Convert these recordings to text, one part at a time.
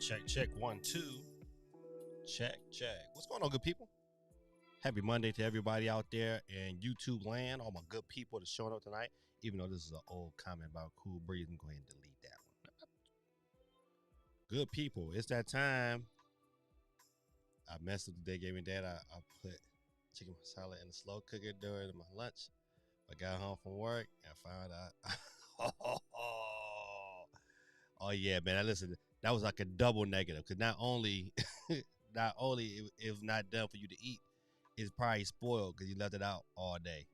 Check. 1, 2. Check. What's going on, good people? Happy Monday to everybody out there in YouTube land. All my good people that's showing up tonight. Even though this is an old comment about Cool Breeze, I'm going to delete that one. Good people, it's that time. I messed up today, gave me that. I put chicken masala in the slow cooker during my lunch. I got home from work and found out. Oh yeah, man. Listen, that was like a double negative because not only it was not done for you to eat, it's probably spoiled because you left it out all day.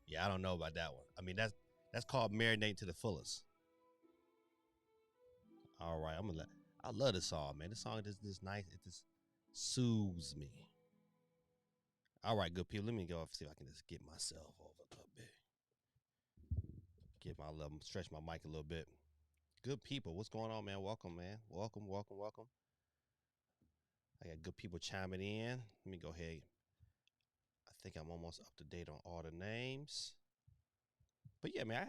Yeah, I don't know about that one. I mean, that's called marinating to the fullest. All right, I love this song, man. This song is this nice. It just soothes me. All right, good people. Let me go see if I can just get myself over a little bit. Stretch my mic a little bit. Good people, what's going on, man? Welcome, man. Welcome. I got good people chiming in. Let me go ahead. I think I'm almost up to date on all the names. But yeah, man,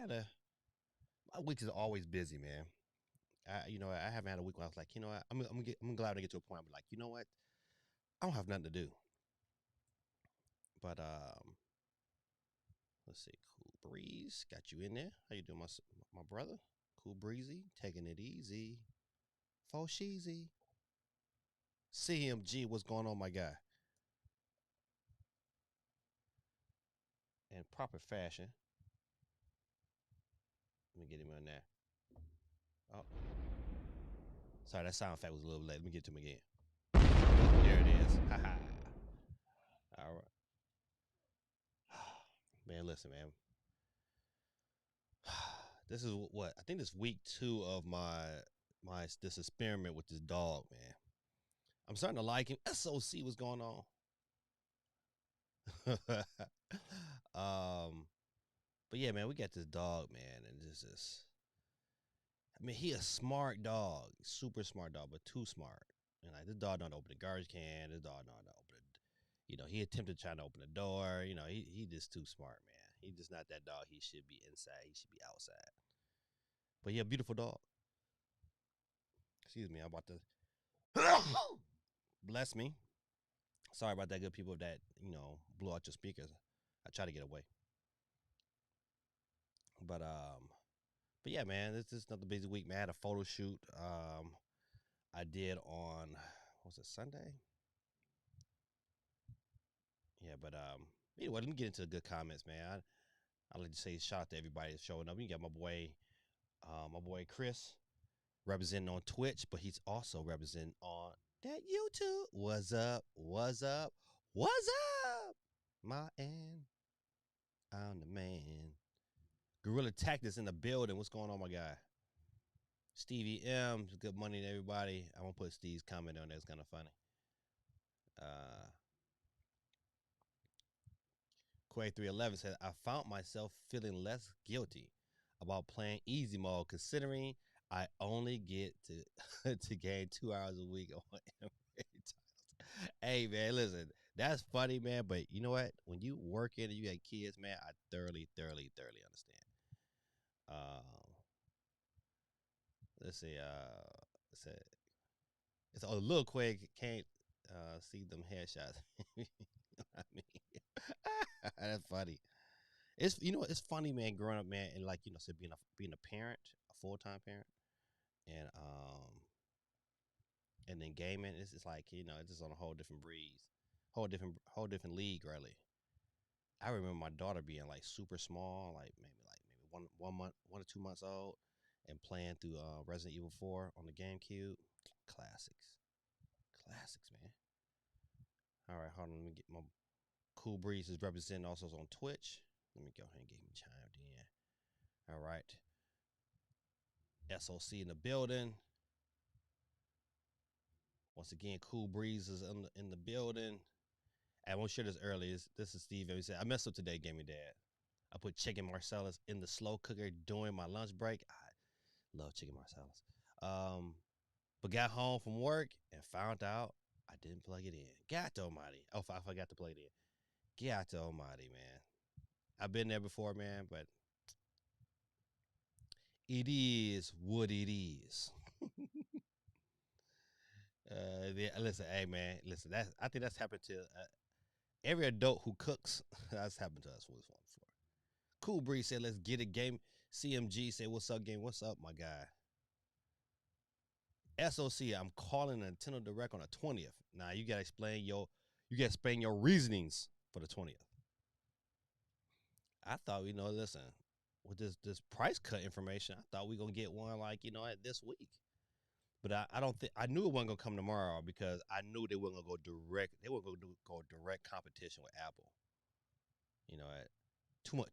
my week is always busy, man. I haven't had a week where I was like, you know what, I'm glad to get to a point where like, you know what, I don't have nothing to do. But let's see, Cool Breeze, got you in there. How you doing, my brother? Cool Breezy, taking it easy. Fo Sheezy. CMG, what's going on, my guy? In proper fashion. Let me get him on there. Oh. Sorry, that sound effect was a little late. Let me get to him again. There it is. Haha. All right. Man, listen, man. This is what I think this week 2 of this experiment with this dog, man. I'm starting to like him. SOC, what's going on? But yeah, man, we got this dog, man, and this. I mean, he a smart dog, super smart dog, but too smart. And like this dog don't open the garbage can. This dog don't open it. He attempted trying to open the door. He just too smart, man. He just not that dog. He should be inside. He should be outside. But yeah, beautiful dog. Excuse me, I'm about to bless me. Sorry about that, good people that blew out your speakers. I try to get away. But yeah, man, this is another busy week, man. I had a photo shoot. I did on Sunday? Yeah, but anyway, let me get into the good comments, man. I'd like to say shout out to everybody that's showing up. You got my boy Chris representing on Twitch, but he's also representing on that YouTube. What's up? My and I'm the man. Gorilla Tactics in the building. What's going on, my guy? Stevie M, good money to everybody. I'm gonna put Steve's comment on there. It's kind of funny. Quay311 said, I found myself feeling less guilty about playing easy mode, considering I only get to to gain 2 hours a week on titles. Hey, man, listen, that's funny, man. But you know what? When you work in and you got kids, man, I thoroughly understand. Let's see. It's a little Quay can't see them headshots. I mean, that's funny. It's funny, man. Growing up, man, and like so being a parent, a full-time parent, and then gaming, it's like it's just on a whole different breeze, whole different league, really. I remember my daughter being like super small, like maybe 1 or 2 months old, and playing through Resident Evil 4 on the GameCube. Classics, man. All right, hold on. Let me get my Cool Breeze is representing also on Twitch. Let me go ahead and get him chimed in. All right. SOC in the building. Once again, Cool Breeze is in the building. And I want to share this early. This is Steve. He said, I messed up today, Gaming Dad. I put chicken Marcellus in the slow cooker during my lunch break. I love chicken Marcellus. But got home from work and found out I didn't plug it in. God almighty. Oh, I forgot to plug it in. God almighty, man. I've been there before, man, but it is what it is. listen, hey man, listen. I think that's happened to every adult who cooks. That's happened to us with this one before. Cool Breeze said, "Let's get a game." CMG said, "What's up, game? What's up, my guy?" SOC, I'm calling a Nintendo Direct on the 20th. Now you gotta explain your reasonings for the 20th. I thought, listen, with this price cut information, I thought we gonna get one like at this week. But I don't think I knew it wasn't gonna come tomorrow because I knew they weren't gonna go direct. They weren't gonna go direct competition with Apple.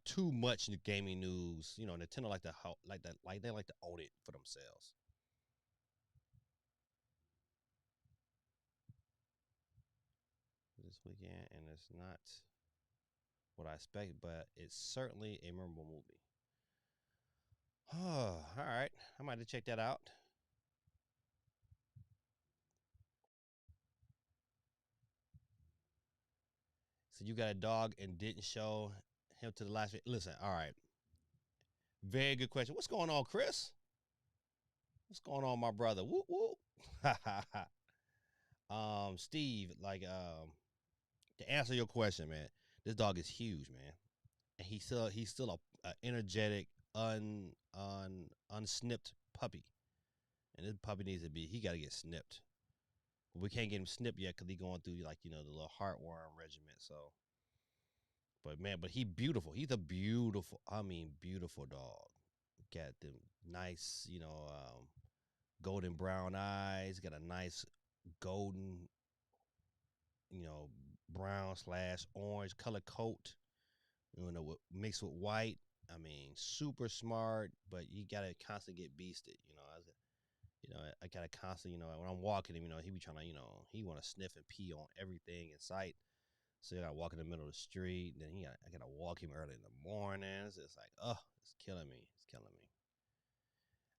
Too much gaming news. Nintendo they like to own it for themselves. This weekend, and it's not what I expect, but it's certainly a memorable movie. Oh, all right. I might have to check that out. So you got a dog and didn't show him to the last. Listen, all right. Very good question. What's going on, Chris? What's going on, my brother? Whoop whoop. Steve, to answer your question, man, this dog is huge, man, and he's still a energetic, unsnipped puppy, and this puppy needs to be. He got to get snipped. But we can't get him snipped yet because he's going through the little heartworm regimen. So, but man, but he beautiful. He's a beautiful, I mean, beautiful dog. Got the nice, golden brown eyes. Got a nice golden, you know, brown slash orange color coat. Mixed with white. I mean, super smart, but you gotta constantly get beasted. I gotta constantly, when I'm walking him, he be trying to, he want to sniff and pee on everything in sight. So I gotta walk in the middle of the street. And then I gotta walk him early in the mornings. It's like, it's killing me. It's killing me.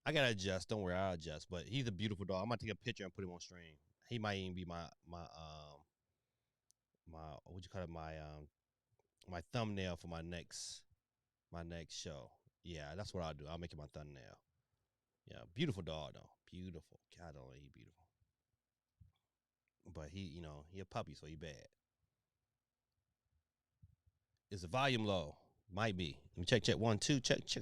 I gotta adjust. Don't worry, I'll adjust. But he's a beautiful dog. I'm gonna take a picture and put him on stream. He might even be my what you call it my thumbnail for my next show. Yeah, that's what I'll do. I'll make it my thumbnail. Yeah, beautiful dog though. Beautiful. God, don't he beautiful. But he a puppy, so he bad. Is the volume low? Might be. Let me check. 1, 2. Check it.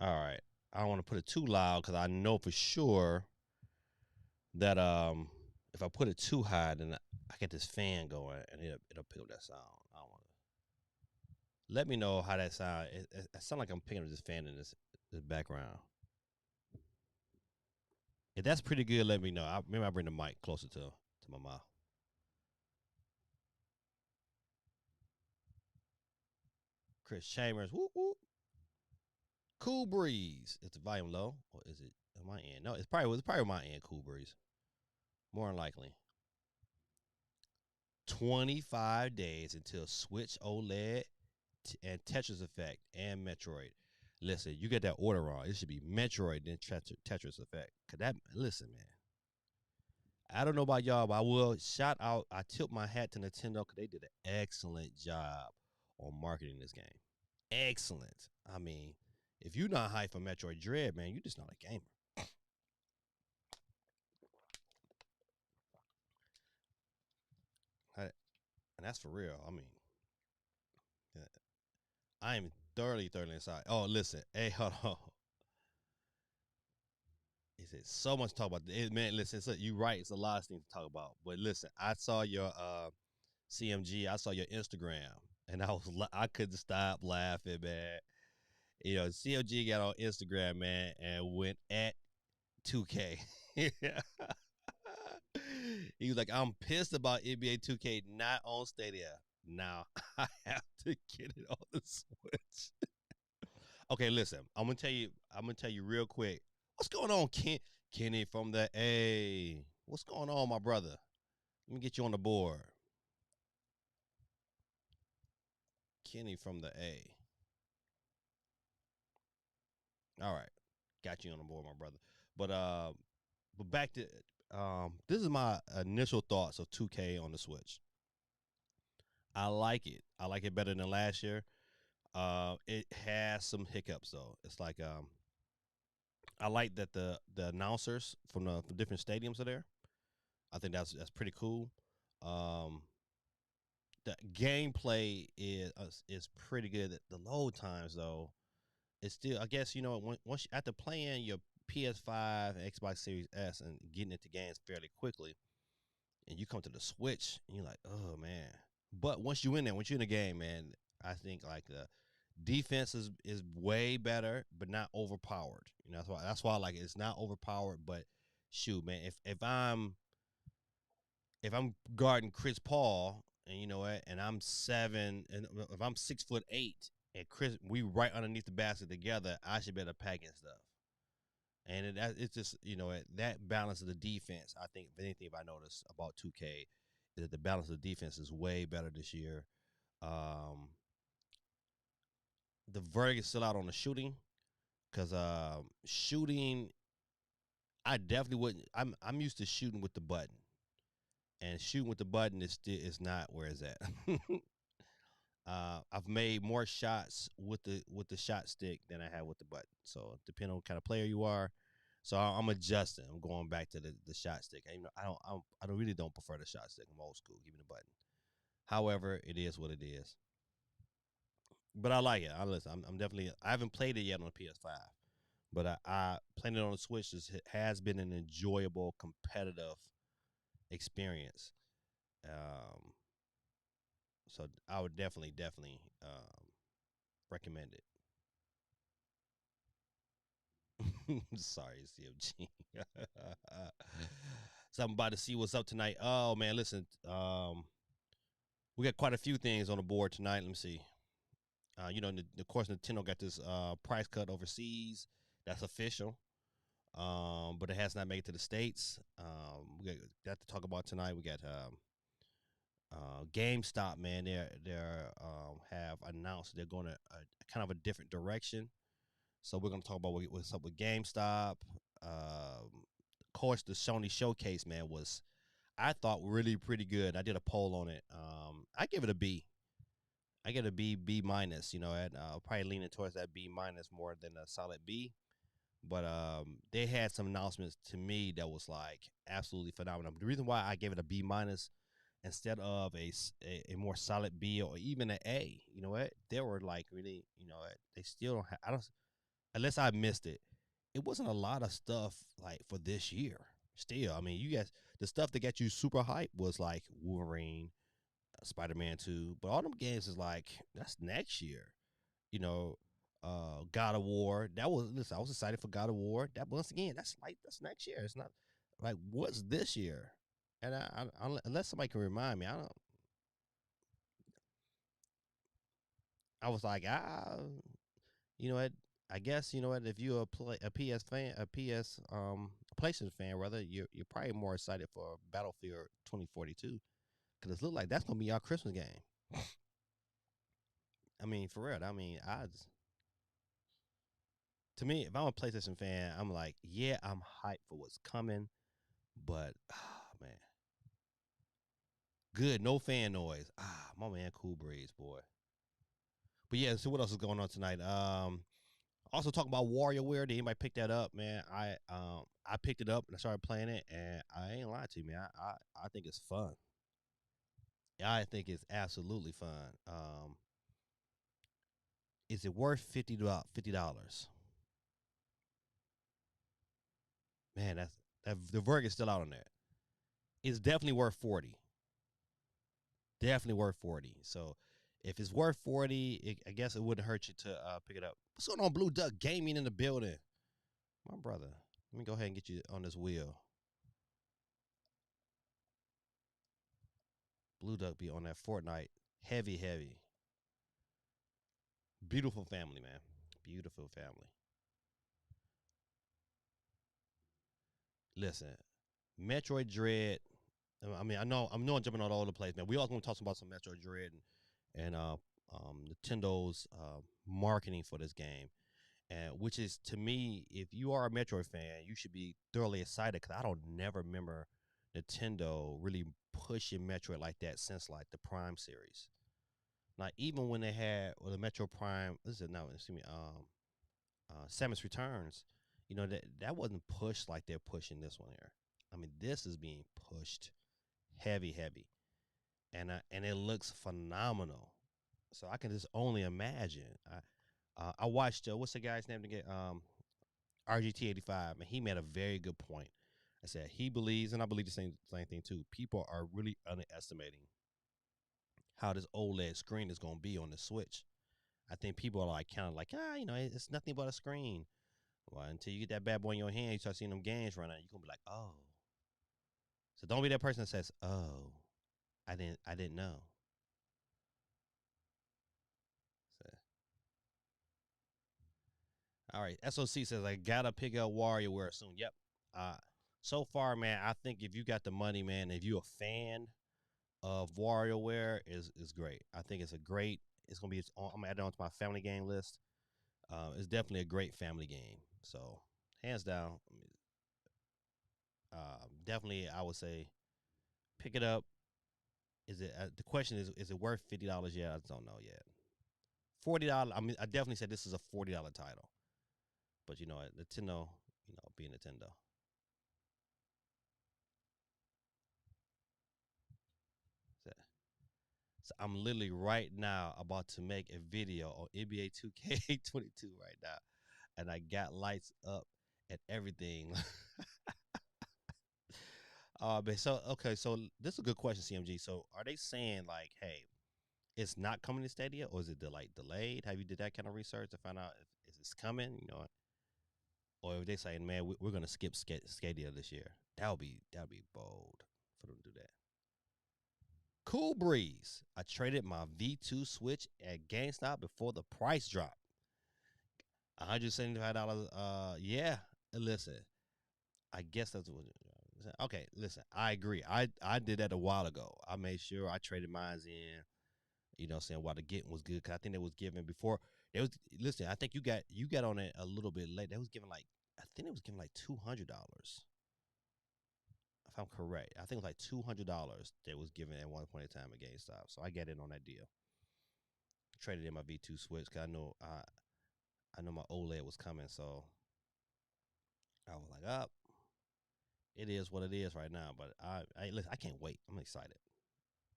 All right. I don't want to put it too loud because I know for sure that if I put it too high, then I get this fan going and it'll pick up that sound. I don't want to. Let me know how that sound. It sounds like I'm picking up this fan in this background. If that's pretty good, let me know. Maybe I'll bring the mic closer to my mouth. Chris Chambers, whoop whoop. Cool Breeze. Is the volume low or is it on my end? No, it's probably my end. Cool Breeze. More than likely. 25 days until Switch OLED and Tetris Effect and Metroid. Listen, you get that order wrong. It should be Metroid then Tetris Effect. Listen, man. I don't know about y'all, but I will shout out. I tip my hat to Nintendo because they did an excellent job on marketing this game. Excellent. I mean, if you're not hyped for Metroid Dread, man, you're just not a gamer. And that's for real. I mean, I am thoroughly inside. Oh, listen. Hey, hold on. He said so much to talk about. Man, listen, you right. It's a lot of things to talk about. But listen, I saw your CMG. I saw your Instagram, and I couldn't stop laughing, man. CMG got on Instagram, man, and went at 2K. He was like, "I'm pissed about NBA 2K not on Stadia. Now I have to get it on the Switch." Okay, listen. I'm gonna tell you. Real quick. What's going on, Kenny from the A? What's going on, my brother? Let me get you on the board. Kenny from the A. All right, got you on the board, my brother. But back to this is my initial thoughts of 2K on the Switch. I like it. I like it better than last year. It has some hiccups though. It's like I like that the announcers from different stadiums are there. I think that's pretty cool. Um, the gameplay is pretty good. The load times though, it's still, I guess, once after playing your PS5 and Xbox Series S and getting into games fairly quickly, and you come to the Switch and you're like, oh man. But once you're in the game, man, I think like the defense is way better, but not overpowered. That's why I like it. It's not overpowered, but shoot, man, if I'm guarding Chris Paul, and you know what, and I'm 7, and if I'm 6'8", and Chris, we right underneath the basket together, I should be able to pack and stuff. And it's just, that balance of the defense. I think, if anything, if I notice about 2K, is that the balance of the defense is way better this year. Um, the verdict is still out on the shooting, because shooting, I definitely wouldn't. I'm used to shooting with the button, and shooting with the button is not where it's at. I've made more shots with the shot stick than I have with the button. So depending on what kind of player you are, so I'm adjusting. I'm going back to the shot stick. I don't really don't prefer the shot stick. I'm old school. Give me the button. However, it is what it is. But I like it. I'm definitely. I haven't played it yet on the PS5, but I playing it on the Switch has been an enjoyable competitive experience. Um, so I would definitely recommend it. Sorry, CFG. So I'm about to see what's up tonight. Oh man, listen. We got quite a few things on the board tonight. Let me see. Of course, Nintendo got this price cut overseas. That's official. But it has not made it to the States. We got that to talk about tonight. We got GameStop, man. They're have announced they're going to kind of a different direction. So we're going to talk about what's up with GameStop. Of course, the Sony Showcase, man, was, I thought, really pretty good. I did a poll on it. I give it a B. I get a B minus. Probably leaning towards that B minus more than a solid B. But they had some announcements to me that was like absolutely phenomenal. The reason why I gave it a B minus instead of a more solid B or even an A, you know what? They were like really, they still don't have. I don't, unless I missed it. It wasn't a lot of stuff like for this year. Still, I mean, you guys, the stuff that got you super hype was like Wolverine, Spider-Man 2, but all them games is like that's next year. You know, God of War. That was, listen, I was excited for God of War. That, once again, that's next year. It's not like what's this year. And unless somebody can remind me, I don't. I was like, you know what? I guess you know what. If you're a PS fan, a PS PlayStation fan, rather, you're probably more excited for Battlefield 2042 because it looks like that's gonna be our Christmas game. I mean, for real. I mean, to me, if I'm a PlayStation fan, I'm like, yeah, I'm hyped for what's coming, but man, good, no fan noise. My man, Cool Breeze, boy. But yeah, so what else is going on tonight? Also talking about WarioWare. Did anybody pick that up, man? I picked it up and I started playing it, and I ain't lying to you, man. I think it's fun. I think it's absolutely fun. Is it worth $50? Man, that the verdict is still out on that. It's definitely worth 40. Definitely worth 40. So if it's worth 40, I guess it wouldn't hurt you to pick it up. What's going on, Blue Duck Gaming in the building? My brother. Let me go ahead and get you on this wheel. Blue Duck be on that Fortnite. Heavy, heavy. Beautiful family, man. Beautiful family. Listen, Metroid Dread. I mean, I know I'm jumping all over the place, man. We all gonna talk about some Metroid Dread and Nintendo's marketing for this game, and which is, to me, if you are a Metroid fan, you should be thoroughly excited because I don't never remember Nintendo really pushing Metroid like that since like the Prime series. Like even when they had the Metro Prime, this is no, excuse me, Samus Returns. That wasn't pushed like they're pushing this one here. I mean, this is being pushed heavy, heavy, and it looks phenomenal. So I can just only imagine. I watched what's the guy's name to get RGT 85, and he made a very good point. I said he believes, and I believe the same thing too. People are really underestimating how this OLED screen is going to be on the Switch. I think people are like kind of like it's nothing but a screen. Well, until you get that bad boy in your hand, you start seeing them games run out. You're gonna be like, oh. So don't be that person that says, oh, I didn't know. So, all right, SOC says I gotta pick up WarioWare soon. Yep. Uh, so far, man, I think if you got the money, man, if you're a fan of WarioWare, is great. I think it's a great. It's gonna be. I'm gonna add it onto my family game list. It's definitely a great family game. So hands down, definitely I would say pick it up. Is it the question is it worth $50 yet? I don't know yet. $40. I mean, I definitely said this is a $40 title, but Nintendo, being Nintendo. So, so I'm literally right now about to make a video on NBA 2K22 right now, and I got lights up and everything. But so okay, so this is a good question, CMG. So are they saying like, hey, it's not coming to Stadia, or is it delayed? Have you did that kind of research to find out if it's coming? Or if they saying, man, we're gonna skip Stadia this year, that would be bold for them to do that. Cool breeze. I traded my V2 Switch at GameStop before the price dropped. $175. Yeah. Listen, I guess that's what. Okay, listen. I agree. I did that a while ago. I made sure I traded mines in. Saying while the getting was good, because I think they was giving before. It was listen. I think you got on it a little bit late. They was giving like I think it was giving like $200. If I'm correct, I think it was like $200 they was giving at one point in time at GameStop. So I got in on that deal. Traded in my V2 Switch because I know my OLED was coming, so I was like, up. It is what it is right now. But listen, I can't wait. I'm excited.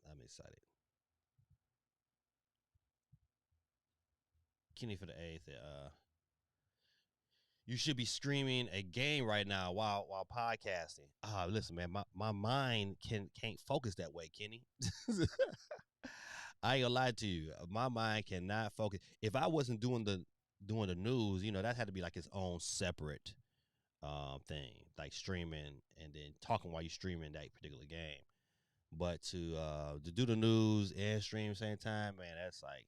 I'm excited. Kenny for the eighth. You should be streaming a game right now while podcasting. Listen, man, my mind can't focus that way, Kenny. I ain't gonna lie to you. My mind cannot focus. If I wasn't doing the news, that had to be like its own separate thing, like streaming and then talking while you're streaming that particular game. But to do the news and stream same time, man, that's like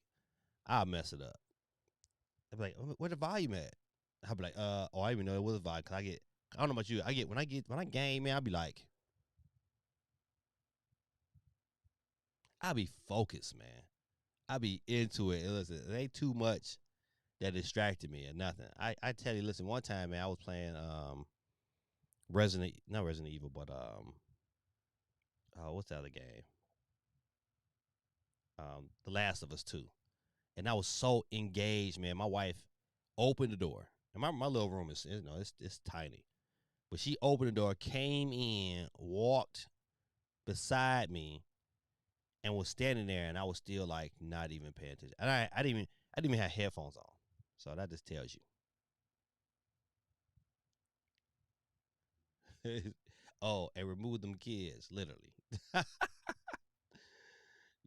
I'll mess it up. I'll be like, where the volume at? I'll be like, oh, I didn't even know it was a volume. Cause I don't know about you. When I game, man, I'll be like, I'll be focused, man. I'll be into it. And listen, it ain't too much that distracted me or nothing. I tell you, listen, one time, man, I was playing not Resident Evil, but what's the other game? The Last of Us 2. And I was so engaged, man. My wife opened the door. And my little room is it's tiny. But she opened the door, came in, walked beside me, and was standing there, and I was still like not even paying attention. And I didn't even have headphones on. So that just tells you. Oh, and remove them kids, literally.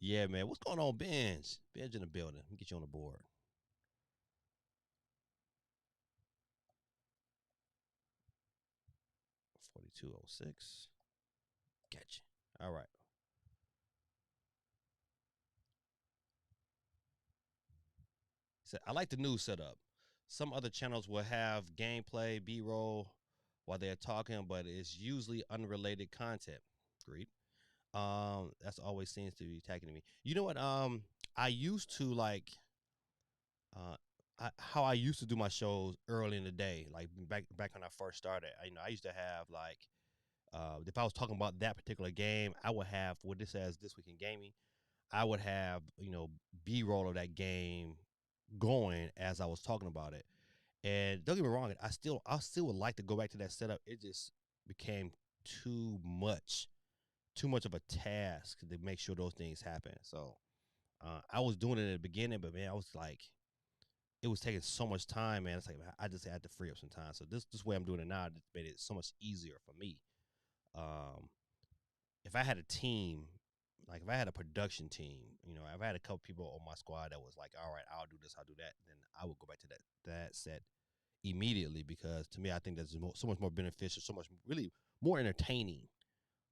Yeah, man. What's going on, Benj? Benj in the building. Let me get you on the board. 4206. Gotcha. All right. So I like the new setup. Some other channels will have gameplay, B-roll while they're talking, but it's usually unrelated content. Agreed. That's always seems to be attacking me. You know what? I used to like uh how I used to do my shows early in the day, like back when I first started. I used to have like if I was talking about that particular game, I would have what this says this week in gaming. I would have B roll of that game going as I was talking about it, And don't get me wrong, I still would like to go back to that setup. It just became too much, too much of a task to make sure those things happen. So I was doing it at the beginning, but man, I was like, it was taking so much time, man. It's like I just had to free up some time. So this way I'm doing it now, it made it so much easier for me. Um, if I had a team, like if I had a production team, if I had a couple people on my squad that was like, all right, I'll do this, I'll do that, then I would go back to that set immediately, because to me, I think that's so much more beneficial, so much really more entertaining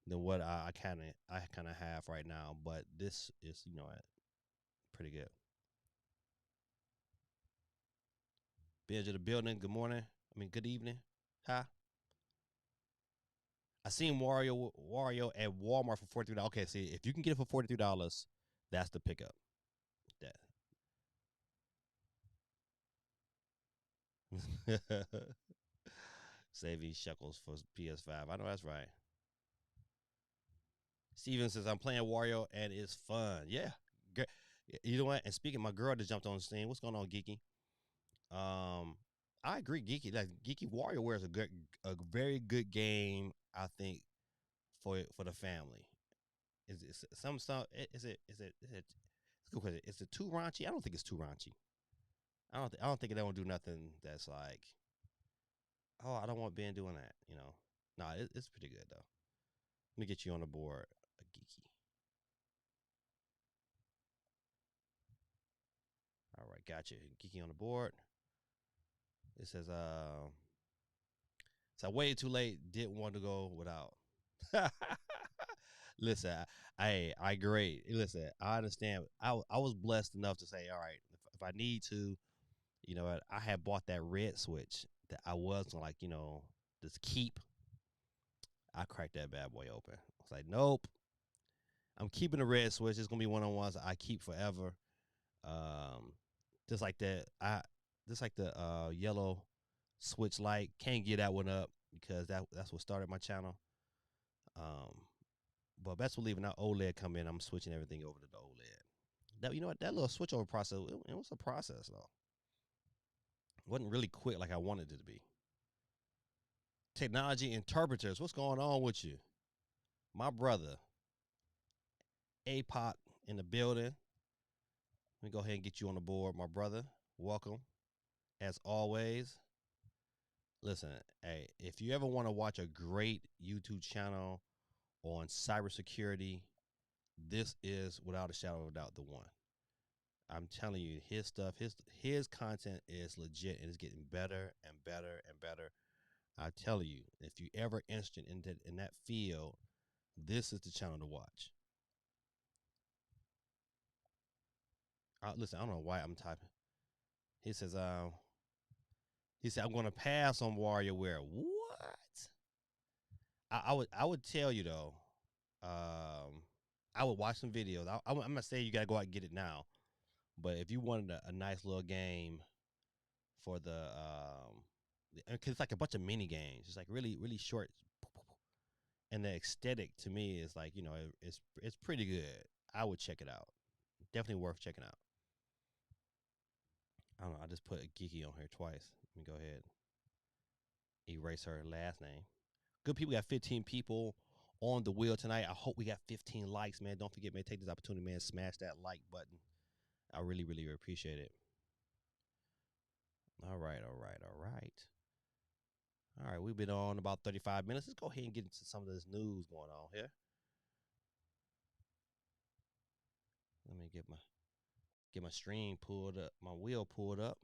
than what I kind of have right now. But this is pretty good. Benj of the building. Good morning. I mean, good evening. Hi. I seen Wario at Walmart for $43. Okay, see, if you can get it for $43, that's the pickup. That saving shekels for PS5. I know that's right. Steven says I'm playing Wario and it's fun. Yeah, you know what? And speaking, my girl just jumped on the scene. What's going on, Geeky? Um, I agree, Geeky. Like Geeky WarioWare is a very good game. I think for the family. Is some is it? It's a good question. Is it too raunchy? I don't think it's too raunchy. I don't think it don't do nothing that's like, oh, I don't want Ben doing that. Nah, it's pretty good though. Let me get you on the board, Geeky. All right, gotcha. Geeky on the board. It says, so I waited too late. Didn't want to go without. Listen, I agree. Listen, I understand. I was blessed enough to say, all right, if I need to, what, I had bought that red switch that I was gonna, like, just keep. I cracked that bad boy open. I was like, nope, I'm keeping the red switch. It's gonna be one-on-ones I keep forever. Um, just like that. Just like the yellow switch light. Can't get that one up because that's what started my channel. Um, but best believe when that OLED come in, I'm switching everything over to the OLED. That what, that little switch over process, it was a process though. It wasn't really quick like I wanted it to be. Technology interpreters, what's going on with you? My brother, APOC in the building. Let me go ahead and get you on the board, my brother. Welcome. As always, listen, hey, if you ever want to watch a great YouTube channel on cybersecurity, this is without a shadow of a doubt the one. I'm telling you, his stuff, his content is legit and it's getting better and better and better. I tell you, if you ever interested in that field, this is the channel to watch. Listen, I don't know why I'm typing. He says, I'm going to pass on WarioWare. What? I would tell you though, I would watch some videos. I'm not saying you got to go out and get it now, but if you wanted a nice little game for because it's like a bunch of mini games. It's like really, really short, and the aesthetic to me is like, it's pretty good. I would check it out. Definitely worth checking out. I don't know. I just put a geeky on here twice. Let me go ahead, erase her last name. Good people. We got 15 people on the wheel tonight. I hope we got 15 likes, man. Don't forget, man. Take this opportunity, man. Smash that like button. I really, really appreciate it. All right, all right, all right. All right, we've been on about 35 minutes. Let's go ahead and get into some of this news going on here. Let me get my stream pulled up, my wheel pulled up.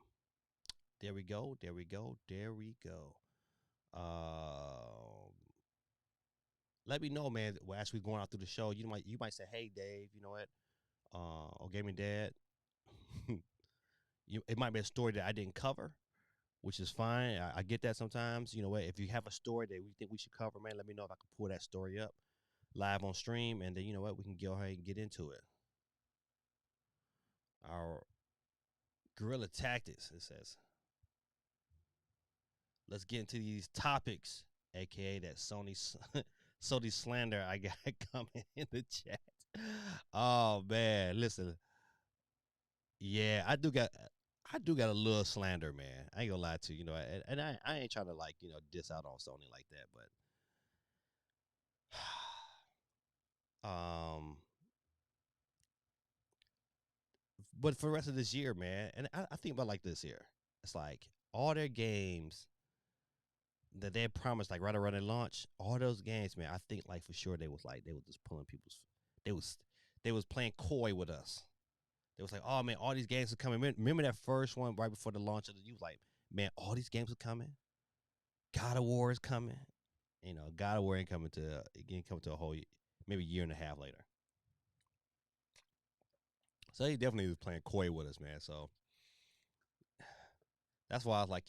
There we go. There we go. There we go. Let me know, man. Well, as we're going out through the show, you might say, "Hey, Dave, you know what? Or Gaming Dad." It might be a story that I didn't cover, which is fine. I get that sometimes. You know what? If you have a story that we think we should cover, man, let me know if I can pull that story up live on stream, and then you know what, we can go ahead and get into it. Our guerrilla tactics. It says, let's get into these topics, aka that Sony slander I got coming in the chat. Oh man, listen. Yeah, I do got. I do got a little slander, man. I ain't gonna lie to you, and I ain't trying to like diss out on Sony like that, but but for the rest of this year, man, and I think about like this here, it's like all their games that they promised like right around their launch, all those games, man, I think like for sure they was just pulling people's, they was they was playing coy with us. They was like, oh man, all these games are coming. Remember that first one right before the launch of the? You was like, man, all these games are coming. God of War is coming. God of War ain't coming to again coming to a whole maybe a year and a half later. So he definitely was playing coy with us, man. So that's why I was like,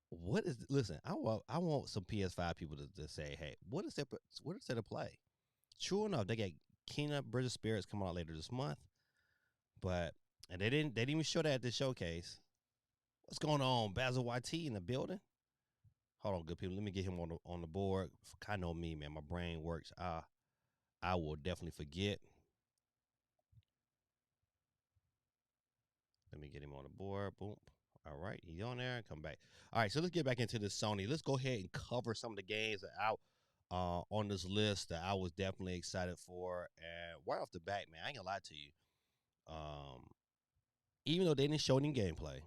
what is? Listen, I want some PS5 people to say, hey, what is there to play? True enough, they got Kingdom Bridge of Spirits coming out later this month, but and they didn't even show that at the showcase. What's going on, Basil YT in the building? Hold on, good people. Let me get him on the board. I know me, man. My brain works. I will definitely forget. Let me get him on the board. Boom. All right, he's on there. Come back. All right, so let's get back into the Sony. Let's go ahead and cover some of the games that out on this list that I was definitely excited for. And right off the bat, man, I ain't gonna lie to you. Um, Even though they didn't show any gameplay,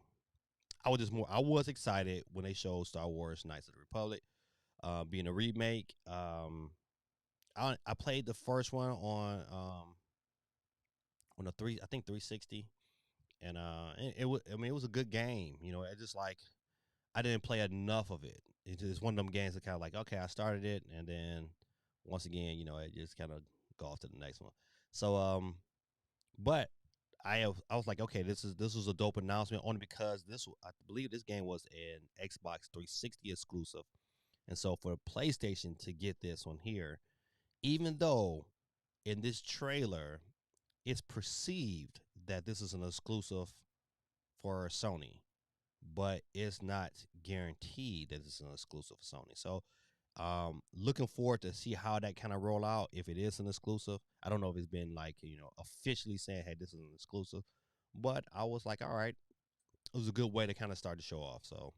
I was excited when they showed Star Wars Knights of the Republic, being a remake. I played the first one on a three, I think 360, and it was, I mean, it was a good game. It just like I didn't play enough of it. It's just one of them games that kind of like, okay, I started it, and then once again, it just kind of go off to the next one. So but I was like, okay, this was a dope announcement only because I believe this game was an Xbox 360 exclusive, and so for PlayStation to get this one here, even though in this trailer it's perceived that this is an exclusive for Sony, but it's not guaranteed that it's an exclusive for Sony. So, looking forward to see how that kind of roll out. If it is an exclusive, I don't know if it's been like officially saying, "Hey, this is an exclusive," but I was like, "All right," it was a good way to kind of start the show off. So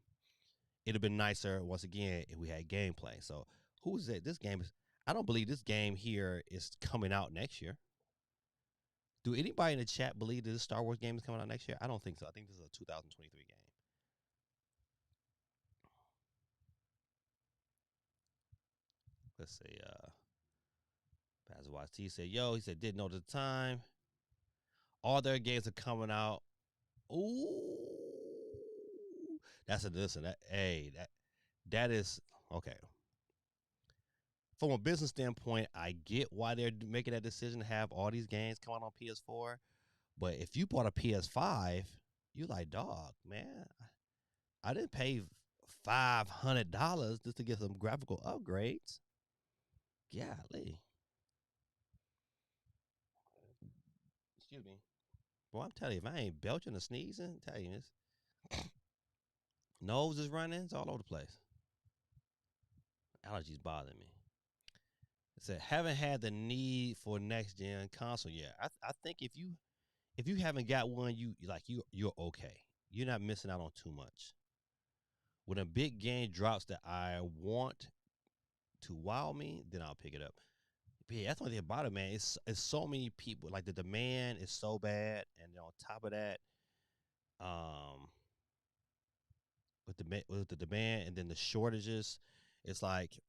it'd have been nicer once again if we had gameplay. So who is it? This game is. I don't believe this game here is coming out next year. Do anybody in the chat believe that this Star Wars game is coming out next year? I don't think so. I think this is a 2023 game. Let's see. Pastor YT said, "Yo," he said, "Didn't know the time. All their games are coming out." Ooh, that's a listen. That is okay. From a business standpoint, I get why they're making that decision to have all these games come out on PS4. But if you bought a PS5, you like, dog, man, I didn't pay $500 just to get some graphical upgrades. Golly. Excuse me. Well, I'm telling you, if I ain't belching or sneezing, I'm telling you this. Nose is running. It's all over the place. Allergies bothering me. It said haven't had the need for next gen console yet. I think if you haven't got one, you're okay. You're not missing out on too much. When a big game drops that I want to wow me, then I'll pick it up. But yeah, that's one thing about it, man. It's so many people. Like the demand is so bad, and on top of that, um, with the demand and then the shortages, it's like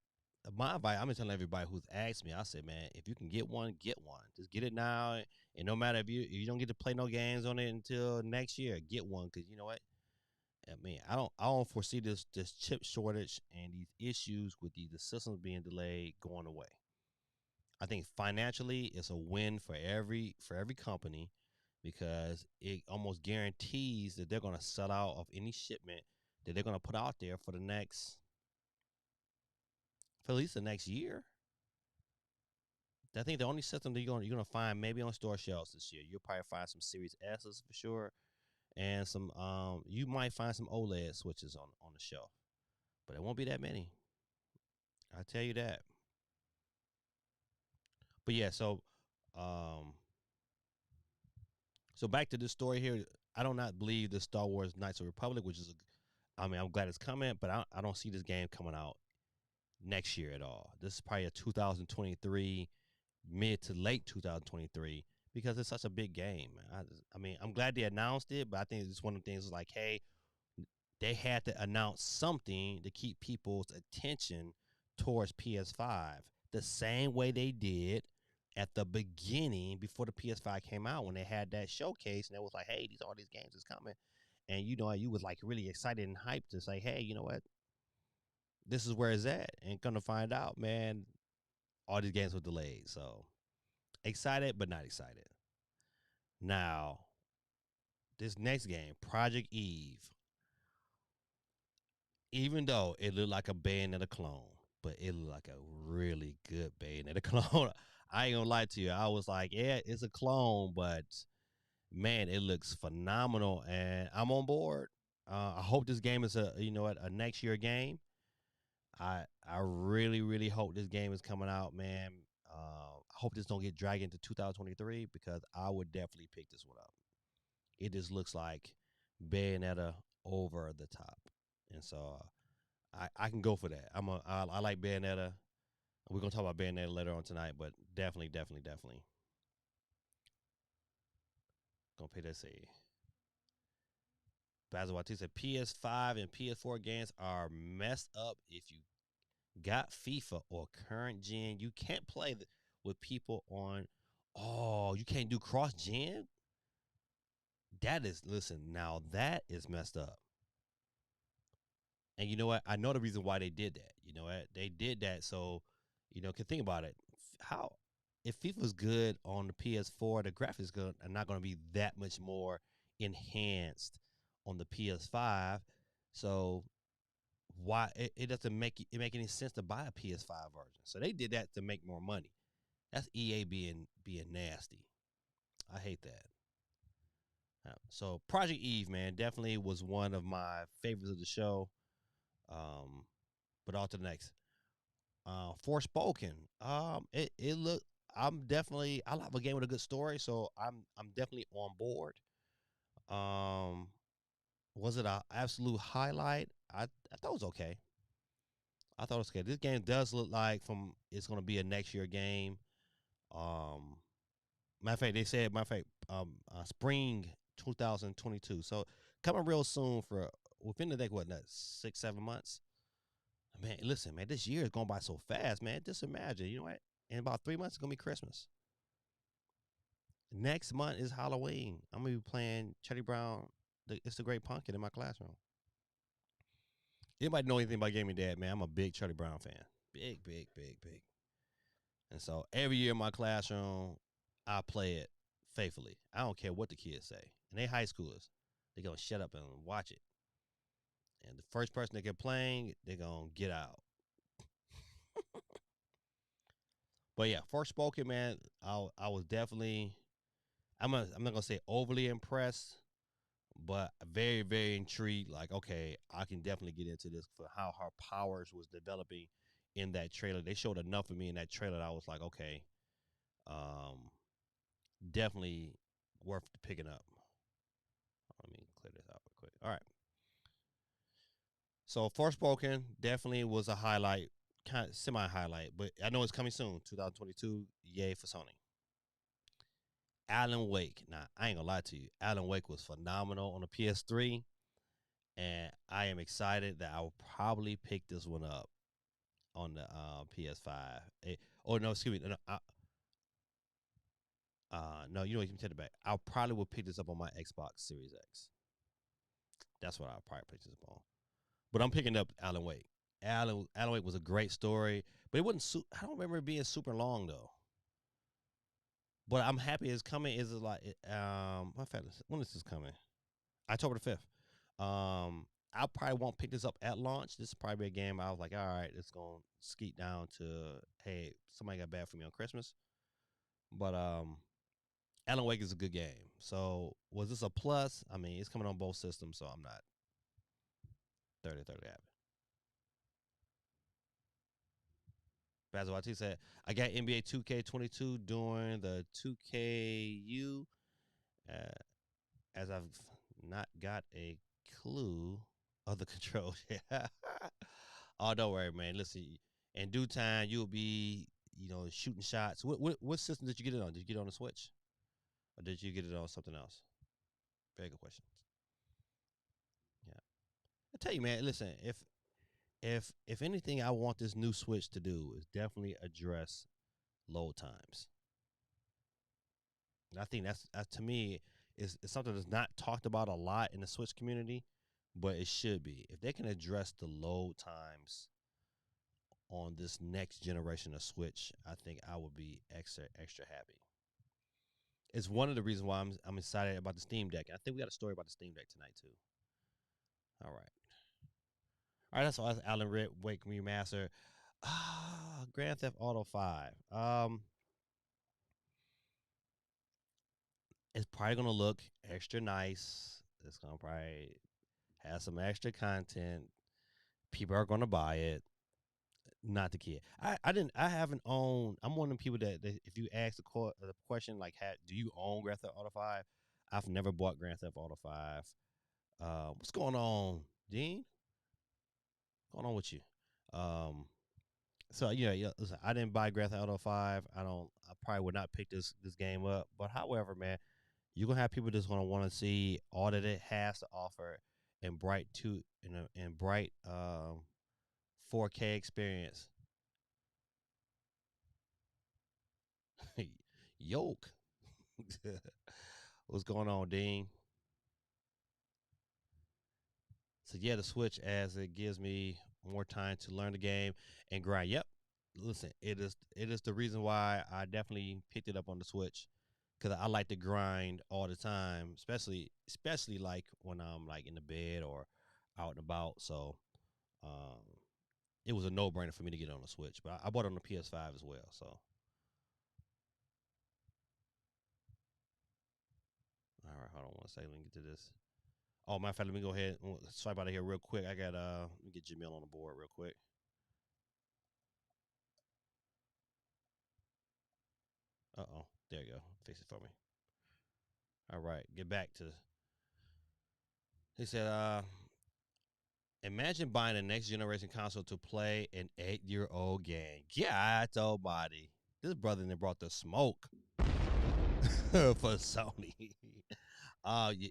my advice. I'm telling everybody who's asked me. I said, man, if you can get one, get one. Just get it now, and no matter if you don't get to play no games on it until next year, get one because you know what. I mean, I don't foresee this chip shortage and these issues with the systems being delayed going away. I think financially it's a win for every company because it almost guarantees that they're going to sell out of any shipment that they're going to put out there for at least the next year. I think the only system that you're gonna find maybe on store shelves this year, you'll probably find some Series S's for sure, and some you might find some OLED switches on the shelf, but it won't be that many. I tell you that. But yeah, so um So back to this story here. I do not believe the Star Wars Knights of the Republic, which is, I mean, I'm glad it's coming, but I don't see this game coming out next year at all. This is probably a 2023, mid to late 2023, because it's such a big game. I mean, I'm glad they announced it, but I think it's one of the things like, hey, they had to announce something to keep people's attention towards PS5 the same way they did at the beginning before the PS5 came out when they had that showcase and it was like, hey, all these games is coming. And you know, you was like really excited and hyped to say, hey, you know what? This is where it's at. And gonna find out, man, all these games were delayed. So excited, but not excited. Now, this next game, Project Eve, even though it looked like a Bayonetta clone, but it looked like a really good Bayonetta clone. I ain't gonna lie to you. I was like, yeah, it's a clone, but man, it looks phenomenal, and I'm on board. I hope this game is a next year game. I really hope this game is coming out, man. I hope this don't get dragged into 2023 because I would definitely pick this one up. It just looks like Bayonetta over the top, and so I can go for that. I like Bayonetta. We're gonna talk about Bayonetta later on tonight, but definitely gonna pay that say. Basil Wati said PS5 and PS4 games are messed up. If you got FIFA or current gen, you can't play with people on. Oh, you can't do cross gen. That is listen. Now that is messed up. And you know what? I know the reason why they did that. You know what? They did that so, can think about it. How if FIFA's good on the PS4, the graphics are not going to be that much more enhanced on the PS5. So why it doesn't make any sense to buy a PS5 version? So they did that to make more money. That's EA being nasty. I hate that. So Project Eve, man, definitely was one of my favorites of the show. Um, but on to the next. Forspoken. It look. I love a game with a good story, so I'm definitely on board. Um, was it an absolute highlight? I thought it was okay. I thought it was okay. This game does look like it's gonna be a next year game. Um, matter of fact, they said spring 2022. So coming real soon for within the next 6-7 months. Man, listen, man, this year is going by so fast, man. Just imagine, you know what? In about 3 months, it's gonna be Christmas. Next month is Halloween. I'm gonna be playing Charlie Brown. It's the Great Pumpkin in my classroom. Anybody know anything about Gaming Dad, man? I'm a big Charlie Brown fan. Big. And so every year in my classroom, I play it faithfully. I don't care what the kids say. And they high schoolers. They're gonna shut up and watch it. And the first person that get playing, they're gonna get out. But yeah, Forspoken, man, I was definitely I'm not gonna say overly impressed, but very intrigued. Like, okay, I can definitely get into this for how her powers was developing in that trailer. They showed enough of me in that trailer that I was like, okay, um, definitely worth picking up. Let me clear this out real quick. All right. So Forspoken definitely was a highlight, kind of semi highlight, but I know it's coming soon, 2022. Yay for Sony. Alan Wake. Now, I ain't gonna lie to you. Alan Wake was phenomenal on the PS3, and I am excited that I will probably pick this one up on the PS5. Oh no, excuse me. No, you know what? You can take it back. I probably will pick this up on my Xbox Series X. That's what I'll probably pick this up on. But I'm picking up Alan Wake. Alan Wake was a great story, but it wasn't. I don't remember it being super long though. But I'm happy it's coming. Is it like when is this coming? October the 5th. I probably won't pick this up at launch. This is probably a game I was like, all right, it's gonna skeet down to hey, somebody got bad for me on Christmas. But Alan Wake is a good game. So was this a plus? I mean, it's coming on both systems, so I'm not 30 happy. Basil YT said, I got NBA 2K22 during the 2KU. as I've not got a clue of the controls. Oh, don't worry, man. Listen, in due time, you'll be, shooting shots. What system did you get it on? Did you get it on the Switch, or did you get it on something else? Very good question. Yeah, I tell you, man. Listen, if anything, I want this new Switch to do is definitely address load times. And I think that's to me is something that's not talked about a lot in the Switch community, but it should be. If they can address the load times on this next generation of Switch, I think I would be extra happy. It's one of the reasons why I'm excited about the Steam Deck. I think we got a story about the Steam Deck tonight too. All right, all right. That's all. That's Alan Wake remaster. Grand Theft Auto 5. It's probably gonna look extra nice. It's gonna probably have some extra content. People are gonna buy it. Not the kid. I didn't. I haven't owned. I'm one of the people that if you ask the question like, do you own Grand Theft Auto 5? I've never bought Grand Theft Auto 5. What's going on, Dean? What's going on with you? Um, so yeah. Listen, I didn't buy Grand Theft Auto 5. I don't. I probably would not pick this game up. But however, man, you're gonna have people that's gonna want to see all that it has to offer in bright 4K experience. Yoke. What's going on, Dean? So yeah, the Switch as it gives me more time to learn the game and grind. Yep. Listen, it is the reason why I definitely picked it up on the Switch because I like to grind all the time, especially like when I'm like in the bed or out and about. So um, it was a no brainer for me to get it on the Switch. But I bought it on the PS5 as well. So all right, hold on one second. Let me get to this. Oh, my fact, let me go ahead and swipe out of here real quick. I got let me get Jamil on the board real quick. There you go. Fix it for me. All right, get back to. He said, imagine buying a next generation console to play an 8-year-old game. God almighty. This brother then brought the smoke for Sony.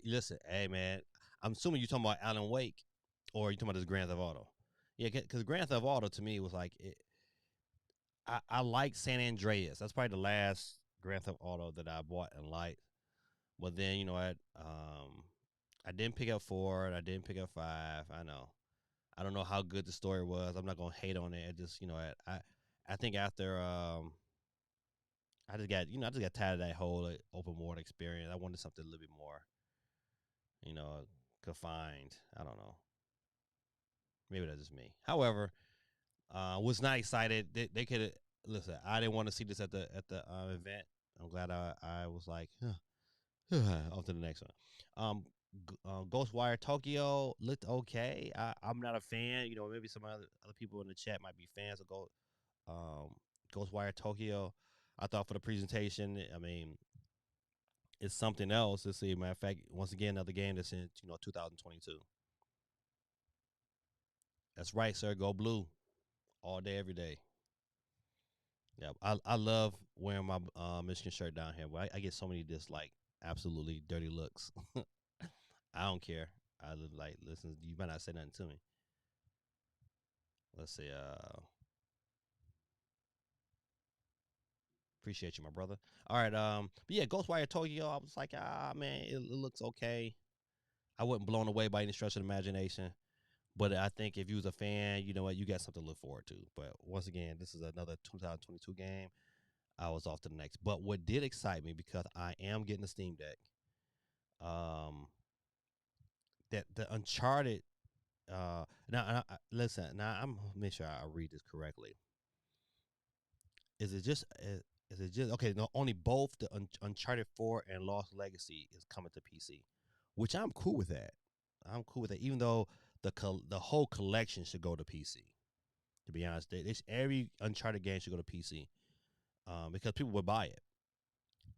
Listen, hey man, I'm assuming you're talking about Alan Wake, or you talking about this Grand Theft Auto. Yeah, because Grand Theft Auto to me was like I like San Andreas. That's probably the last Grand Theft Auto that I bought and liked. But then I didn't pick up 4. I didn't pick up 5. I know. I don't know how good the story was. I'm not gonna hate on it. It just I think after I just got tired of that whole open world experience. I wanted something a little bit more you know confined. I don't know. Maybe that's just me. However, was not excited. They could listen. I didn't want to see this at the event. I'm glad I was like, off to the next one. Ghostwire Tokyo looked okay. I'm not a fan. Maybe some other people in the chat might be fans of um, Ghostwire Tokyo. I thought for the presentation, I mean, it's something else. Let's see. Matter of fact, once again, another game that's in 2022. That's right, sir. Go blue all day, every day. Yeah, I love wearing my Michigan shirt down here. But I get so many just like absolutely dirty looks. I don't care. I like listen. You better not say nothing to me. Let's see. Appreciate you, my brother. All right. But yeah, Ghostwire Tokyo. I was like, man, it looks okay. I wasn't blown away by any stretch of the imagination. But I think if you was a fan, you know what, you got something to look forward to. But once again, this is another 2022 game. I was off to the next. But what did excite me because I am getting a Steam Deck. Um, that the Uncharted. Now listen. Now I'm make sure I read this correctly. Is it just? Is it just okay? No, only both the Uncharted 4 and Lost Legacy is coming to PC, which I'm cool with that. I'm cool with that. Even though the whole collection should go to PC. To be honest, every Uncharted game should go to PC because people would buy it.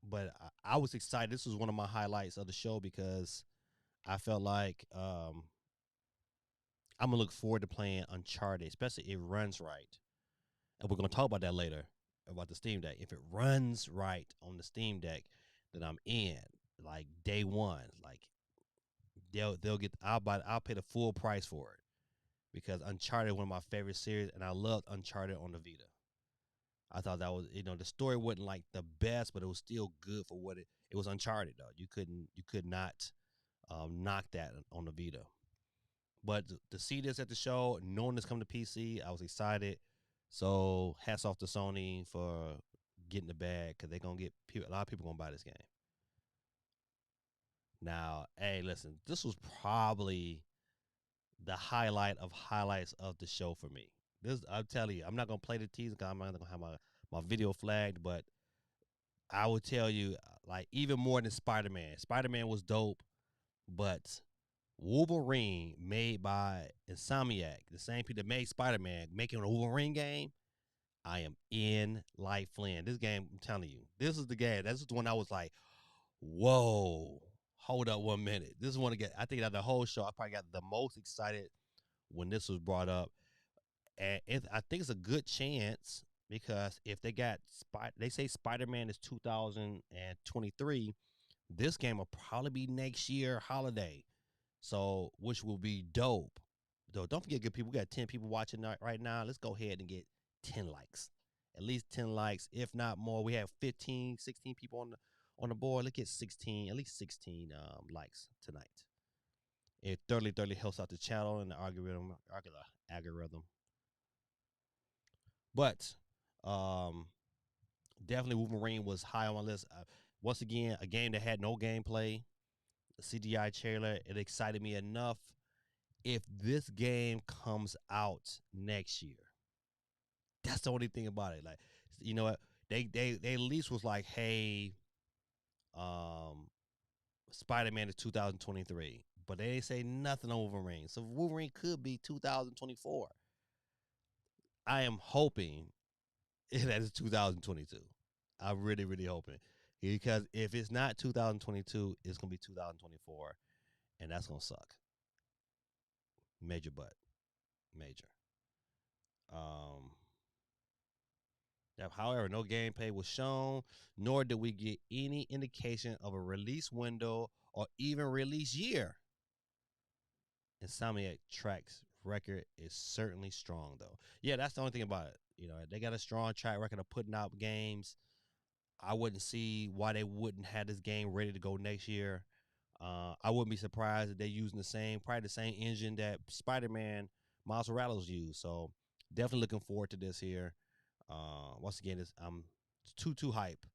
but I was excited. This was one of my highlights of the show because I felt like I'm gonna look forward to playing Uncharted, especially if it runs right. And we're gonna talk about that later about the Steam Deck. If it runs right on the Steam Deck, then I'm in. Like day one, like they'll get. I'll pay the full price for it because Uncharted one of my favorite series, and I loved Uncharted on the Vita. I thought that was the story wasn't like the best, but it was still good for what it was. Uncharted though. You could not knock that on the Vita. But to see this at the show, knowing this coming to PC, I was excited. So hats off to Sony for getting the bag because they're gonna get a lot of people gonna buy this game. Now, hey, listen, this was probably the highlight of highlights of the show for me. This, I'm telling you, I'm not gonna play the teaser because I'm not gonna have my video flagged, but I will tell you, like even more than Spider Man. Spider Man was dope, but Wolverine, made by Insomniac, the same people that made Spider Man, making a Wolverine game. I am in like Flynn. This game, I'm telling you, this is the game. This is the one I was like, whoa, hold up 1 minute. This is one to get. I think that the whole show, I probably got the most excited when this was brought up, and I think it's a good chance because if they got they say Spider Man is 2023. This game will probably be next year holiday. So, which will be dope. Though, don't forget, good people. We got 10 people watching right now. Let's go ahead and get 10 likes. At least 10 likes, if not more. We have 15, 16 people on the board. Let's get 16, at least 16 likes tonight. It thoroughly helps out the channel and the algorithm. But definitely Wolverine was high on my list. Once again, a game that had no gameplay, a CGI trailer. It excited me enough. If this game comes out next year, that's the only thing about it. Like, you know what? They at least was like, hey, um, Spider-Man is 2023, but they didn't say nothing on Wolverine. So Wolverine could be 2024. I am hoping that it's 2022. I'm really hoping because if it's not 2022, it's gonna be 2024, and that's gonna suck. Major butt, major. Um, However, no gameplay was shown, nor did we get any indication of a release window or even release year. Insomniac Track's record is certainly strong, though. Yeah, that's the only thing about it. They got a strong track record of putting out games. I wouldn't see why they wouldn't have this game ready to go next year. I wouldn't be surprised if they're using probably the same engine that Spider-Man Miles Morales used. So definitely looking forward to this here. Once again, I'm too hype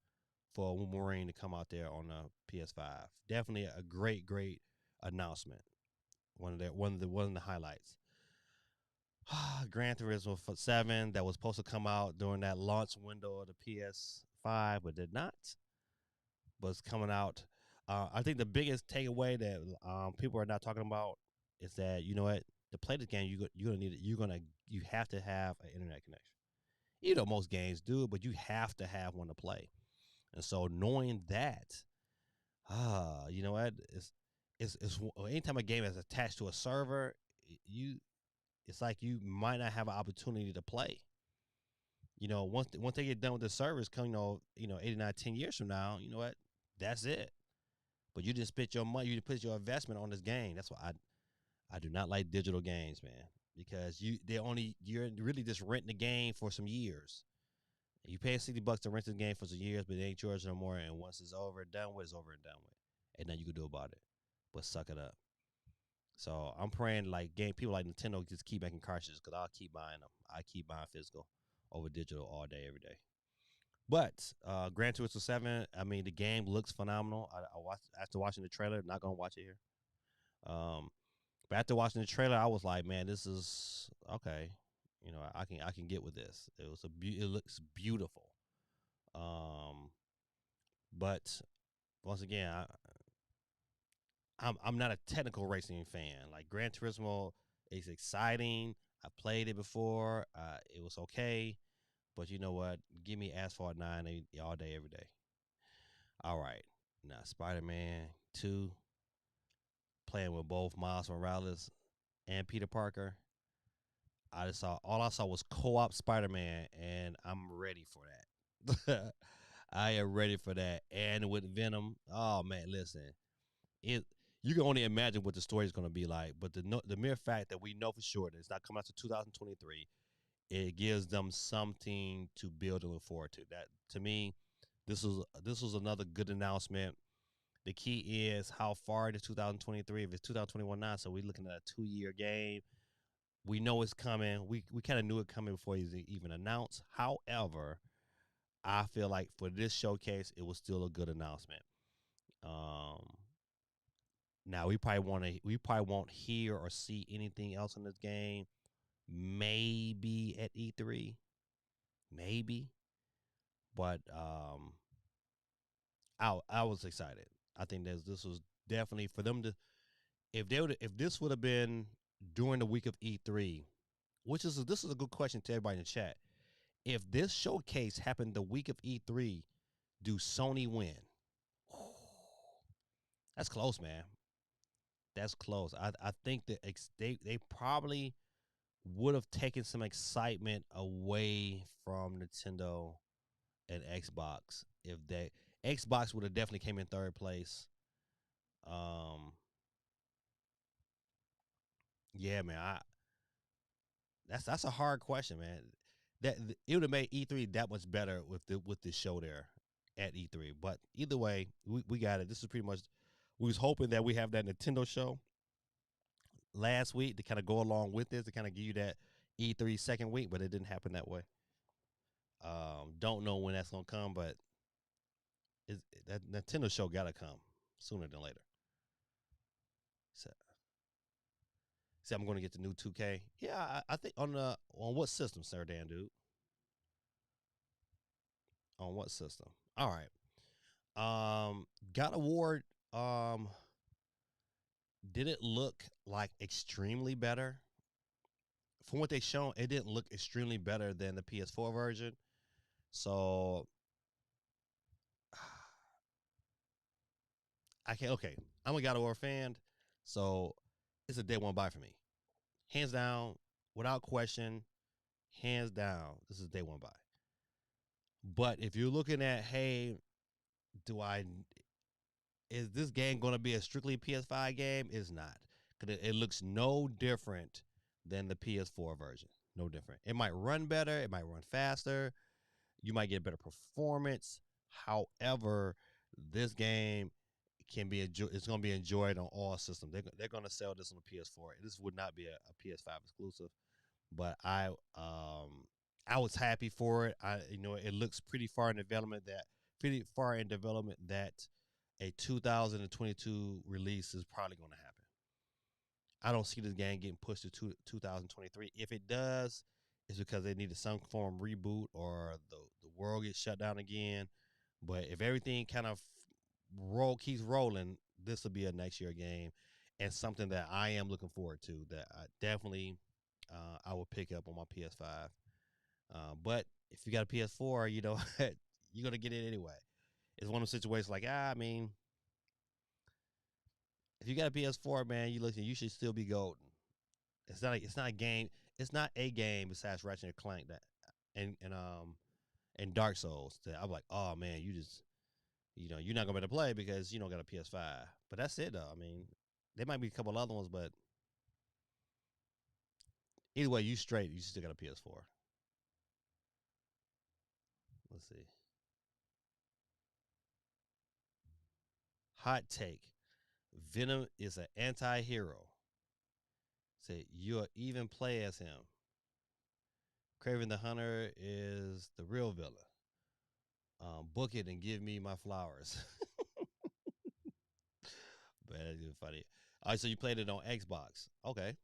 for Wolverine to come out there on the PS5. Definitely a great announcement. One of the highlights. Gran Turismo 7 that was supposed to come out during that launch window of the PS5, but did not. But it's coming out. I think the biggest takeaway that people are not talking about is that you know what, to play this game you're gonna need it. You have to have an internet connection. Most games do, but you have to have one to play. And so knowing that, you know what, it's anytime a game is attached to a server, you it's like you might not have an opportunity to play. Once they get done with the servers, come 89, 10 years from now, you know what, that's it. But you just spent your money, you put your investment on this game. That's why I do not like digital games, man, because you're really just renting the game for some years. You pay $60 to rent the game for some years, but it ain't yours no more. And once it's over and done with, it's over and done with. And nothing you can do about it. But suck it up. So I'm praying like people like Nintendo just keep making cartridges because I'll keep buying them. I keep buying physical over digital all day, every day. But Gran Turismo 7, I mean, the game looks phenomenal. I watched after watching the trailer. Not gonna watch it here. But after watching the trailer, I was like, man, this is okay. I can get with this. It looks beautiful. But once again, I'm not a technical racing fan. Like Gran Turismo is exciting. I played it before. It was okay. But you know what? Give me Asphalt 9 all day, every day. All right. Now, Spider-Man 2, playing with both Miles Morales and Peter Parker. All I saw was co-op Spider-Man, and I'm ready for that. I am ready for that. And with Venom, oh man, listen, it you can only imagine what the story is going to be like. But the mere fact that we know for sure that it's not coming out to 2023, it gives them something to build and look forward to. That to me, this was another good announcement. The key is how far into 2023. If it's 2021 now, so we're looking at a 2-year game. We know it's coming. We kind of knew it coming before it's even announced. However, I feel like for this showcase, it was still a good announcement. Um, Now we probably won't hear or see anything else in this game. Maybe at E3, maybe. But I was excited. I think this was definitely for them to if this would have been during the week of E3, which is this is a good question to everybody in the chat. If this showcase happened the week of E3, do Sony win? That's close, man. That's close. I think that they probably would have taken some excitement away from Nintendo and Xbox if they Xbox would have definitely came in third place. Um, yeah, man. That's a hard question, man. That it would have made E3 that much better with the show there at E3. But either way, we got it. This is pretty much we was hoping that we have that Nintendo show last week to kind of go along with this to kind of give you that E3 second week, but it didn't happen that way. Don't know when that's gonna come, but that Nintendo show gotta come sooner than later. So, see, I'm gonna get the new 2K. Yeah, I think on what system, Sir Dan, dude? On what system? All right. God of War. Um, did it look like extremely better? From what they shown, it didn't look extremely better than the PS4 version. So I can't. Okay, I'm a God of War fan, so it's a day one buy for me, hands down, without question, hands down. This is day one buy. But if you're looking at, hey, do I is this game going to be a strictly PS5 game? It's not. Because it looks no different than the PS4 version. No different. It might run better. It might run faster. You might get better performance. However, this game it's going to be enjoyed on all systems. They're going to sell this on the PS4. This would not be a PS5 exclusive. But I was happy for it. It looks pretty far in development that a 2022 release is probably going to happen. I don't see this game getting pushed to 2023. If it does, it's because they needed some form of reboot or the world gets shut down again. But if everything kind of keeps rolling, this will be a next year game and something that I am looking forward to. That I definitely I will pick up on my PS5. But if you got a PS4, you're gonna get it anyway. It's one of those situations like I mean, if you got a PS4, man, you should still be golden. It's not a game. It's not a game besides Ratchet and Clank that and Dark Souls that I'm like, oh man, you're not gonna be able to play because you don't got a PS5. But that's it though. I mean, there might be a couple other ones, but either way, you straight. You still got a PS4. Let's see. Hot take: Venom is an anti-hero. Say you'll even play as him. Craven the Hunter is the real villain. Book it and give me my flowers. But that's just funny. All right, so you played it on Xbox. Okay.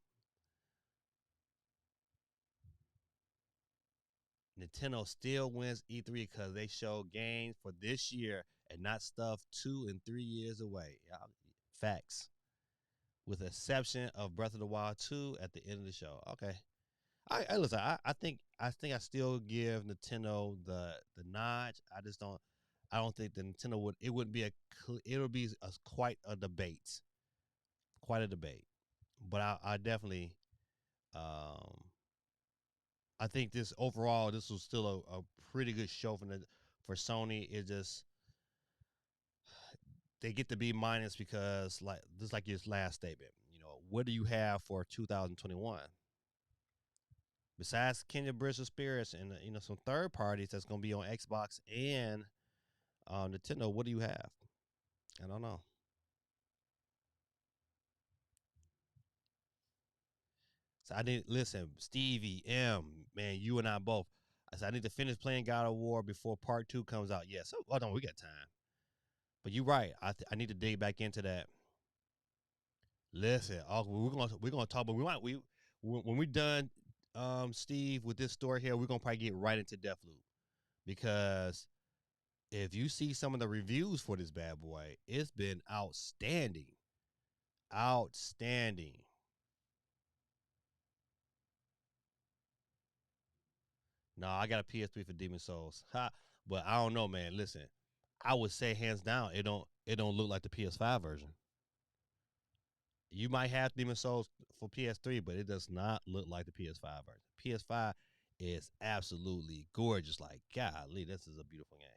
Nintendo still wins E3 because they show games for this year and not stuff 2 and 3 years away. Yeah, facts. With the exception of Breath of the Wild 2 at the end of the show. Okay. I listen. I think I still give Nintendo the nod. I just don't. I don't think the Nintendo would. It wouldn't be a. It'll be quite a debate. Quite a debate. But I definitely. Um, I think this overall, this was still a pretty good show for Sony. It just they get the B minus because like just like your last statement. What do you have for 2021? Besides Kenya Bridge of Spirits and some third parties that's going to be on Xbox and Nintendo, what do you have? I don't know. So I need listen, Stevie M, man, you and I both. I said I need to finish playing God of War before Part 2 comes out. Yeah, so oh no, we got time. But you're right. I need to dig back into that. Listen, we're gonna talk, but we when we're done, Steve, with this story here, we're gonna probably get right into Deathloop because if you see some of the reviews for this bad boy, it's been outstanding. Outstanding. No, I got a PS3 for Demon Souls. Ha, but I don't know, man. Listen, I would say hands down, it don't look like the PS5 version. You might have Demon Souls for PS3, but it does not look like the PS5 version. PS5 is absolutely gorgeous. Like, golly, this is a beautiful game.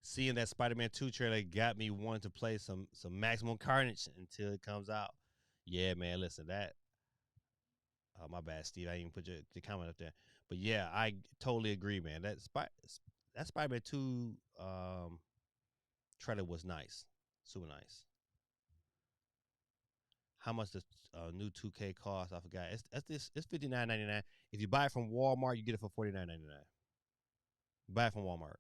Seeing that Spider-Man 2 trailer got me wanting to play some Maximum Carnage until it comes out. Yeah, man. Listen, that. Oh, my bad, Steve. I didn't even put your comment up there. But yeah, I totally agree, man. That Spider-Man 2 trailer was nice, super nice. How much does new 2K cost? I forgot. It's $59.99. If you buy it from Walmart, you get it for $49.99. Buy it from Walmart.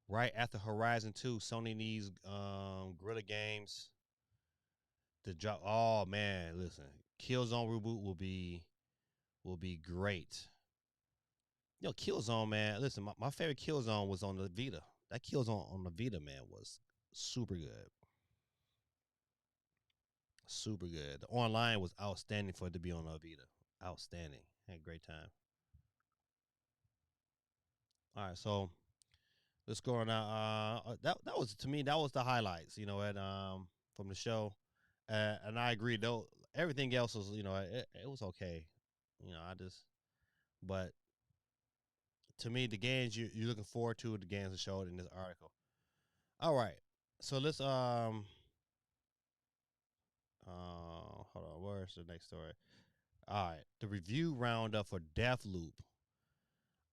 Right after Horizon 2, Sony needs Guerrilla Games to drop. Oh man, listen, Killzone reboot will be great. Killzone, man. Listen, my favorite Killzone was on the Vita. That Killzone on the Vita, man, was super good. Super good. The online was outstanding for it to be on the Vita. Outstanding. Had a great time. All right, so let's go on now. That was to me that was the highlights. From the show, and I agree though. Everything else was it was okay. I just but to me the games you're looking forward to the games that showed in this article. All right, so let's hold on. Where's the next story? All right, the review roundup for Deathloop.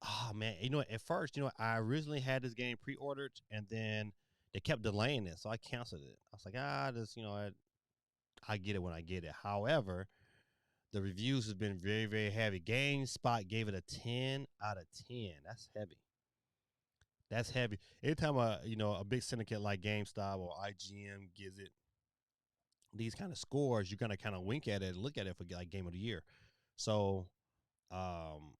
Oh man, at first, I originally had this game pre-ordered, and then they kept delaying it, so I canceled it. I was like, this, I get it when I get it. However, the reviews have been very, very heavy. GameSpot gave it a 10 out of 10. That's heavy. That's heavy. Anytime a big syndicate like GameStop or IGM gives it these kind of scores, you're gonna kind of wink at it and look at it for like Game of the Year. So, um,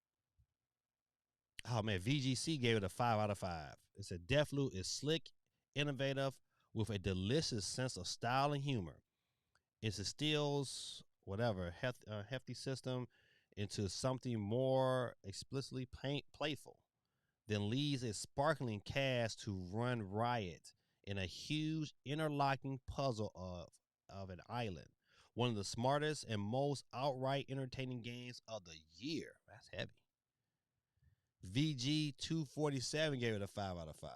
oh man, VGC gave it a 5 out of 5. It said Deathloop is slick, innovative, with a delicious sense of style and humor. It instills hefty system into something more explicitly playful, then leaves a sparkling cast to run riot in a huge interlocking puzzle of an island. One of the smartest and most outright entertaining games of the year. That's heavy. VG247 gave it a 5 out of 5.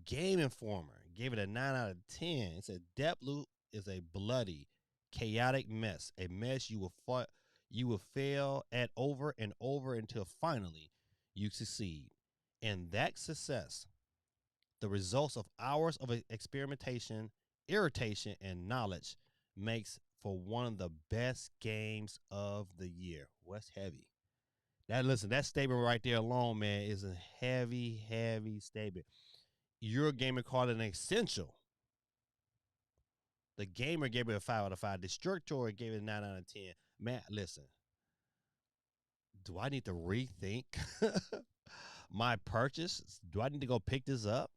Game Informer gave it a 9 out of 10. It said Deathloop is a bloody, chaotic mess, a mess you will fail at over and over until finally you succeed. And that success, the results of hours of experimentation, irritation, and knowledge, makes for one of the best games of the year. What's heavy? That statement right there alone, man, is a heavy, heavy statement. Eurogamer called it an essential. The Gamer gave it a 5 out of 5. Destructor gave it a 9 out of 10. Man, listen. Do I need to rethink my purchase? Do I need to go pick this up?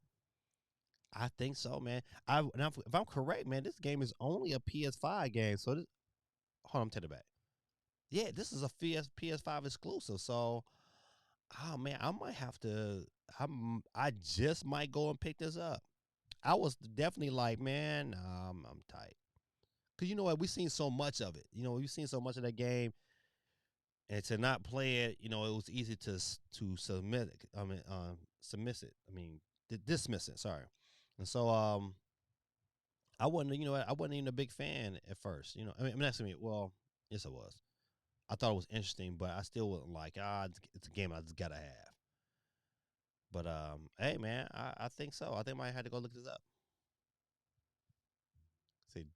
I think so, man. If I'm correct, man, this game is only a PS5 game. So hold on, take it back. Yeah, this is a PS5 exclusive. So, oh man, I might have to. I just might go and pick this up. I was definitely like, man, I'm tight. Cause you know what, we've seen so much of it. You know, we've seen so much of that game, and to not play it, you know, it was easy to submit. Submiss it. I mean, dismiss it. Sorry. And so, I wasn't. You know, I wasn't even a big fan at first. You know, I mean, that's me. Well, yes, I was. I thought it was interesting, but I still wasn't like, it's a game I just gotta have. But hey, man, I think so. I think I might have to go look this up. See,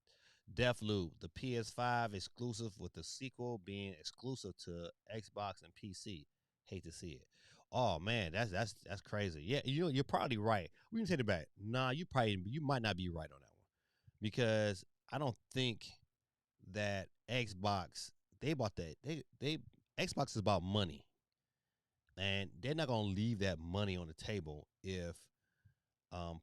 DeathLoop, the PS5 exclusive, with the sequel being exclusive to Xbox and PC. Hate to see it. Oh man, that's crazy. Yeah, you're probably right. We can take it back. Nah, you might not be right on that one, because I don't think that Xbox, they bought that they Xbox is about money, and they're not gonna leave that money on the table if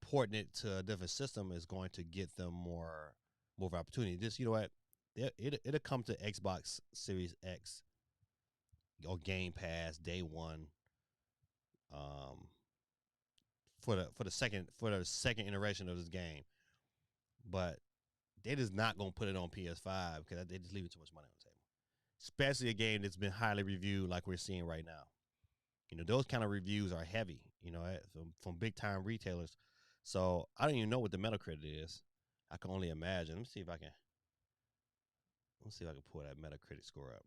porting it to a different system is going to get them more of opportunity. Just, you know what, it'll come to Xbox Series X or Game Pass day one, um, for the second iteration of this game, but they just not gonna put it on PS5 because they just leaving too much money on the table, especially a game that's been highly reviewed like we're seeing right now. You know, those kind of reviews are heavy, you know, from big time retailers. So I don't even know what the Metacritic is. I can only imagine. Let me see if I can pull that Metacritic score up.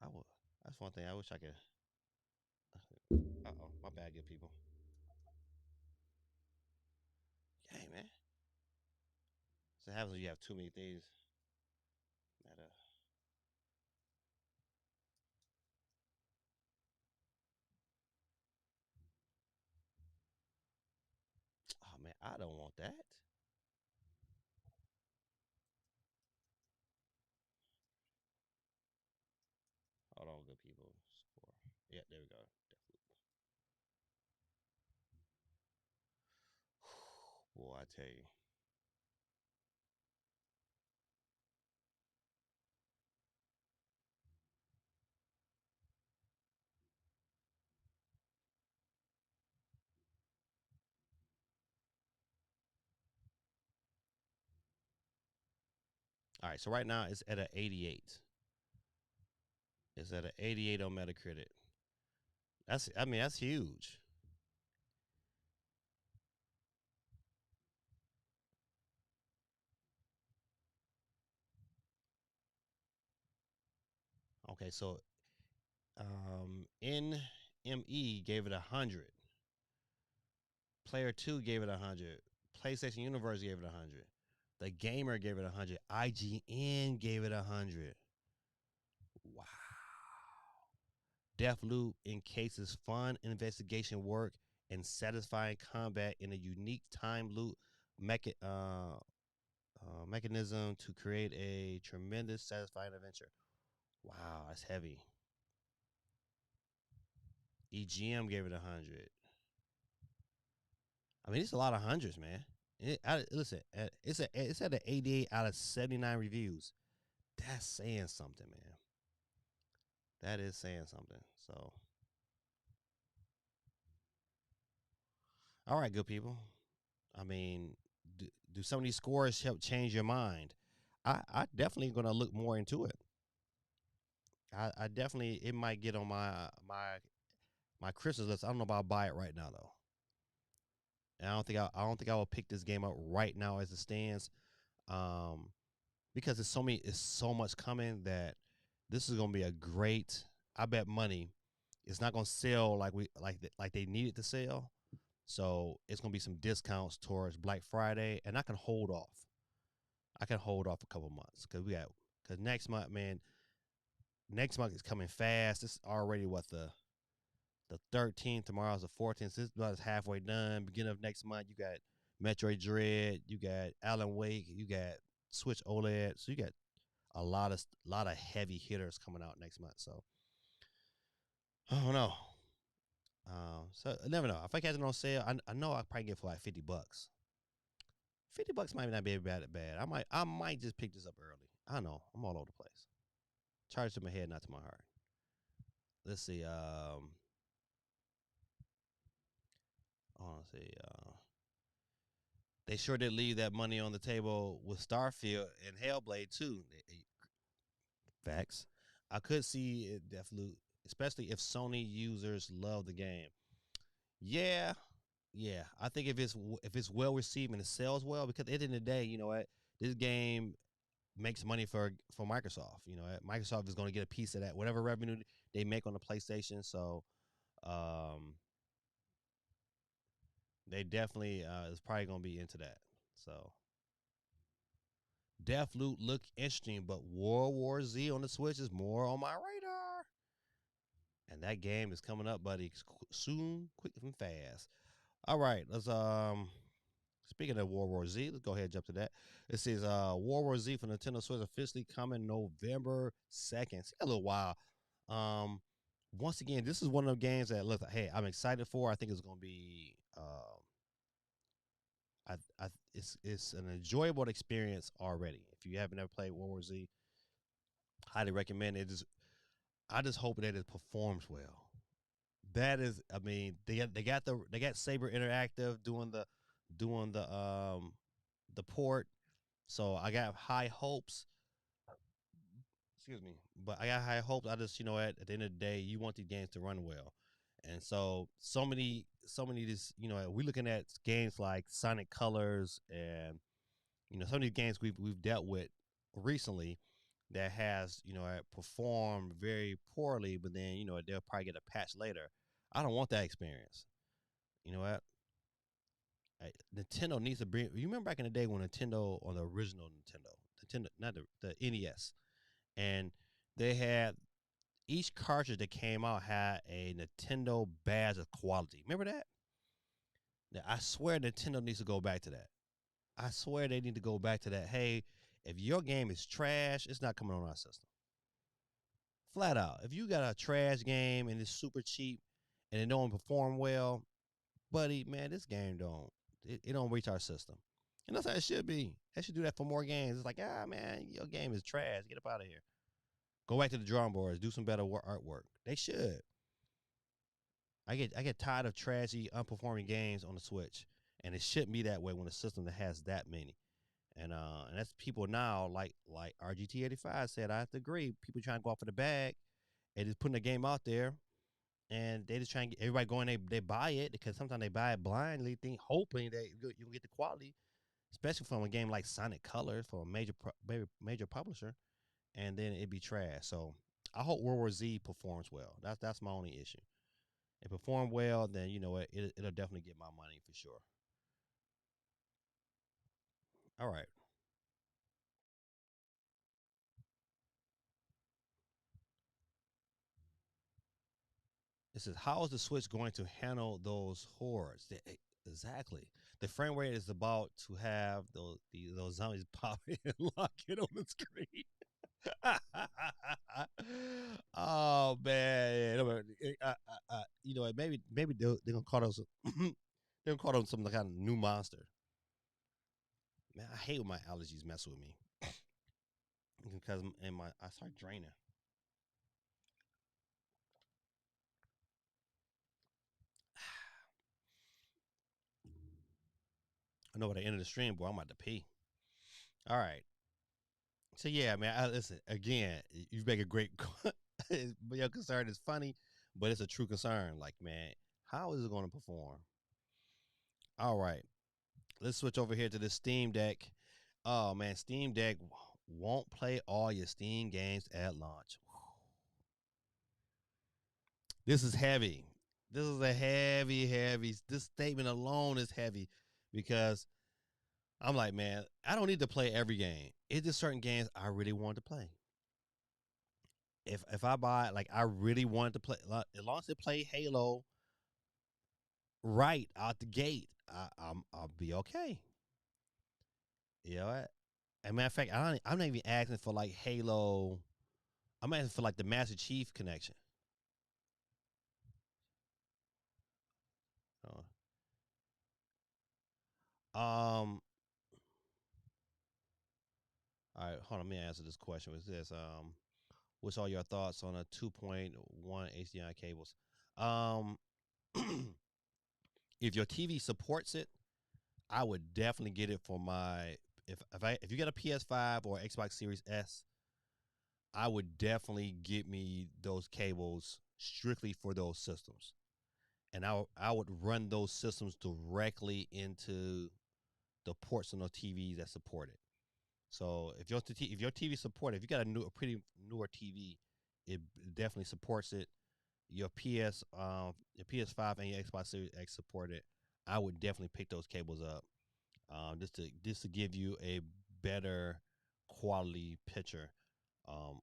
I will. That's one thing I wish I could. Uh oh, my bad, good people. Hey man, so it happens when you have too many things. That oh man, I don't want that. Hold on, good people. Score. Yeah, there we go. Boy, I tell you. All right, so right now it's at an 88. It's at an 88 on Metacritic. That's huge. Okay, so NME gave it 100. Player 2 gave it 100. PlayStation Universe gave it 100. The Gamer gave it 100. IGN gave it 100. Wow. Deathloop encases fun investigation work and satisfying combat in a unique time loop mecha- uh, mechanism to create a tremendous, satisfying adventure. Wow, that's heavy. EGM gave it 100. I mean, it's a lot of hundreds, man. Listen, it's at an 88 out of 79 reviews. That's saying something, man. That is saying something. So, all right, good people. I mean, do some of these scores help change your mind? I definitely gonna look more into it. I definitely, it might get on my Christmas list. I don't know about buy it right now though. And I don't think I will pick this game up right now as it stands. Um, because it's so much coming that this is gonna be a great. I bet money it's not gonna sell like they need it to sell. So it's gonna be some discounts towards Black Friday, and I can hold off. I can hold off a couple months because next month, man, next month is coming fast. This is already what the 13th. Tomorrow's the 14th. So this is halfway done. Beginning of next month, you got Metroid Dread, you got Alan Wake, you got Switch OLED. So you got a lot of heavy hitters coming out next month. So I don't know. So I never know. If I catch it on sale, I know I probably get it for like $50. $50 might not be bad. I might just pick this up early. I know I'm all over the place. Charge to my head, not to my heart. Let's see. Let's see. They sure did leave that money on the table with Starfield and Hellblade too. Facts. I could see it definitely, especially if Sony users love the game. Yeah, yeah. I think if it's well received and it sells well, because at the end of the day, you know what, this game makes money for Microsoft. You know, Microsoft is going to get a piece of that, whatever revenue they make on the PlayStation. So, um, they definitely is probably going to be into that. So, DeathLoop look interesting, but World War Z on the Switch is more on my radar. And that game is coming up, buddy, soon, quick and fast. All right, let's speaking of World War Z, let's go ahead and jump to that. It says World War Z for Nintendo Switch officially coming November 2nd. See a little while. Um Once again, this is one of the games that look, hey, I'm excited for. I think it's gonna be it's an enjoyable experience already. If you haven't ever played World War Z, highly recommend it. I just hope that it performs well. That is, I mean, they got Saber Interactive doing the port, so I got high hopes. Excuse me, but I got high hopes. I just, at the end of the day, you want these games to run well, and so many this, we're looking at games like Sonic Colors, and some of these games we've dealt with recently that has performed very poorly, but then they'll probably get a patch later. I don't want that experience. You know what? Nintendo needs to bring. You remember back in the day when Nintendo, on the original Nintendo, not the NES, and they had each cartridge that came out had a Nintendo badge of quality. Remember that? Now, I swear Nintendo needs to go back to that. I swear they need to go back to that. Hey, if your game is trash, it's not coming on our system. Flat out. If you got a trash game and it's super cheap and it don't perform well, buddy, man, this game it don't reach our system. And that's how it should be. They should do that for more games. It's like, man, your game is trash. Get up out of here. Go back to the drawing boards. Do some better artwork. They should. I get tired of trashy, unperforming games on the Switch, and it shouldn't be that way when a system that has that many. And that's people now, like RGT85 said. I have to agree. People trying to go off of the bag and just putting the game out there, and they just trying to get everybody going. They buy it because sometimes they buy it blindly, hoping that you get the quality, especially from a game like Sonic Colors for a major publisher, and then it be trash. So I hope World War Z performs well. That's my only issue. If it perform well, then you know what, it'll definitely get my money for sure. All right. It says, how is the Switch going to handle those hordes? Exactly. The frame rate is about to have those zombies pop and lock it on the screen. Oh man, what? Maybe they're gonna call those. They're gonna call them some kind of new monster. Man, I hate when my allergies mess with me because I start draining. I know by the end of the stream, boy, I'm about to pee. All right. So yeah, man. Listen again. You make a great. But your concern is funny, but it's a true concern. Like, man, how is it going to perform? All right, let's switch over here to the Steam Deck. Oh man, Steam Deck won't play all your Steam games at launch. This is heavy. This is a heavy, heavy. This statement alone is heavy because I'm like, man, I don't need to play every game. It's just certain games I really want to play. If I buy, like, I really want to play, like, as long as it play Halo right out the gate, I'll be okay. You know what? As a matter of fact, I'm not even asking for like Halo. I'm asking for like the Master Chief connection. Uh, Um, right, hold on. Let me answer this question. It says, what's all your thoughts on a 2.1 HDMI cables? Um, if your TV supports it, I would definitely get it for my. If you get a PS5 or Xbox Series S, I would definitely get me those cables strictly for those systems, and I would run those systems directly into the ports on those TVs that support it. So if your TV support it, if you got a pretty newer TV, it definitely supports it. Your PS5 and your Xbox Series X support it. I would definitely pick those cables up, just to give you a better quality picture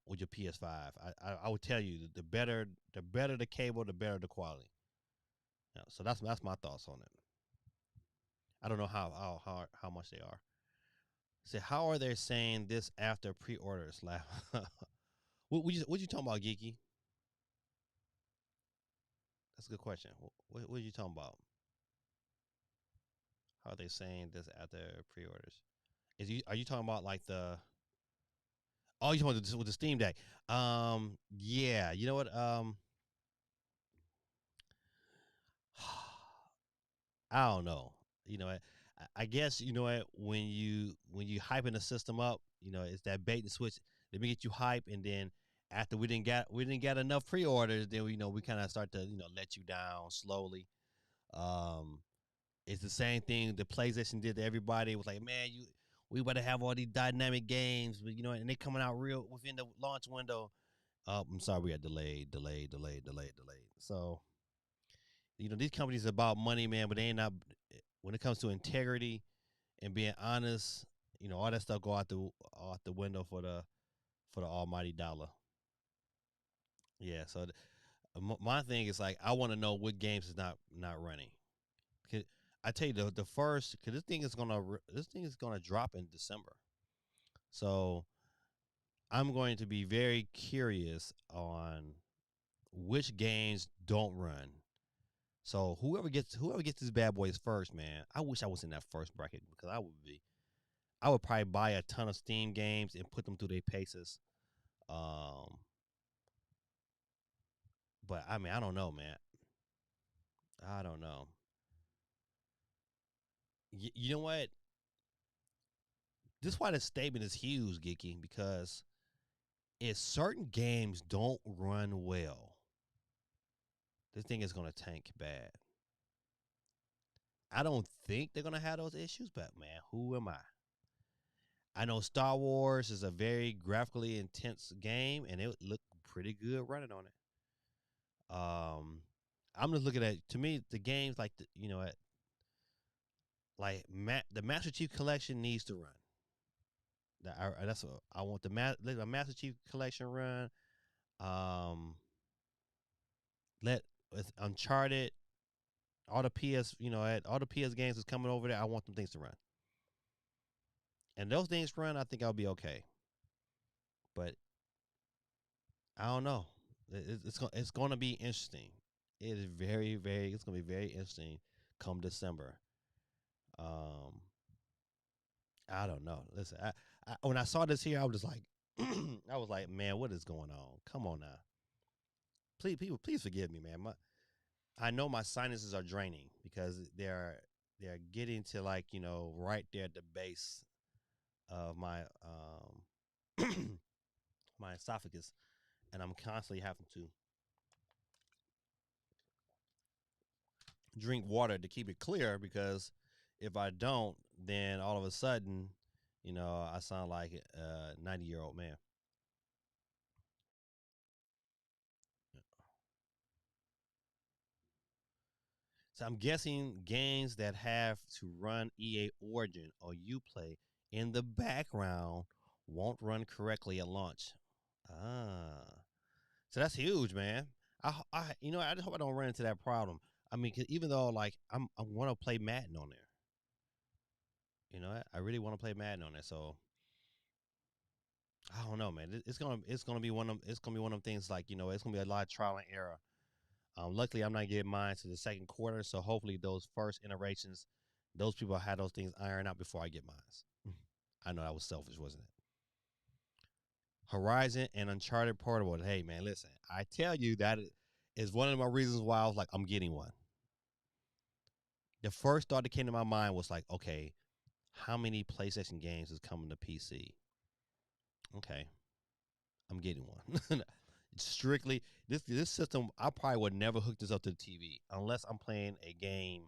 with your PS5. I would tell you the better the cable, the better the quality. Yeah, so that's my thoughts on it. I don't know how much they are. So how are they saying this after pre-orders? What you talking about, Geeky? That's a good question. What are you talking about? How are they saying this after pre-orders? Are you talking about like the? Oh, you talking about with the Steam Deck? Yeah. You know what? I don't know. You know, I guess you know what when you hyping the system up, it's that bait and switch. Let me get you hype, and then after we didn't get enough pre-orders, then we kind of start to let you down slowly. Um, it's the same thing the PlayStation did to everybody. It was like, man, we better have all these dynamic games, but and they coming out real within the launch window. I'm sorry, we got delayed. So these companies are about money, man, but they ain't not when it comes to integrity and being honest. All that stuff go out the window for the almighty dollar. Yeah. So my thing is like I want to know what games is not running. I tell you the first because this thing is gonna drop in December. So I'm going to be very curious on which games don't run. So whoever gets these bad boys first, man. I wish I was in that first bracket because I would probably buy a ton of Steam games and put them through their paces. Um, but I mean, I don't know, man. I don't know. You know what? This is why this statement is huge, Geeky, because if certain games don't run well, this thing is gonna tank bad. I don't think they're gonna have those issues, but man, who am I? I know Star Wars is a very graphically intense game, and it looked pretty good running on it. I'm just looking at to me the games like the Master Chief Collection needs to run. That's what I want let the Master Chief Collection run. Um, let with Uncharted, all the PS, all the PS games is coming over there. I want them things to run, and those things run. I think I'll be okay. But I don't know. It's going to be interesting. It is very very. It's going to be very interesting come December. Um, I don't know. Listen, when I saw this here, I was just like, I was like, man, what is going on? Come on now, please, people, please forgive me, man. I know my sinuses are draining because they're getting to like right there at the base of my my esophagus, and I'm constantly having to drink water to keep it clear because if I don't, then all of a sudden, I sound like a 90-year-old man. So I'm guessing games that have to run EA Origin or Uplay in the background won't run correctly at launch. Ah, so that's huge, man. I just hope I don't run into that problem. I mean, 'cause even though like I want to play Madden on there, I really want to play Madden on there. So I don't know, man. It's gonna be one of them things like it's gonna be a lot of trial and error. Luckily, I'm not getting mine to the second quarter, so hopefully those first iterations, those people had those things ironed out before I get mine. I know that was selfish, wasn't it? Horizon and Uncharted Portable. Hey man, listen, I tell you that is one of my reasons why I was like, I'm getting one. The first thought that came to my mind was like, okay, how many PlayStation games is coming to PC? Okay, I'm getting one. Strictly this system, I probably would never hook this up to the TV unless I'm playing a game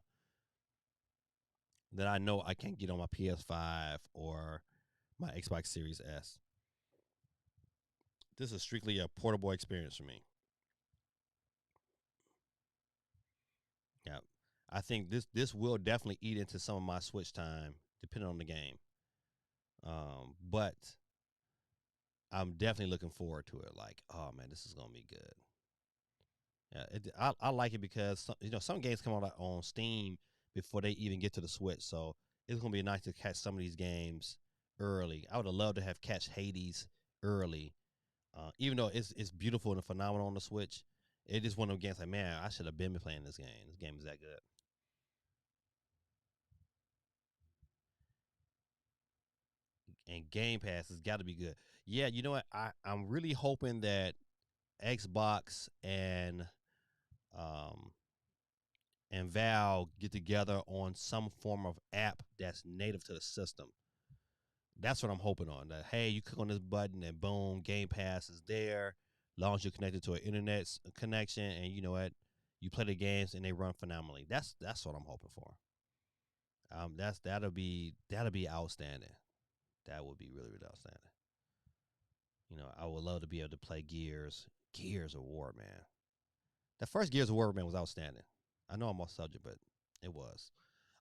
that I know I can't get on my PS5 or my Xbox Series S. This is strictly a portable experience for me. Yeah, I think this will definitely eat into some of my Switch time, depending on the game. But I'm definitely looking forward to it. Like, oh man, this is gonna be good. Yeah, I like it because some games come out on Steam before they even get to the Switch, so it's gonna be nice to catch some of these games early. I would have loved to have catch Hades early, even though it's beautiful and phenomenal on the Switch. It is one of those games like, man, I should have been playing this game. This game is that good. And Game Pass has got to be good. Yeah, you know what? I'm really hoping that Xbox um and Valve get together on some form of app that's native to the system. That's what I'm hoping on. That hey, you click on this button and boom, Game Pass is there. As long as you're connected to an internet connection, and you know what, you play the games and they run phenomenally. That's what I'm hoping for. That'll be outstanding. That would be really really outstanding. I would love to be able to play Gears of War, man. The first Gears of War, man, was outstanding. I know I'm off subject, but it was.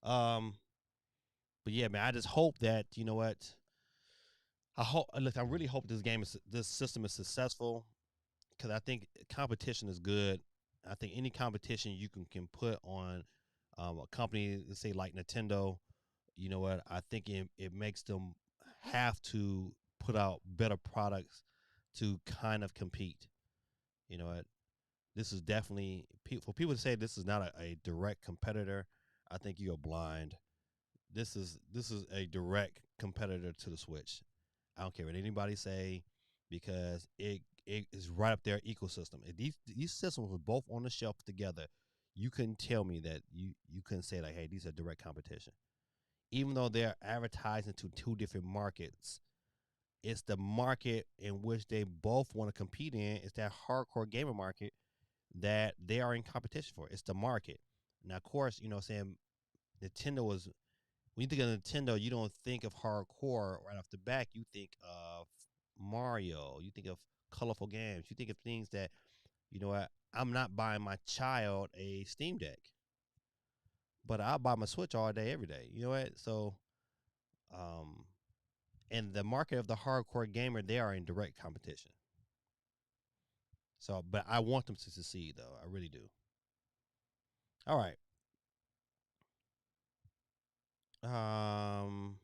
Um, but yeah, man, I just hope that you know what. I really hope this system is successful because I think competition is good. I think any competition you can put on a company, let's say like Nintendo, you know what? I think it makes them have to put out better products to kind of compete. You know what? This is definitely for people to say this is not a direct competitor. I think you're blind. This is a direct competitor to the Switch. I don't care what anybody say because it is right up their ecosystem. If these systems were both on the shelf together, you couldn't tell me that you couldn't say like, hey, these are direct competition. Even though they're advertising to two different markets, it's the market in which they both want to compete in. It's that hardcore gamer market that they are in competition for. It's the market. Now, of course, saying Nintendo was when you think of Nintendo, you don't think of hardcore right off the back. You think of Mario. You think of colorful games. You think of things that, you know what, I'm not buying my child a Steam Deck, but I'll buy my Switch all day, every day. You know what? So, um, in the market of the hardcore gamer, they are in direct competition. So, but I want them to succeed, though. I really do. All right. Um,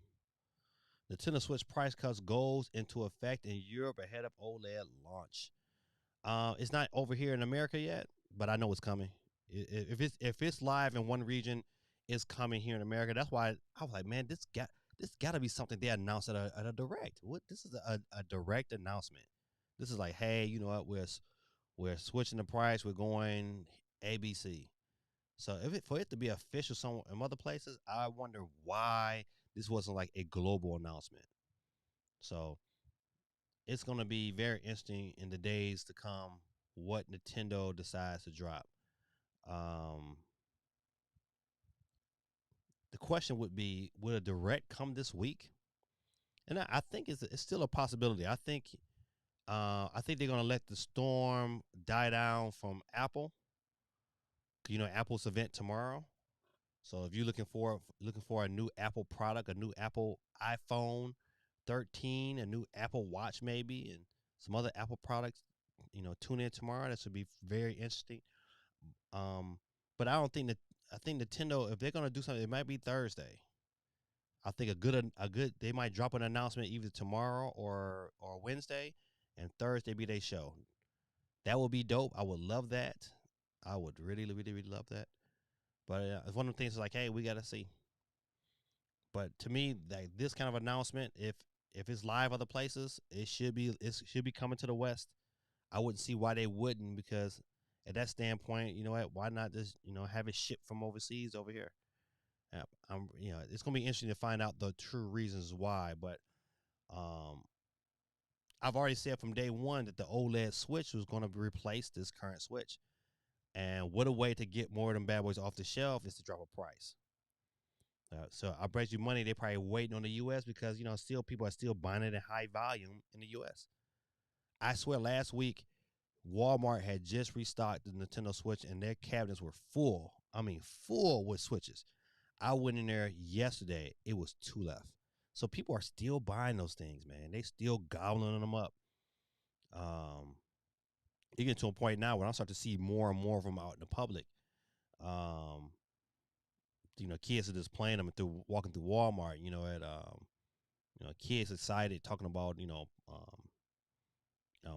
Nintendo Switch price cuts goes into effect in Europe ahead of OLED launch. It's not over here in America yet, but I know it's coming. If it's live in one region, it's coming here in America. That's why I was like, man, this got to be something they announced at a direct. What this is a direct announcement. This is like, hey, you know what? We're switching the price. We're going ABC. So for it to be official somewhere in other places, I wonder why this wasn't like a global announcement. So it's going to be very interesting in the days to come what Nintendo decides to drop. Um, the question would be, will a direct come this week? And I think it's still a possibility. I think they're going to let the storm die down from Apple. Apple's event tomorrow. So if you're looking for a new Apple product, a new Apple iPhone 13, a new Apple Watch maybe, and some other Apple products, tune in tomorrow. That should be very interesting. Um, but I think Nintendo, if they're gonna do something, it might be Thursday. I think a good they might drop an announcement either tomorrow or Wednesday, and Thursday be their show. That would be dope. I would love that. I would really really really love that. But it's one of the things like, hey, we gotta see. But to me, like this kind of announcement, If it's live other places, it should be coming to the West. I wouldn't see why they wouldn't, because at that standpoint, you know what? Why not just have it shipped from overseas over here? It's gonna be interesting to find out the true reasons why. But um, I've already said from day one that the OLED Switch was going to replace this current Switch, and what a way to get more of them bad boys off the shelf is to drop a price. So I bet you money they probably waiting on the U.S. because still people are still buying it in high volume in the U.S. I swear last week Walmart had just restocked the Nintendo Switch and their cabinets were full. I mean, full with Switches. I went in there yesterday. It was two left. So people are still buying those things, man. They still gobbling them up. Um, you get to a point now where I start to see more and more of them out in the public. Um, kids are just playing them through walking through Walmart. Kids excited talking about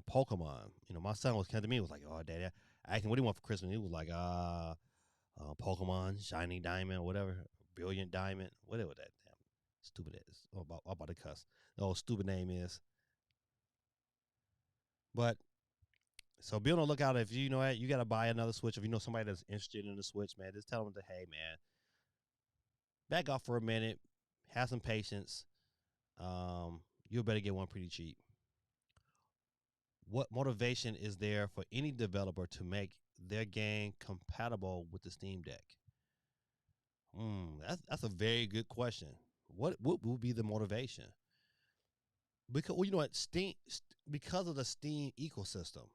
Pokemon. My son was coming to me, was like, "Oh, Daddy, I asked him what he want for Christmas." He was like, Pokemon, Shiny Diamond, whatever, Brilliant Diamond, whatever that damn stupid is. About to cuss. The old stupid name is. But so be on the lookout if you know what you got to buy another Switch. If you know somebody that's interested in the Switch, man, just tell them that, hey, man, back off for a minute, have some patience. You better get one pretty cheap. What motivation is there for any developer to make their game compatible with the Steam Deck? That's a very good question. What would be the motivation? Because you know what, because of the Steam ecosystem.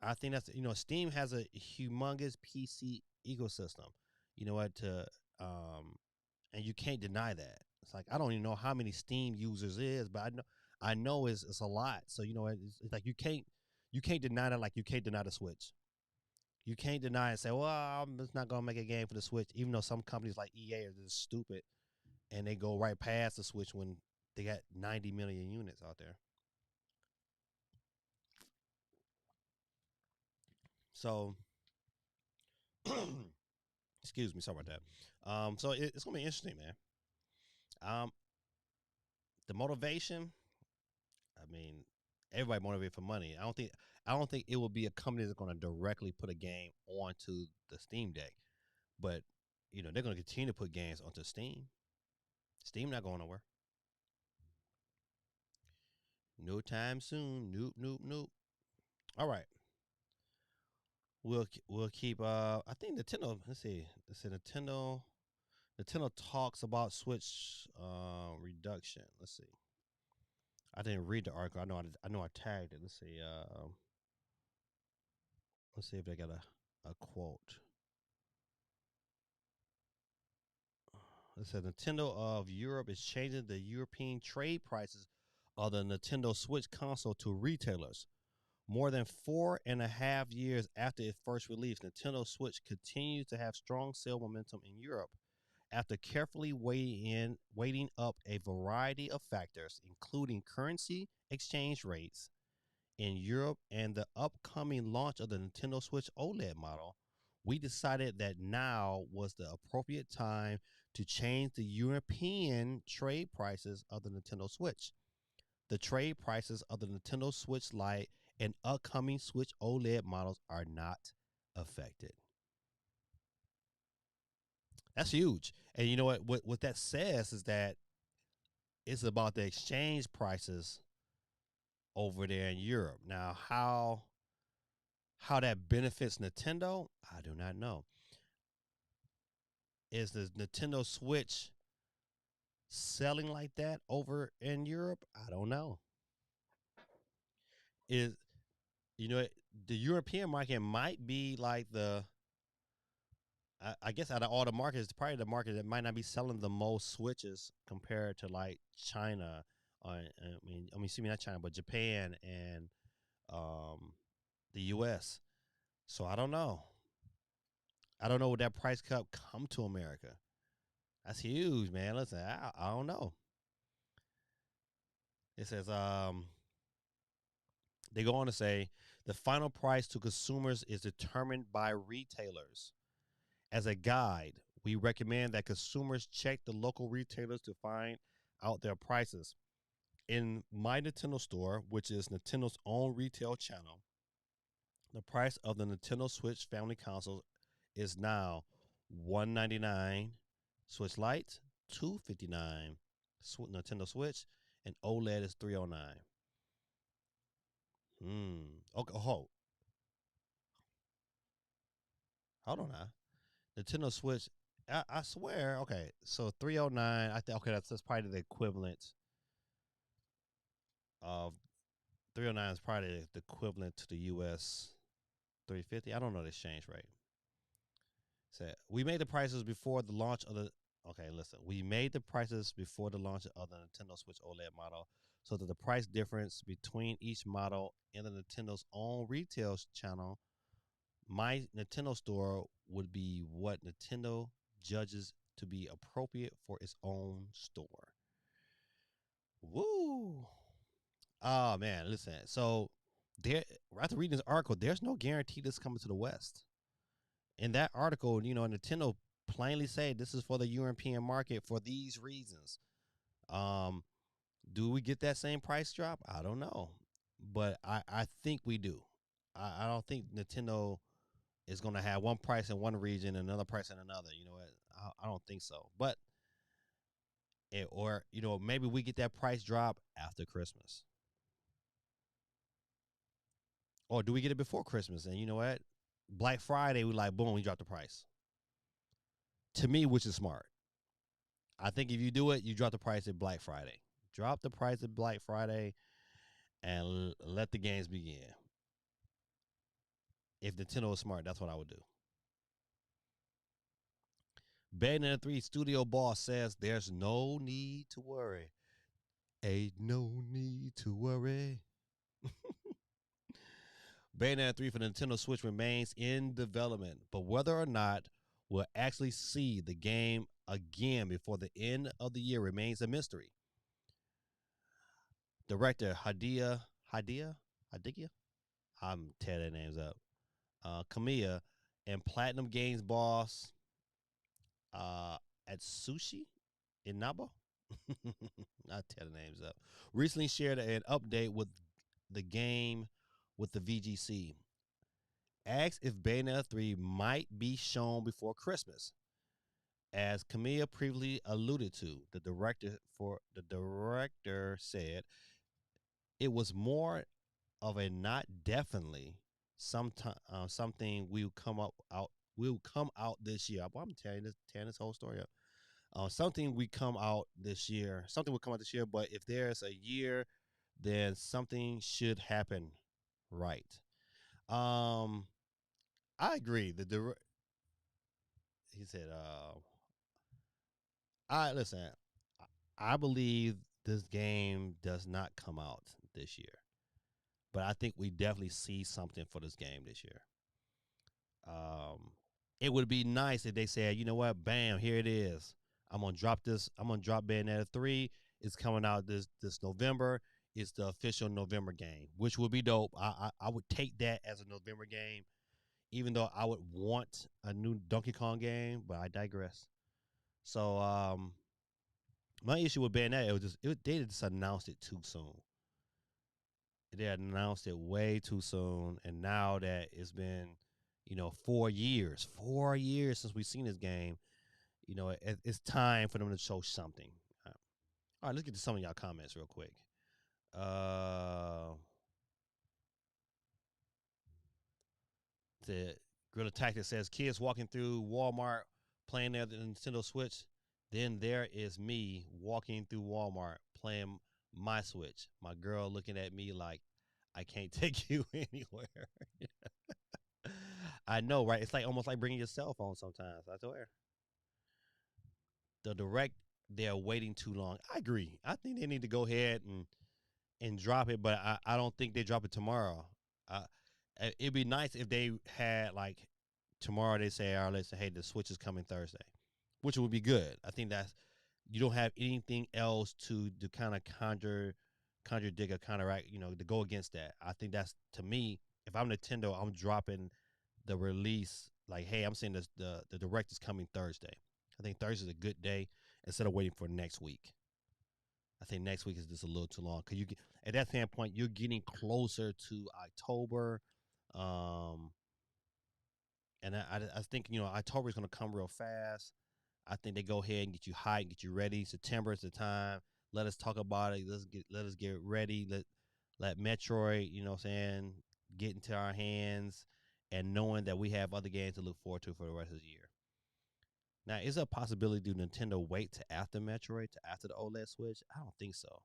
I think that's Steam has a humongous PC ecosystem. You know what to and you can't deny that. It's like I don't even know how many Steam users is, but I know it's a lot. So it's like you can't deny that, like you can't deny the Switch. You can't deny and say, well, I'm just not gonna make a game for the Switch, even though some companies like EA are just stupid and they go right past the Switch when they got 90 million units out there. So, excuse me, sorry about that. So it's gonna be interesting, man. Um, the motivation. I mean, everybody motivated for money. I don't think it will be a company that's going to directly put a game onto the Steam Deck, but they're going to continue to put games onto Steam. Steam not going nowhere. No time soon. Nope, nope, nope. All right. We'll keep. I think Nintendo. Let's see. Nintendo. Nintendo talks about Switch reduction. Let's see. I didn't read the article. I know I tagged it. Let's see. Let's see if they got a quote. It says Nintendo of Europe is changing the European trade prices of the Nintendo Switch console to retailers. More than 4.5 years after its first release, Nintendo Switch continues to have strong sale momentum in Europe after carefully weighing up a variety of factors, including currency exchange rates in Europe and the upcoming launch of the Nintendo Switch OLED model. We decided that now was the appropriate time to change the European trade prices of the Nintendo Switch. The trade prices of the Nintendo Switch Lite and upcoming Switch OLED models are not affected. That's huge. And you know what that says is that it's about the exchange prices over there in Europe. Now, how that benefits Nintendo, I do not know. Is the Nintendo Switch selling like that over in Europe? I don't know. Is you know the European market might be like I guess out of all the markets, it's probably the market that might not be selling the most Switches compared to like China. Excuse me, not China, but Japan and um, the U.S. So I don't know. I don't know would that price cut come to America. That's huge, man. Listen, I don't know. It says they go on to say the final price to consumers is determined by retailers. As a guide, we recommend that consumers check the local retailers to find out their prices. In my Nintendo store, which is Nintendo's own retail channel, the price of the Nintendo Switch family console is now $199 Switch Lite, $259 Nintendo Switch, and OLED is $309. Okay, hold on now. Nintendo Switch, I swear. Okay, so 309. I think okay, that's probably the equivalent of 309 is probably the equivalent to the US 350. I don't know the exchange rate. So we made the prices before the launch of the. Okay, listen. We made the prices before the launch of the Nintendo Switch OLED model, so that the price difference between each model in the Nintendo's own retail channel, my Nintendo store, would be what Nintendo judges to be appropriate for its own store. Woo! Oh man, listen. So there, after reading this article, there's no guarantee this coming to the West. In that article, Nintendo plainly said this is for the European market for these reasons. Um, do we get that same price drop? I don't know, but I think we do. I don't think Nintendo is going to have one price in one region and another price in another. You know what? I don't think so. But or maybe we get that price drop after Christmas, or do we get it before Christmas? And you know what? Black Friday, we like boom, we drop the price. To me, which is smart. I think if you do it, you drop the price at Black Friday. Drop the price at Black Friday and let the games begin. If Nintendo is smart, that's what I would do. Bayonetta 3 studio boss says there's no need to worry. Ain't no need to worry. Bayonetta 3 for the Nintendo Switch remains in development, but whether or not we'll actually see the game again before the end of the year remains a mystery. Director Hadiya, I'm tearing their names up. Kamiya and Platinum Games boss at Sushi Inaba. I tear the names up. Recently shared an update with the game with the VGC. Asked if Bayonetta 3 might be shown before Christmas. As Kamiya previously alluded to, the director said it was more of a not definitely something will come out this year. I'm tearing this whole story up. Something will come out this year. Something will come out this year, but if there's a year, then something should happen, right? Um, I agree. He said, I listen. I believe this game does not come out this year, but I think we definitely see something for this game this year. Um, it would be nice if they said, you know what, bam, here it is. I'm gonna drop this. I'm gonna drop Bayonetta 3. It's coming out this November. It's the official November game, which would be dope. I would take that as a November game, even though I would want a new Donkey Kong game, but I digress. So my issue with Bayonetta, they just announced it too soon. They announced it way too soon, and now that it's been 4 years since we've seen this game, it's time for them to show something. All right, let's get to some of y'all comments real quick. The Gorilla Tactics says kids walking through Walmart playing their Nintendo Switch. Then there is me walking through Walmart playing my Switch. My girl looking at me like I can't take you anywhere. I know, right? It's like almost like bringing your cell phone sometimes. I swear. The direct, they're waiting too long. I agree. I think they need to go ahead and drop it, but I don't think they drop it tomorrow. Uh, it'd be nice if they had like tomorrow they say, all right, let's say, hey, the Switch is coming Thursday, which would be good. I think that's you don't have anything else to kind of contradict or counteract, to go against that. I think that's to me, if I'm Nintendo, I'm dropping the release like, hey, I'm saying this, the direct is coming Thursday. I think Thursday is a good day instead of waiting for next week. I think next week is just a little too long because at that standpoint you're getting closer to October, um, and I think October is going to come real fast. I think they go ahead and get you hyped, get you ready. September is the time. Let us talk about it. Let us get ready. Let Metroid, you know what I'm saying, get into our hands, and knowing that we have other games to look forward to for the rest of the year. Now, is there a possibility do Nintendo wait to after Metroid, to after the OLED Switch? I don't think so.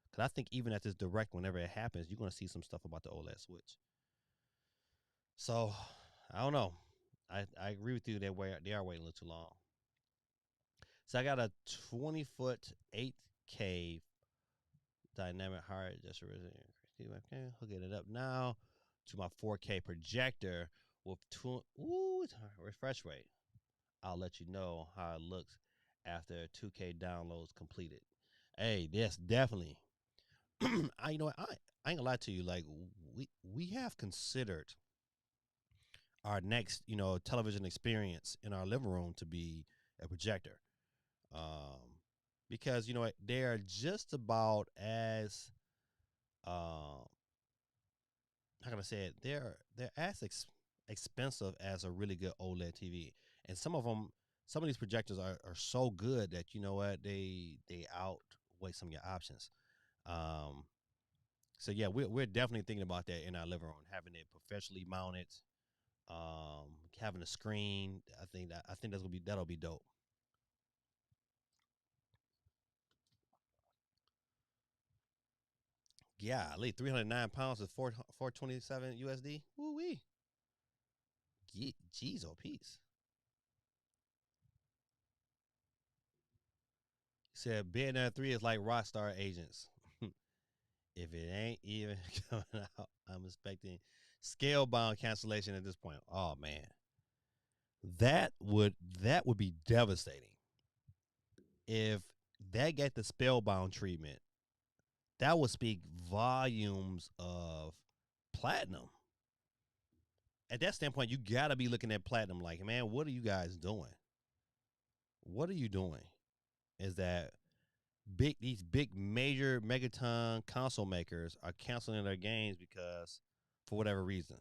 Because I think even at this direct, whenever it happens, you're going to see some stuff about the OLED Switch. So, I don't know. I agree with you that they are waiting a little too long. So I got a 20-foot 8K dynamic hard just hooking it up now to my 4K projector with refresh rate. I'll let you know how it looks after 2K downloads completed. Hey, yes, definitely. I you know what, I ain't gonna lie to you. Like we have considered our next television experience in our living room to be a projector, because they're just about as how can I say it? They're as expensive as a really good OLED TV, and some of these projectors are so good that you know what they outweigh some of your options. Um, so yeah, we're definitely thinking about that in our living room, having it professionally mounted, having a screen. I think that'll be dope. Yeah, at least 309 pounds is 427 USD. Woo wee. Jeez, oh peace. He said Billionaire 3 is like Rockstar Agents. If it ain't even coming out, I'm expecting scale bound cancellation at this point. Oh man. That would be devastating. If that get the spellbound treatment, that would speak volumes of platinum. At that standpoint, you gotta be looking at platinum like, man, what are you guys doing? What are you doing? Is that these big major megaton console makers are canceling their games because for whatever reason.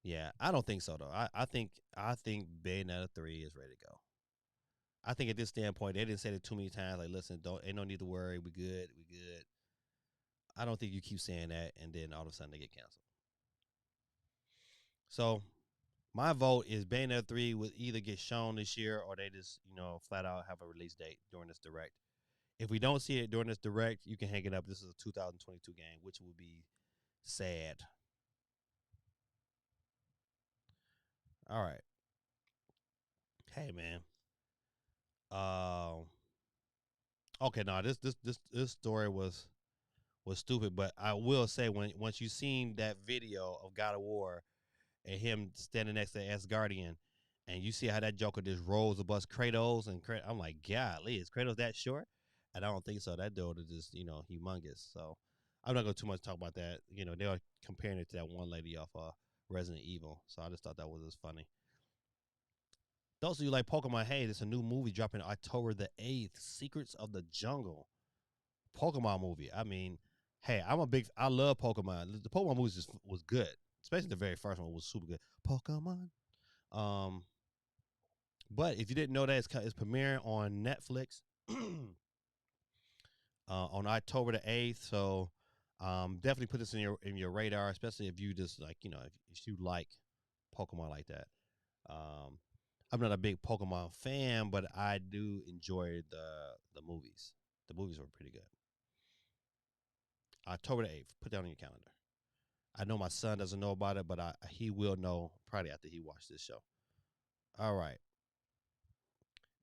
Yeah, I don't think so though. I think Bayonetta 3 is ready to go. I think at this standpoint they didn't say it too many times. Like, listen, don't ain't no need to worry. We good. We good. I don't think you keep saying that and then all of a sudden they get canceled. So my vote is Bayonetta 3 will either get shown this year or they just flat out have a release date during this direct. If we don't see it during this direct, you can hang it up. This is a 2022 game, which would be sad. All right. Hey man. Okay, no, this story was stupid, but I will say once you seen that video of God of War and him standing next to Asgardian, and you see how that Joker just rolls above Kratos I'm like, golly, is Kratos that short? And I don't think so. That dude is just humongous. So I'm not gonna too much talk about that. They are comparing it to that one lady off Resident Evil. So I just thought that was just funny. Those of you like Pokemon, hey, there's a new movie dropping October the 8th, Secrets of the Jungle. Pokemon movie. I mean, hey, I love Pokemon. The Pokemon movie was good, especially the very first one was super good. Pokemon. Um, but if you didn't know that, it's premiering on Netflix on October the 8th. So definitely put this in your radar, especially if you just like if you like Pokemon like that. Um, I'm not a big Pokemon fan, but I do enjoy the movies. The movies were pretty good. October the 8th. Put that on your calendar. I know my son doesn't know about it, but he will know probably after he watched this show. All right.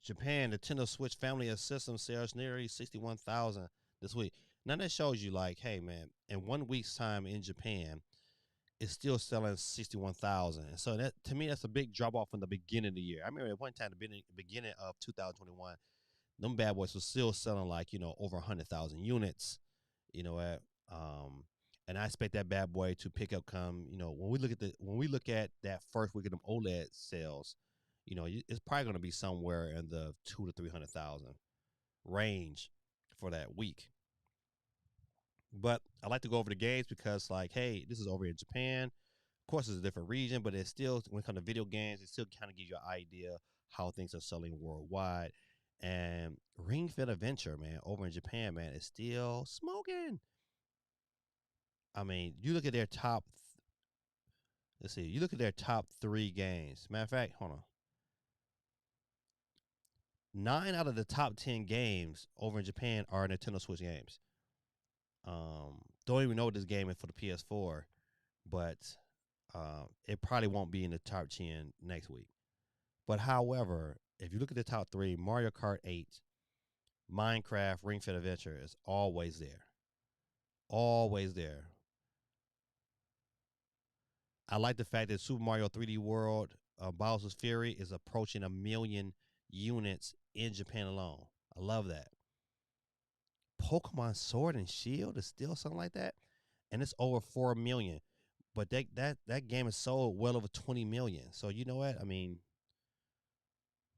Japan, Nintendo Switch family of systems sells nearly 61,000 this week. Now that shows you, like, hey man, in 1 week's time in Japan, it's still selling 61,000. And so that to me, that's a big drop off from the beginning of the year. I remember at one time, the beginning of 2021, them bad boys was still selling like over 100,000 units. You know what? And I expect that bad boy to pick up come when we look at that first week of them OLED sales, it's probably going to be somewhere in the 200 to 300,000 range for that week. But I like to go over the games because, like, hey, this is over in Japan. Of course, it's a different region, but it's still, when it comes to video games, it still kind of gives you an idea how things are selling worldwide. And Ring Fit Adventure, man, over in Japan, man, is still smoking. I mean, you look at their top. Let's see. You look at their top 3 games. Matter of fact, hold on. 9 out of the top 10 games over in Japan are Nintendo Switch games. Don't even know what this game is for the PS4, but it probably won't be in the top 10 next week. But however, if you look at the top 3, Mario Kart 8, Minecraft, Ring Fit Adventure is always there. Always there. I like the fact that Super Mario 3D World, Bowser's Fury is approaching 1 million units in Japan alone. I love that. Pokemon Sword and Shield is still something like that, and it's over 4 million. But that game is sold well over 20 million. So you know what? I mean,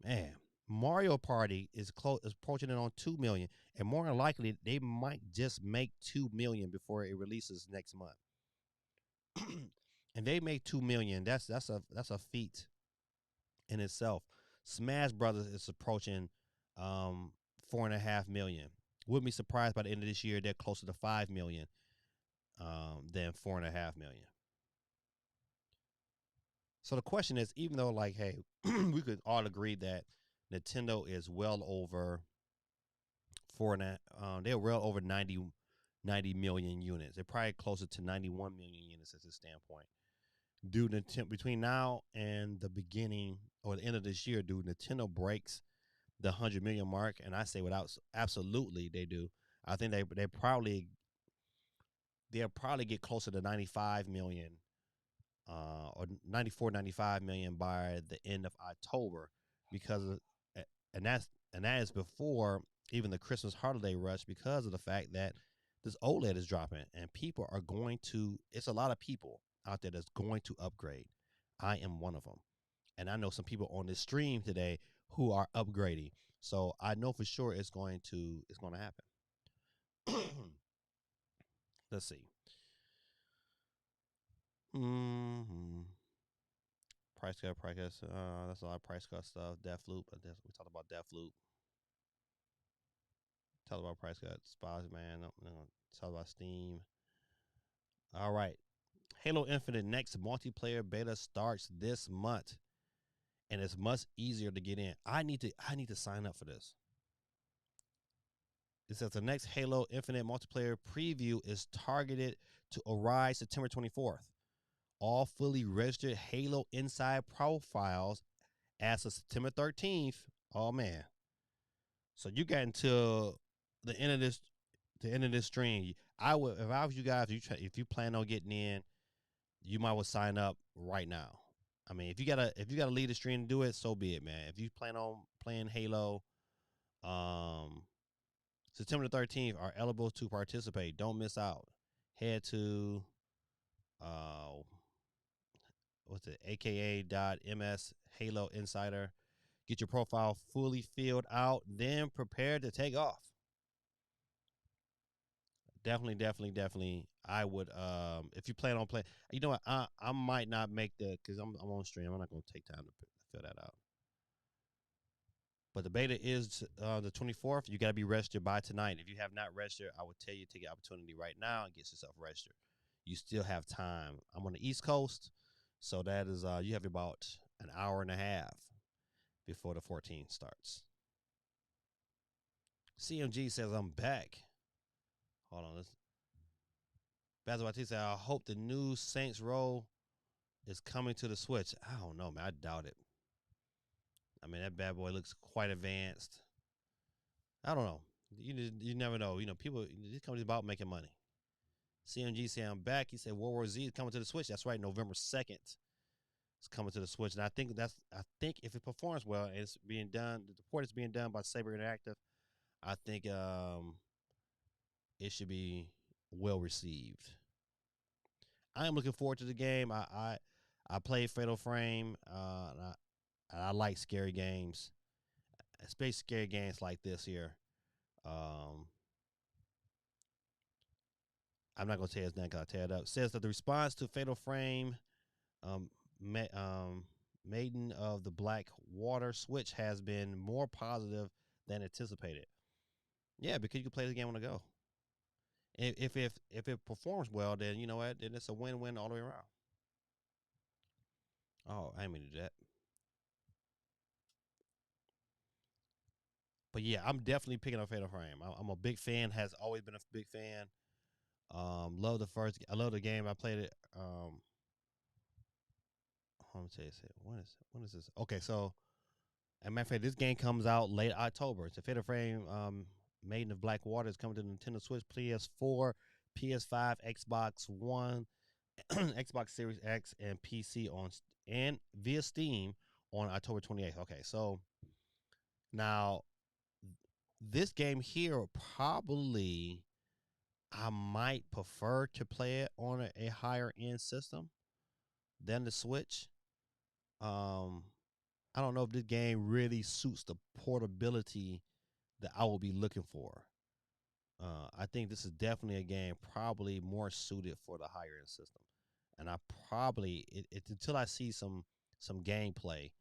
man, Mario Party is approaching it on 2 million, and more than likely they might just make 2 million before it releases next month. And they make 2 million. That's a feat in itself. Smash Brothers is approaching 4.5 million. Wouldn't be surprised by the end of this year they're closer to 5 million than 4.5 million. So the question is, even though, like, hey, we could all agree that Nintendo is well over they're well over 90 million units. They're probably closer to 91 million units at this standpoint. Dude, between now and the beginning or the end of this year, dude, Nintendo breaks the 100 million mark, and I say without absolutely they do. I think they'll probably get closer to 95 million or 94, 95 million by the end of October, because of, and that is before even the Christmas holiday rush, because of the fact that this OLED is dropping and people are going to. It's a lot of people out there that's going to upgrade. I am one of them, and I know some people on this stream today who are upgrading. So I know for sure it's going to happen. Let's see. Mm-hmm. Price cut, price cut. That's a lot of price cut stuff. DeathLoop. We talked about DeathLoop. Talk about price cut. Spies, man. Talk about Steam. All right. Halo Infinite next multiplayer beta starts this month, and it's much easier to get in. I need to sign up for this. It says the next Halo Infinite multiplayer preview is targeted to arrive September 24th. All fully registered Halo Inside profiles as of September 13th. Oh man. So you got until the end of this stream. I would, if I was you guys, if you plan on getting in, you might well sign up right now. I mean, if you gotta lead the stream to do it, so be it, man. If you plan on playing Halo, September the 13th are eligible to participate. Don't miss out. Head to uh what's it, aka.ms Halo Insider. Get your profile fully filled out, then prepare to take off. Definitely. I would, if you plan on playing, you know what, I might not make because I'm on stream. I'm not gonna take time to fill that out. But the beta is the 24th. You got to be registered by tonight. If you have not registered, I would tell you to take the opportunity right now and get yourself registered. You still have time. I'm on the East Coast, so that is you have about an hour and a half before the 14th starts. CMG says I'm back. Hold on, let's. Basil said, I hope the new Saints Row is coming to the Switch. I don't know, man. I doubt it. I mean, that bad boy looks quite advanced. I don't know. You never know. You know, people, these companies about making money. CMG said, I'm back. He said, World War Z is coming to the Switch. That's right, November 2nd. It's coming to the Switch. And I think if it performs well and it's being done, the port is being done by Saber Interactive, I think it should be well received. I am looking forward to the game. I played Fatal Frame. I like scary games, especially scary games like this here. I'm not gonna tell his name because I tear it up. Says that the response to Fatal Frame, um, ma- um, Maiden of the Black Water Switch has been more positive than anticipated. Yeah, because you can play the game on the go. If it performs well, then you know what? Then it's a win-win all the way around. Oh, I didn't mean to do that. But yeah, I'm definitely picking up Fatal Frame. I'm a big fan. Has always been a big fan. Love the first. I love the game. I played it. Let me tell you, when is this? Okay, so as a matter of fact, this game comes out late October. It's a Fatal Frame. Maiden of Black Water is coming to Nintendo Switch, PS4, PS5, Xbox One, Xbox Series X, and PC and via Steam on October 28th. Okay, so now this game here probably I might prefer to play it on a higher end system than the Switch. Um, I don't know if this game really suits the portability that I will be looking for. I think this is definitely a game probably more suited for the higher end system, and I probably until I see some gameplay,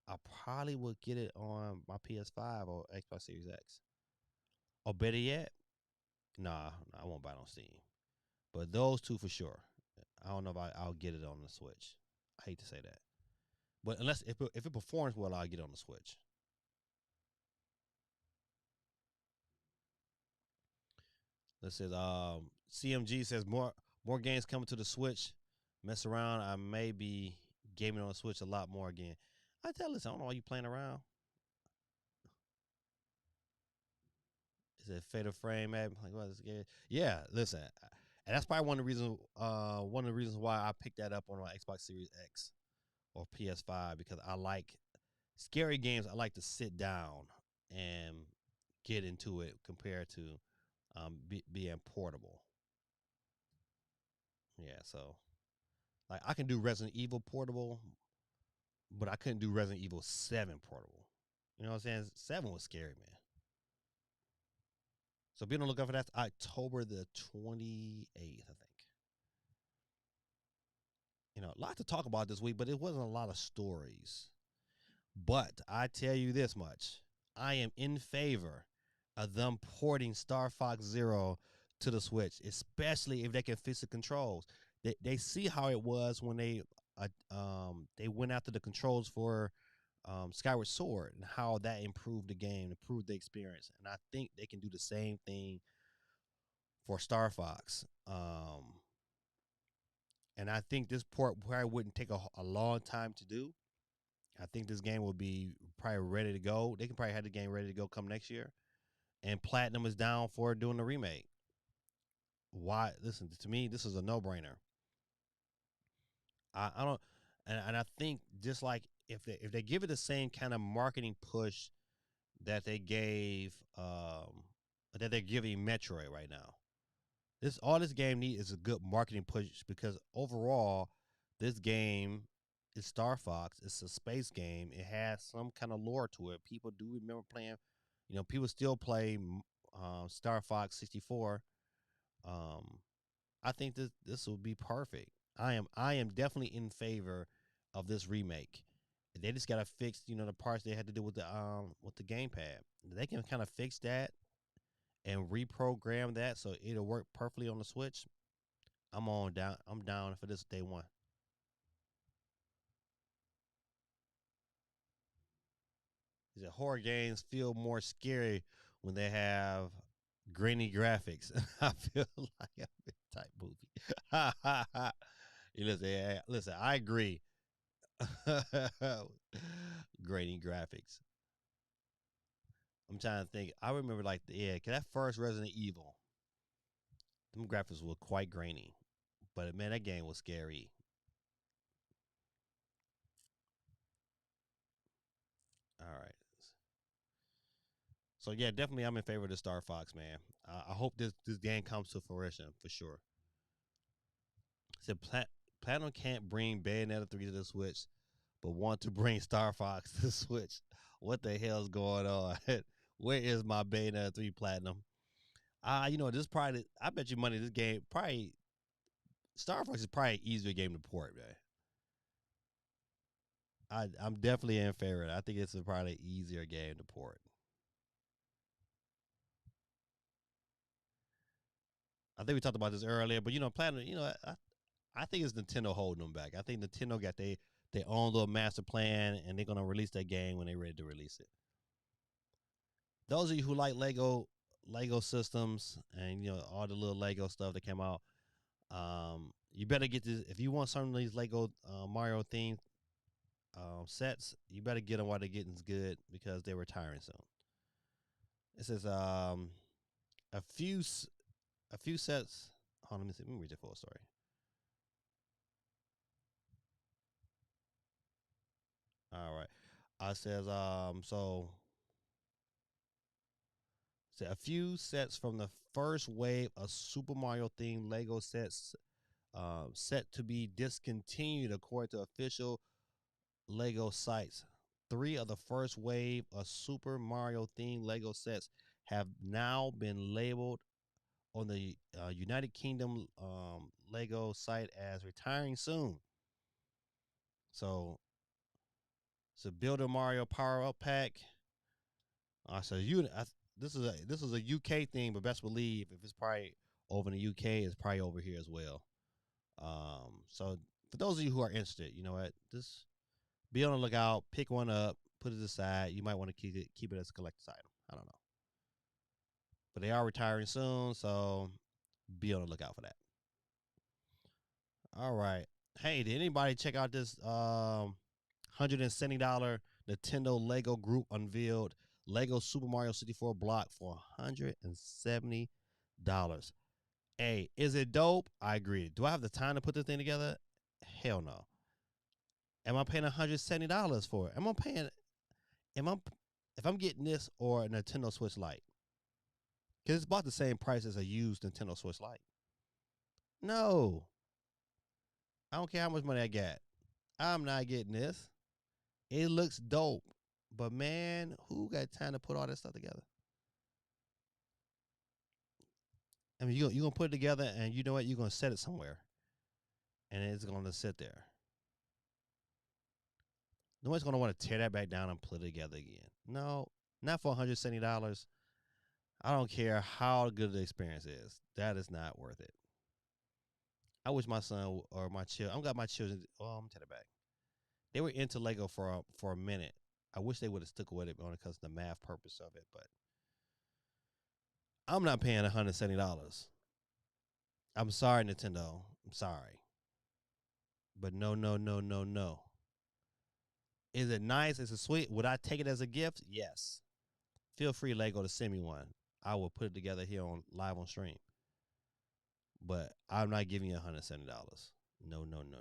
I probably would get it on my PS5 or Xbox Series X. Or better yet, nah, I won't buy it on Steam. But those two for sure. I don't know if I'll get it on the Switch. I hate to say that, but unless if it performs well, I'll get it on the Switch. Let's say CMG says more games coming to the Switch. Mess around, I may be gaming on the Switch a lot more again. Listen, I don't know why you playing around. Is it Fatal Frame? Like what is it? Yeah, listen, and that's probably one of the reasons. One of the reasons why I picked that up on my Xbox Series X or PS5 because I like scary games. I like to sit down and get into it compared to being portable. Yeah, so like I can do Resident Evil portable, but I couldn't do Resident Evil 7 portable. You know what I'm saying? 7 was scary, man. So be on the lookout for that. October the 28th, I think. A lot to talk about this week, but it wasn't a lot of stories. But I tell you this much: I am in favor of them porting Star Fox Zero to the Switch, especially if they can fix the controls. They see how it was when they went after the controls for Skyward Sword and how that improved the game, improved the experience, and I think they can do the same thing for Star Fox. And I think this port probably wouldn't take a long time to do. I think this game will be probably ready to go. They can probably have the game ready to go come next year. And Platinum is down for doing the remake. Why? Listen to me. This is a no-brainer. I don't, and I think just like if they give it the same kind of marketing push that they gave that they're giving Metroid right now. This game needs is a good marketing push because overall, this game is Star Fox. It's a space game. It has some kind of lore to it. People do remember playing. People still play Star Fox 64. Um, I think this will be perfect. I am definitely in favor of this remake. They just gotta fix the parts they had to do with the gamepad. They can kind of fix that and reprogram that so it'll work perfectly on the Switch. I'm down for this day one. The horror games feel more scary when they have grainy graphics. I feel like a big type movie. Listen, I agree. Grainy graphics. I'm trying to think. I remember cause that first Resident Evil, them graphics were quite grainy. But man, that game was scary. All right. So yeah, definitely I'm in favor of the Star Fox, man. I hope this game comes to fruition for sure. Said Platinum can't bring Bayonetta 3 to the Switch, but want to bring Star Fox to the Switch. What the hell's going on? Where is my Bayonetta 3 Platinum? This probably. I bet you money. This game probably Star Fox is probably an easier game to port, man. I'm definitely in favor. I think it's probably an easier game to port. I think we talked about this earlier, but Platinum. I think it's Nintendo holding them back. I think Nintendo got their own little master plan, and they're gonna release that game when they're ready to release it. Those of you who like Lego systems and all the little Lego stuff that came out, you better get this if you want some of these Lego Mario themed sets. You better get them while they're getting good because they're retiring soon. It says a few a few sets. Hold on, let me see. Let me read the full story. All right. It says so a few sets from the first wave of Super Mario themed Lego sets set to be discontinued according to official Lego sites. 3 of the first wave of Super Mario themed Lego sets have now been labeled on the United Kingdom Lego site as retiring soon. So it's a Builder Mario Power Up Pack. This is a UK thing, but best believe if it's probably over in the UK, it's probably over here as well. So for those of you who are interested, you know what, just be on the lookout, pick one up, put it aside. You might want to keep it as a collector's item. I don't know, but they are retiring soon, so be on the lookout for that. All right. Hey, did anybody check out this $170 Nintendo Lego Group unveiled Lego Super Mario 64 block for $170? Hey, is it dope? I agree. Do I have the time to put this thing together? Hell no. Am I paying $170 for it? Am I if I'm getting this or a Nintendo Switch Lite? Because it's about the same price as a used Nintendo Switch Lite. No. I don't care how much money I got. I'm not getting this. It looks dope. But man, who got time to put all that stuff together? I mean, you're going to put it together and you know what? You're going to set it somewhere. And it's going to sit there. Nobody's going to want to tear that back down and put it together again. No, not for $170. I don't care how good the experience is. That is not worth it. I wish my son or my children, I've got my children, I'm going to take it back. They were into Lego for a minute. I wish they would have stuck with it only because of the math purpose of it, but I'm not paying $170. I'm sorry, Nintendo. I'm sorry. But no, no, no, no, no. Is it nice? Is it sweet? Would I take it as a gift? Yes. Feel free, Lego, to send me one. I will put it together here on live on stream. But I'm not giving you $170. No, no, no, no.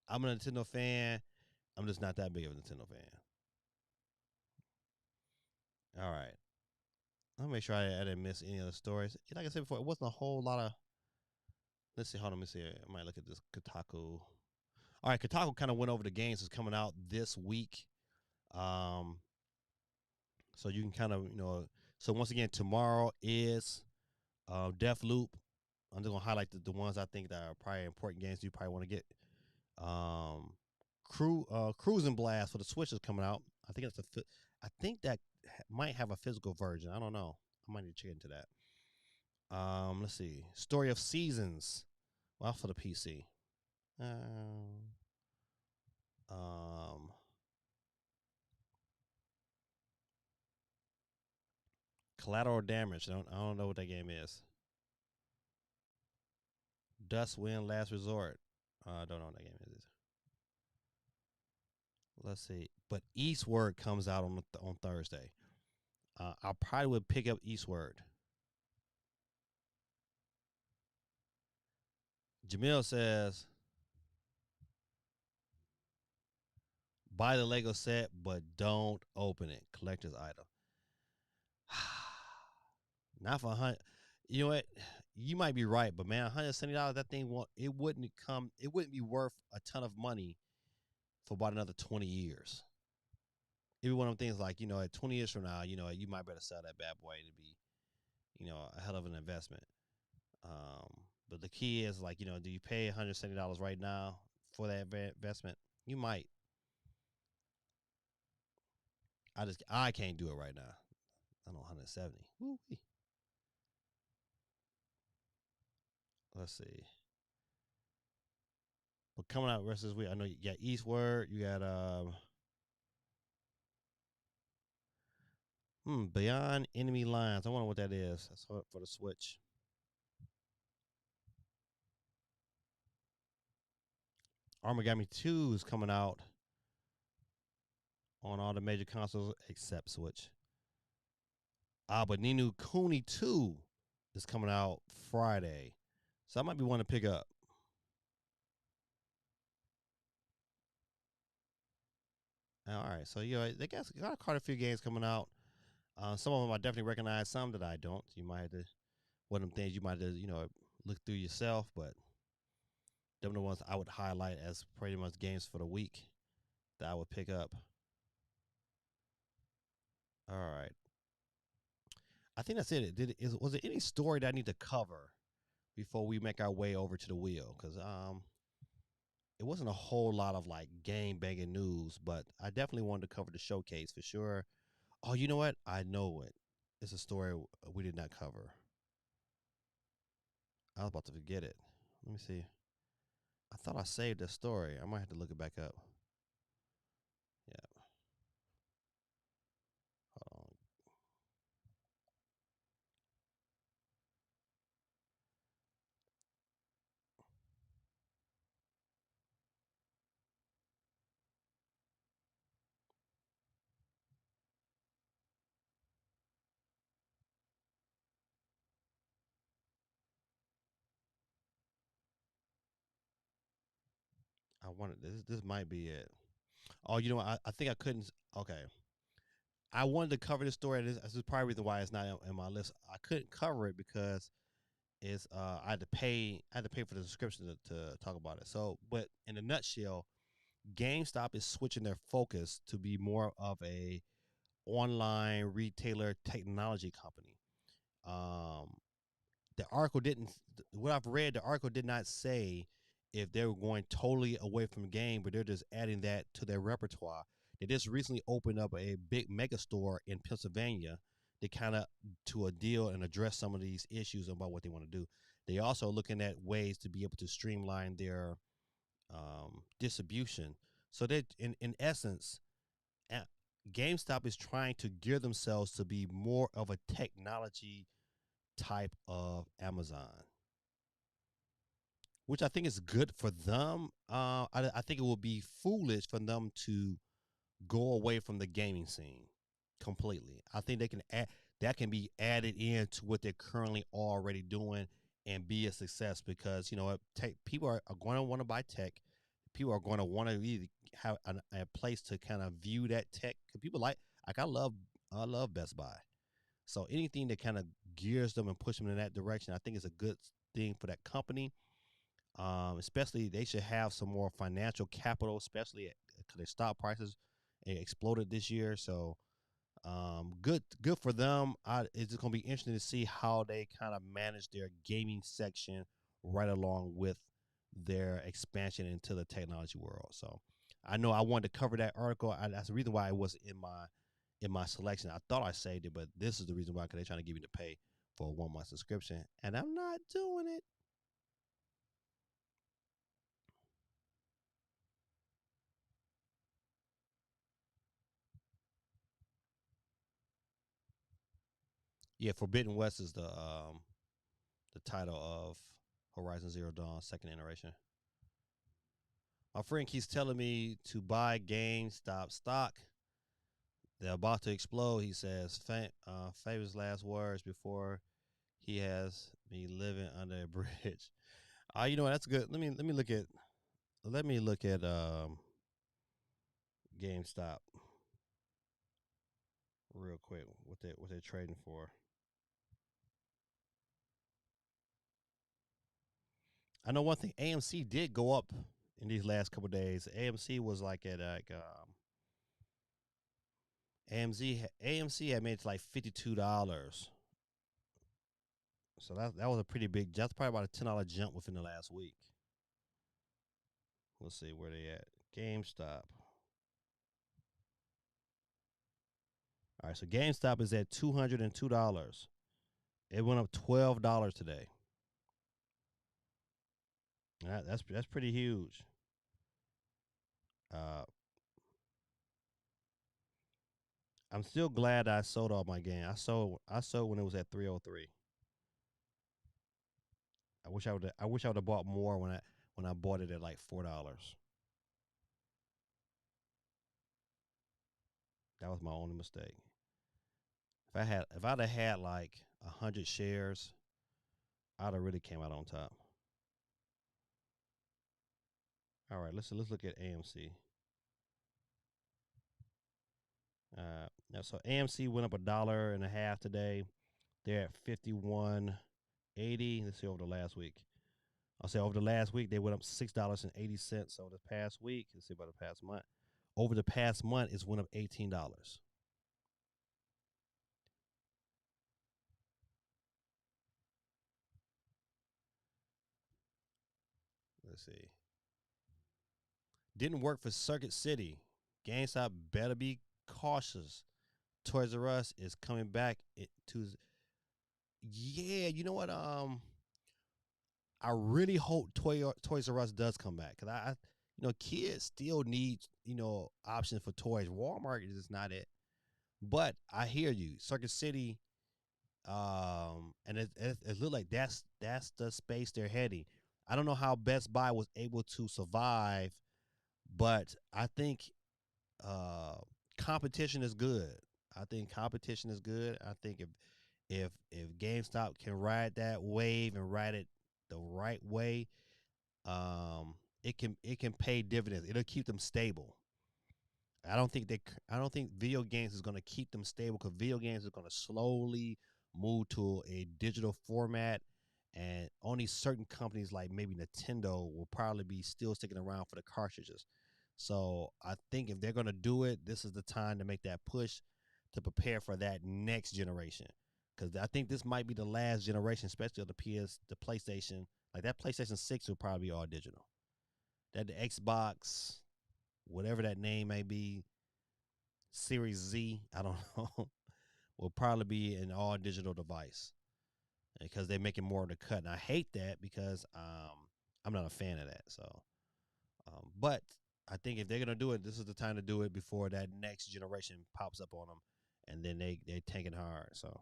I'm a Nintendo fan. I'm just not that big of a Nintendo fan. All right. I'll make sure I didn't miss any other stories. Like I said before, it wasn't a whole lot of. Let's see. Hold on. Let me see. I might look at this Kotaku. All right. Kotaku kind of went over the games that's coming out this week. So you can kind of, So once again, tomorrow is DeathLoop. I'm just gonna highlight the ones I think that are probably important games you probably want to get. Cruising Blast for the Switch is coming out. I think I think that might have a physical version. I don't know. I might need to check into that. Let's see. Story of Seasons. Well, for the PC. Um, Collateral Damage. I don't know what that game is. Dust Wind Last Resort. I don't know what that game is. Let's see. But Eastward comes out on Thursday. I probably would pick up Eastward. Jamil says, buy the Lego set, but don't open it. Collector's item. Not for $100. You know what? You might be right, but man, $170, that thing it wouldn't be worth a ton of money for about another 20 years. It'd be one of them things like, at 20 years from now, you might better sell that bad boy to be a hell of an investment. But the key is like, do you pay $170 right now for that investment? You might. I can't do it right now. I know 170. Woo-wee. Let's see. But coming out the rest of this week, I know you got Eastward. You got Beyond Enemy Lines. I wonder what that is. That's for the Switch. Armagami 2 is coming out on all the major consoles except Switch. But Ni no Kuni 2 is coming out Friday. So I might be one to pick up. All right. So, they got quite a few games coming out. Some of them I definitely recognize, some that I don't. You might have to, one of them things you might have to, look through yourself, but them are the ones I would highlight as pretty much games for the week that I would pick up. All right. I think that's it. Was there any story that I need to cover before we make our way over to the wheel? Because it wasn't a whole lot of like game banging news, but I definitely wanted to cover the showcase for sure. Oh, you know what? I know it. It's a story we did not cover. I was about to forget it. Let me see. I thought I saved the story. I might have to look it back up. Yeah. Hold on. I wanted this. This might be it. Oh, I think I couldn't. Okay. I wanted to cover this story. This is probably the reason why it's not in my list. I couldn't cover it because it's I had to pay. I had to pay for the subscription to talk about it. So, but in a nutshell, GameStop is switching their focus to be more of a online retailer technology company. Um, the article didn't. What I've read, the article did not say if they were going totally away from game, but they're just adding that to their repertoire. They just recently opened up a big mega store in Pennsylvania to kind of to a deal and address some of these issues about what they want to do. They also looking at ways to be able to streamline their distribution. So that in essence, GameStop is trying to gear themselves to be more of a technology type of Amazon, which I think is good for them. I think it would be foolish for them to go away from the gaming scene completely. I think they can add that can be added into what they're currently already doing and be a success because people are going to want to buy tech. People are going to want to really have a place to kind of view that tech. Cause people like I love Best Buy. So anything that kind of gears them and push them in that direction, I think is a good thing for that company. Especially they should have some more financial capital, especially because their stock prices exploded this year. So good for them. It's just gonna be interesting to see how they kind of manage their gaming section right along with their expansion into the technology world. So I know I wanted to cover that article. That's the reason why it was in my selection. I thought I saved it, but this is the reason why because they're trying to give me to pay for a 1 month subscription, and I'm not doing it. Yeah, Forbidden West is the title of Horizon Zero Dawn second iteration. My friend keeps telling me to buy GameStop stock. They're about to explode. He says famous last words before he has me living under a bridge. That's good. Let me look at GameStop real quick. What they're trading for. I know one thing. AMC did go up in these last couple of days. AMC was like at AMC had made it like $52. So that was a pretty big. That's probably about a $10 jump within the last week. Let's see where they at. GameStop. All right, so GameStop is at $202. It went up $12 today. That's pretty huge. Uh, I'm still glad I sold all my game. I sold when it was at 303. I wish I would have bought more when I bought it at like $4. That was my only mistake. If I'd have had like 100 shares, I'd have really came out on top. All right, let's look at AMC. Now so AMC went up $1.50 today. They're at 51.80. Let's see over the last week. I'll say over the last week they went up $6.80. Over the past week, let's see about the past month. Over the past month, it's went up $18. Let's see. Didn't work for Circuit City. GameStop better be cautious. Toys R Us is coming back to. Yeah, you know what? I really hope Toys R Us does come back because kids still need options for toys. Walmart is not it, but I hear you. Circuit City, and it look like that's the space they're heading. I don't know how Best Buy was able to survive, but I think uh, competition is good. I think competition is good. I think if GameStop can ride that wave and ride it the right way, it can pay dividends. It'll keep them stable. I don't think video games is going to keep them stable because video games is going to slowly move to a digital format, and only certain companies like maybe Nintendo will probably be still sticking around for the cartridges. So I think if they're going to do it, this is the time to make that push to prepare for that next generation. Because I think this might be the last generation, especially of the PlayStation. Like that PlayStation 6 will probably be all digital. That the Xbox, whatever that name may be, Series Z, I don't know, will probably be an all digital device because they're making more of the cut. And I hate that because I'm not a fan of that. So, but I think if they're gonna do it, this is the time to do it before that next generation pops up on them, and then they tank it hard. So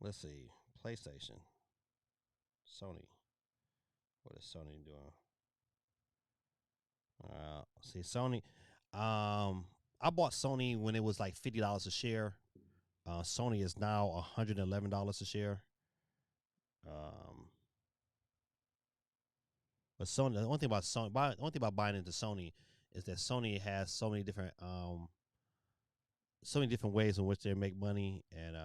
let's see, PlayStation, Sony. What is Sony doing? See Sony. I bought Sony when it was like $50 a share. Sony is now $111 a share. Um, but Sony, the only thing about the only thing about buying into Sony is that Sony has so many different ways in which they make money, and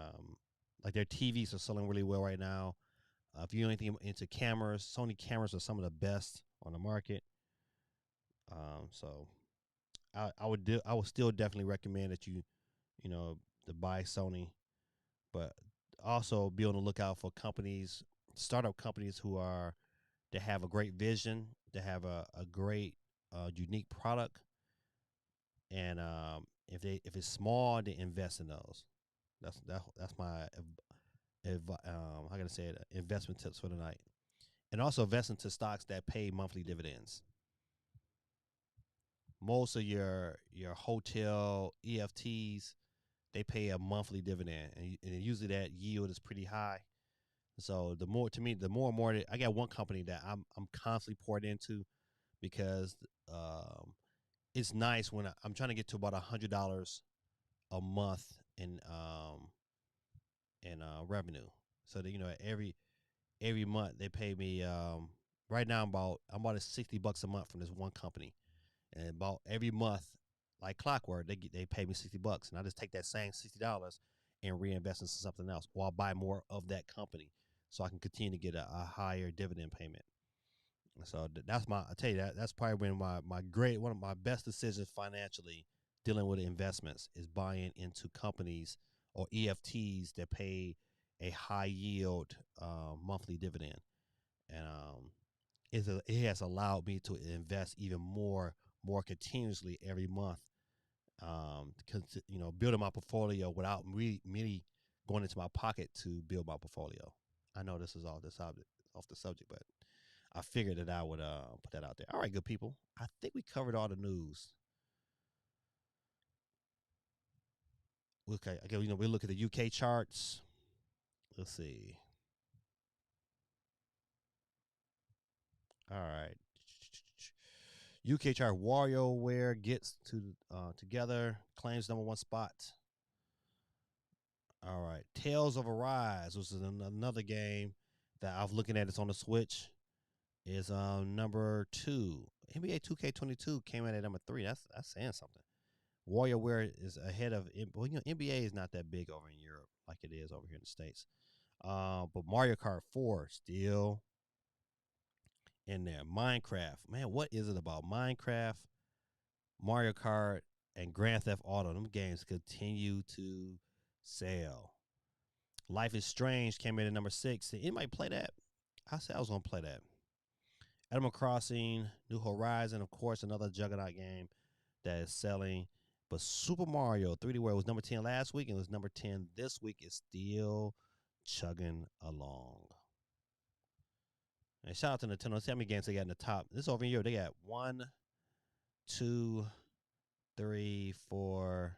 like their TVs are selling really well right now. If you're anything into cameras, Sony cameras are some of the best on the market. So I would still definitely recommend that you know to buy Sony, but also be on the lookout for companies, startup companies that have a great vision, that have a great unique product, and if it's small, then invest in those. That's my how can I say it? Investment tips for the night, and also invest into stocks that pay monthly dividends. Most of your hotel EFTs, they pay a monthly dividend, and usually that yield is pretty high. So the more to me, the more and more I got one company that I'm constantly poured into because um, it's nice when I'm trying to get to about $100 a month in revenue. So that every month they pay me. Right now I'm about at $60 a month from this one company, and about every month, like clockwork, they pay me $60, and I just take that same $60 and reinvest into something else, or I'll buy more of that company so I can continue to get a higher dividend payment. So that's I tell you that's probably been my great one of my best decisions financially dealing with investments, is buying into companies or EFTs that pay a high yield monthly dividend, and it has allowed me to invest even more continuously every month. Building my portfolio without me going into my pocket to build my portfolio. I know this is all this off the subject, but I figured that I would put that out there. All right, good people. I think we covered all the news. Okay, again, we look at the UK charts. Let's see. All right. UK chart WarioWare gets to together, claims number one spot. All right. Tales of Arise, which is another game that I'm looking at. It's on the Switch. Is number 2. NBA 2K22 came in at number 3. That's saying something. WarioWare is ahead of. Well, NBA is not that big over in Europe like it is over here in the States. But Mario Kart 4 still in there. Minecraft, man, what is it about Minecraft, Mario Kart, and Grand Theft Auto? Them games continue to sell. Life is Strange came in at number 6. Did anybody play that? I said I was gonna play that. Animal Crossing, New Horizon, of course, another juggernaut game that is selling. But Super Mario 3D World was number 10 last week and was number 10 this week. Is still chugging along. And shout out to Nintendo. See how many games they got in the top. This over here, they got 1, 2, 3, 4,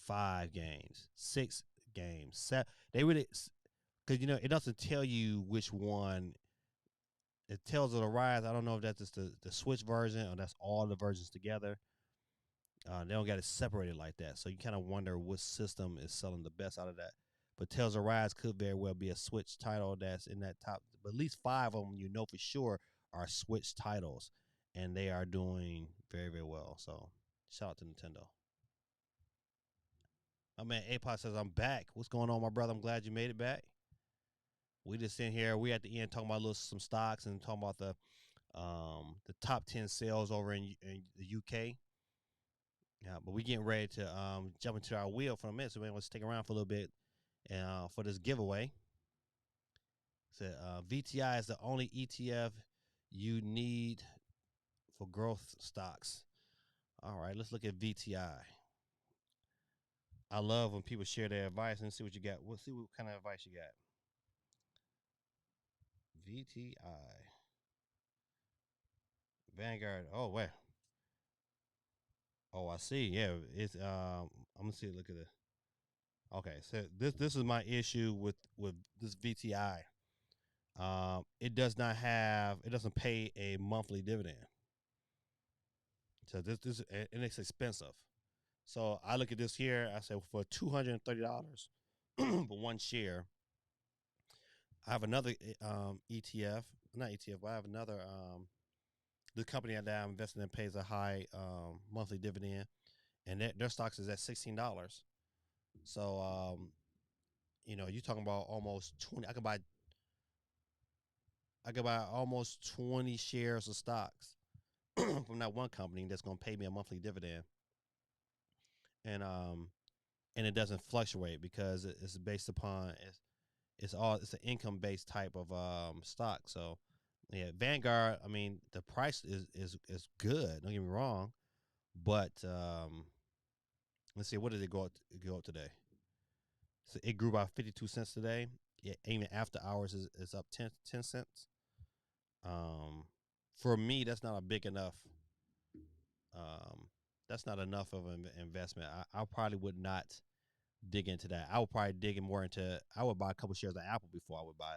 5 games, 6 games. They really, because it doesn't tell you which one. It tells it Arise. I don't know if that's just the Switch version or that's all the versions together. They don't got it separated like that, so you kind of wonder which system is selling the best out of that. But Tales of Rise could very well be a Switch title that's in that top. But at least 5 of them, for sure, are Switch titles, and they are doing very, very well. So shout out to Nintendo. My man APOC says, I'm back. What's going on, my brother? I'm glad you made it back. We just in here. We at the end talking about some stocks and talking about the top 10 sales over in the UK. Yeah, but we getting ready to jump into our wheel for a minute, so we want to stick around for a little bit for this giveaway. So VTI is the only ETF you need for growth stocks. All right, let's look at VTI. I love when people share their advice and see what you got. We'll see what kind of advice you got. VTI. Vanguard. Oh, wait. Oh, I see. Yeah, it's I'm gonna see. Look at it. Okay, so this is my issue with this VTI. It doesn't pay a monthly dividend. So this and it's expensive. So I look at this here. I say for $230 for one share. I have another ETF, not ETF, but I have another the company that I'm investing in pays a high monthly dividend, and their stocks is at $16. So you're talking about almost 20. I could buy almost 20 shares of stocks from that one company that's going to pay me a monthly dividend, and it doesn't fluctuate because it's based upon it's an income based type of stock. So yeah, Vanguard. I mean, the price is good. Don't get me wrong, but let's see, what did it go up today? So it grew by 52 cents today. Yeah, even after hours is up 10 cents. For me, that's not a big enough. That's not enough of an investment. I probably would not dig into that. I would probably dig in more into. I would buy a couple shares of Apple before I would buy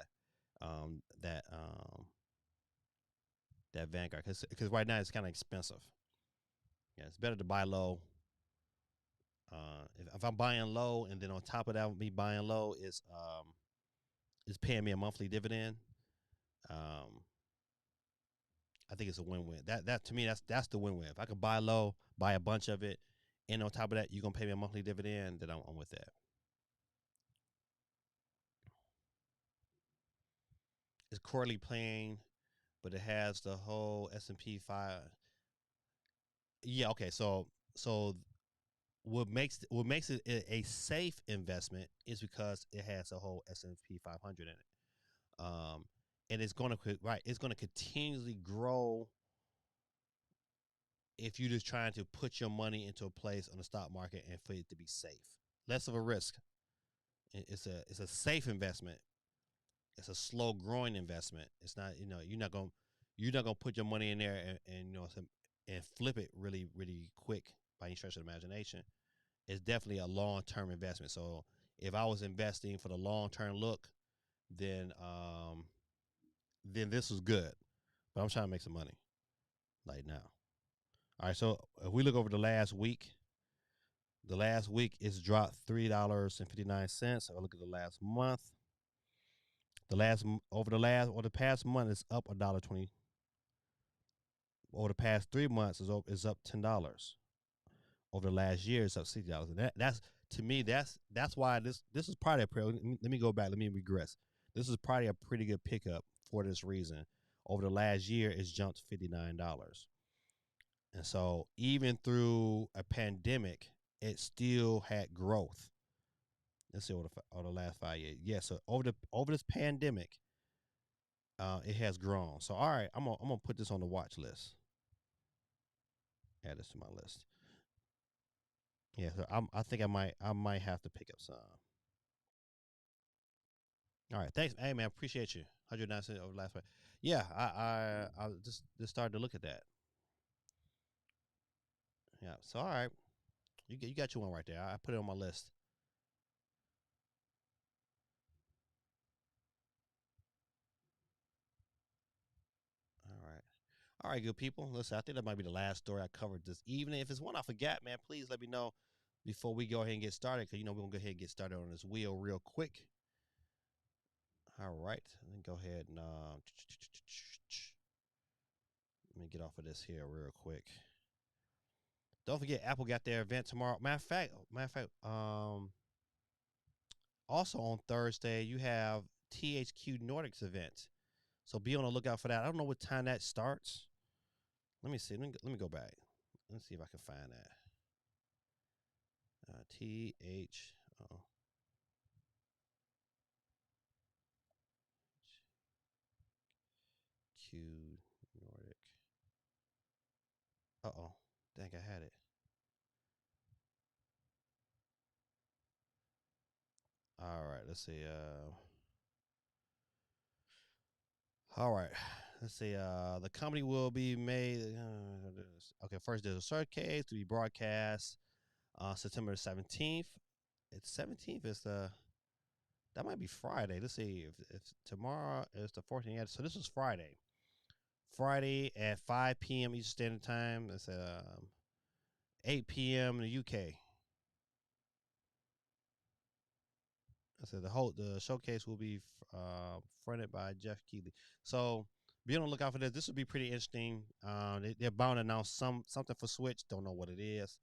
that Vanguard because right now it's kind of expensive. Yeah, it's better to buy low. If I'm buying low and then on top of that, me buying low is paying me a monthly dividend. I think it's a win-win. That to me, that's the win-win. If I could buy low, buy a bunch of it, and on top of that, you're gonna pay me a monthly dividend, then I'm with that. It's quarterly playing, but it has the whole S&P 5. Yeah, okay. So so what makes it a safe investment is because it has a whole S&P 500 in it. And it's going to it's going to continuously grow if you're just trying to put your money into a place on the stock market and for it to be safe, less of a risk. It's a safe investment. It's a slow growing investment. It's not, you're not gonna put your money in there and and flip it really quick by any stretch of the imagination. It's definitely a long term investment. So if I was investing for the long term look, then then this was good. But I'm trying to make some money like now. All right, so if we look over the last week it's dropped $3.59. So I look at the last month. The past month is up $1.20. Over the past 3 months is up $10. Over the last year it's up $60. And that's to me that's why this is probably let me go back. Let me regress. This is probably a pretty good pickup for this reason. Over the last year it's jumped $59. And so even through a pandemic, it still had growth. Let's see over the last 5 years. Yeah, so over this pandemic, it has grown. So all right, I'm gonna put this on the watch list. Add this to my list. Yeah, so I think I might have to pick up some. All right, thanks. Hey man, appreciate you. 109 cents over the last 5. Yeah, I just started to look at that. Yeah. So all right, you got your one right there. I put it on my list. All right. All right, good people. Listen, I think that might be the last story I covered this evening. If it's one I forgot, man, please let me know before we go ahead and get started. Because, we're going to go ahead and get started on this wheel real quick. All right. Let me go ahead and let me get off of this here real quick. Don't forget, Apple got their event tomorrow. Matter of fact, also on Thursday, you have THQ Nordic's event. So be on the lookout for that. I don't know what time that starts. Let me see. Let me go back. Let's see if I can find that. TH. Oh. Q Nordic. Uh-oh. Dang, I had it. All right, let's see. All right. Let's see. The company will be made. Okay, first there's a showcase to be broadcast September 17th. It's 17th is that might be Friday. Let's see if tomorrow is the 14th. So this is Friday. Friday at 5 p.m. Eastern Standard Time. It's 8 p.m. in the UK. I said the showcase will be fronted by Jeff Keighley. So be on the lookout for this. This will be pretty interesting. They're bound to announce something for Switch. Don't know what it is,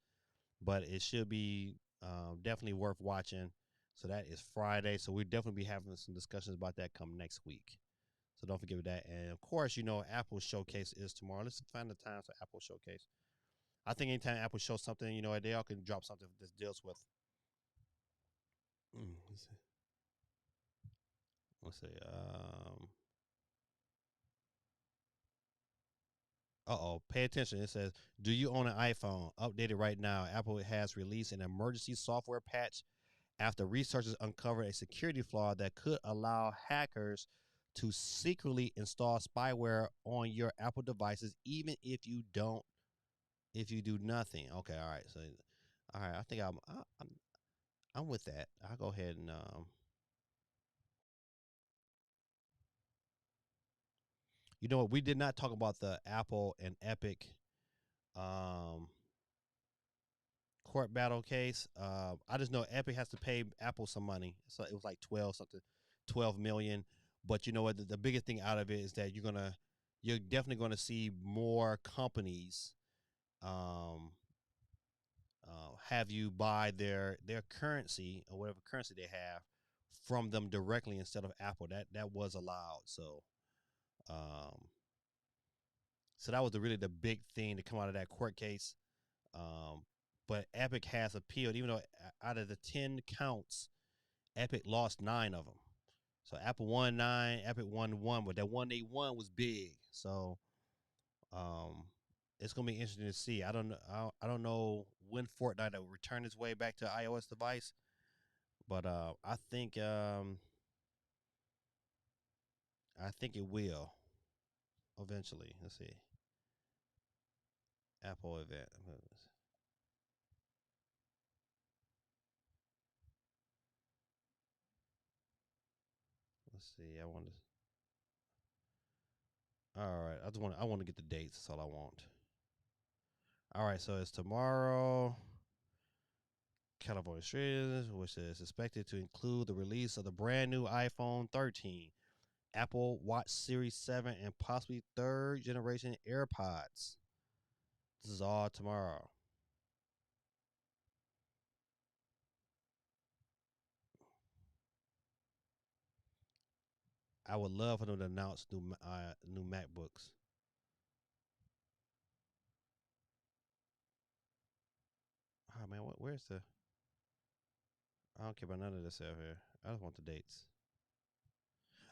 but it should be definitely worth watching. So that is Friday. So we'll definitely be having some discussions about that come next week. So don't forget that. And of course, Apple Showcase is tomorrow. Let's find the time for Apple Showcase. I think anytime Apple shows something, they all can drop something that deals with. Let's see. Let's see. Pay attention. It says, do you own an iPhone? Updated right now. Apple has released an emergency software patch after researchers uncovered a security flaw that could allow hackers to secretly install spyware on your Apple devices, even if you do nothing. Okay, all right. So, all right. I think I'm with that. I'll go ahead and you know what? We did not talk about the Apple and Epic um court battle case. I just know Epic has to pay Apple some money. So it was like 12 million. But you know what? The biggest thing out of it is that you're definitely gonna see more companies have you buy their currency or whatever currency they have from them directly instead of Apple. That was allowed. Um, so that was really the big thing to come out of that court case. but Epic has appealed. Even though out of the 10 counts, Epic lost 9 of them. So Apple won 9, Epic won 1, but that one they won was big. So um, it's gonna be interesting to see. I don't know. I don't know when Fortnite will return its way back to iOS device, but I think it will eventually. Let's see. Apple event. Let's see. I want to. All right. I want to get the dates. That's all I want. All right. So it's tomorrow. California Street, which is expected to include the release of the brand new iPhone 13, Apple Watch Series 7, and possibly third generation AirPods. This is all tomorrow. I would love for them to announce new MacBooks. Oh man, where's the? I don't care about none of this out here. I just want the dates.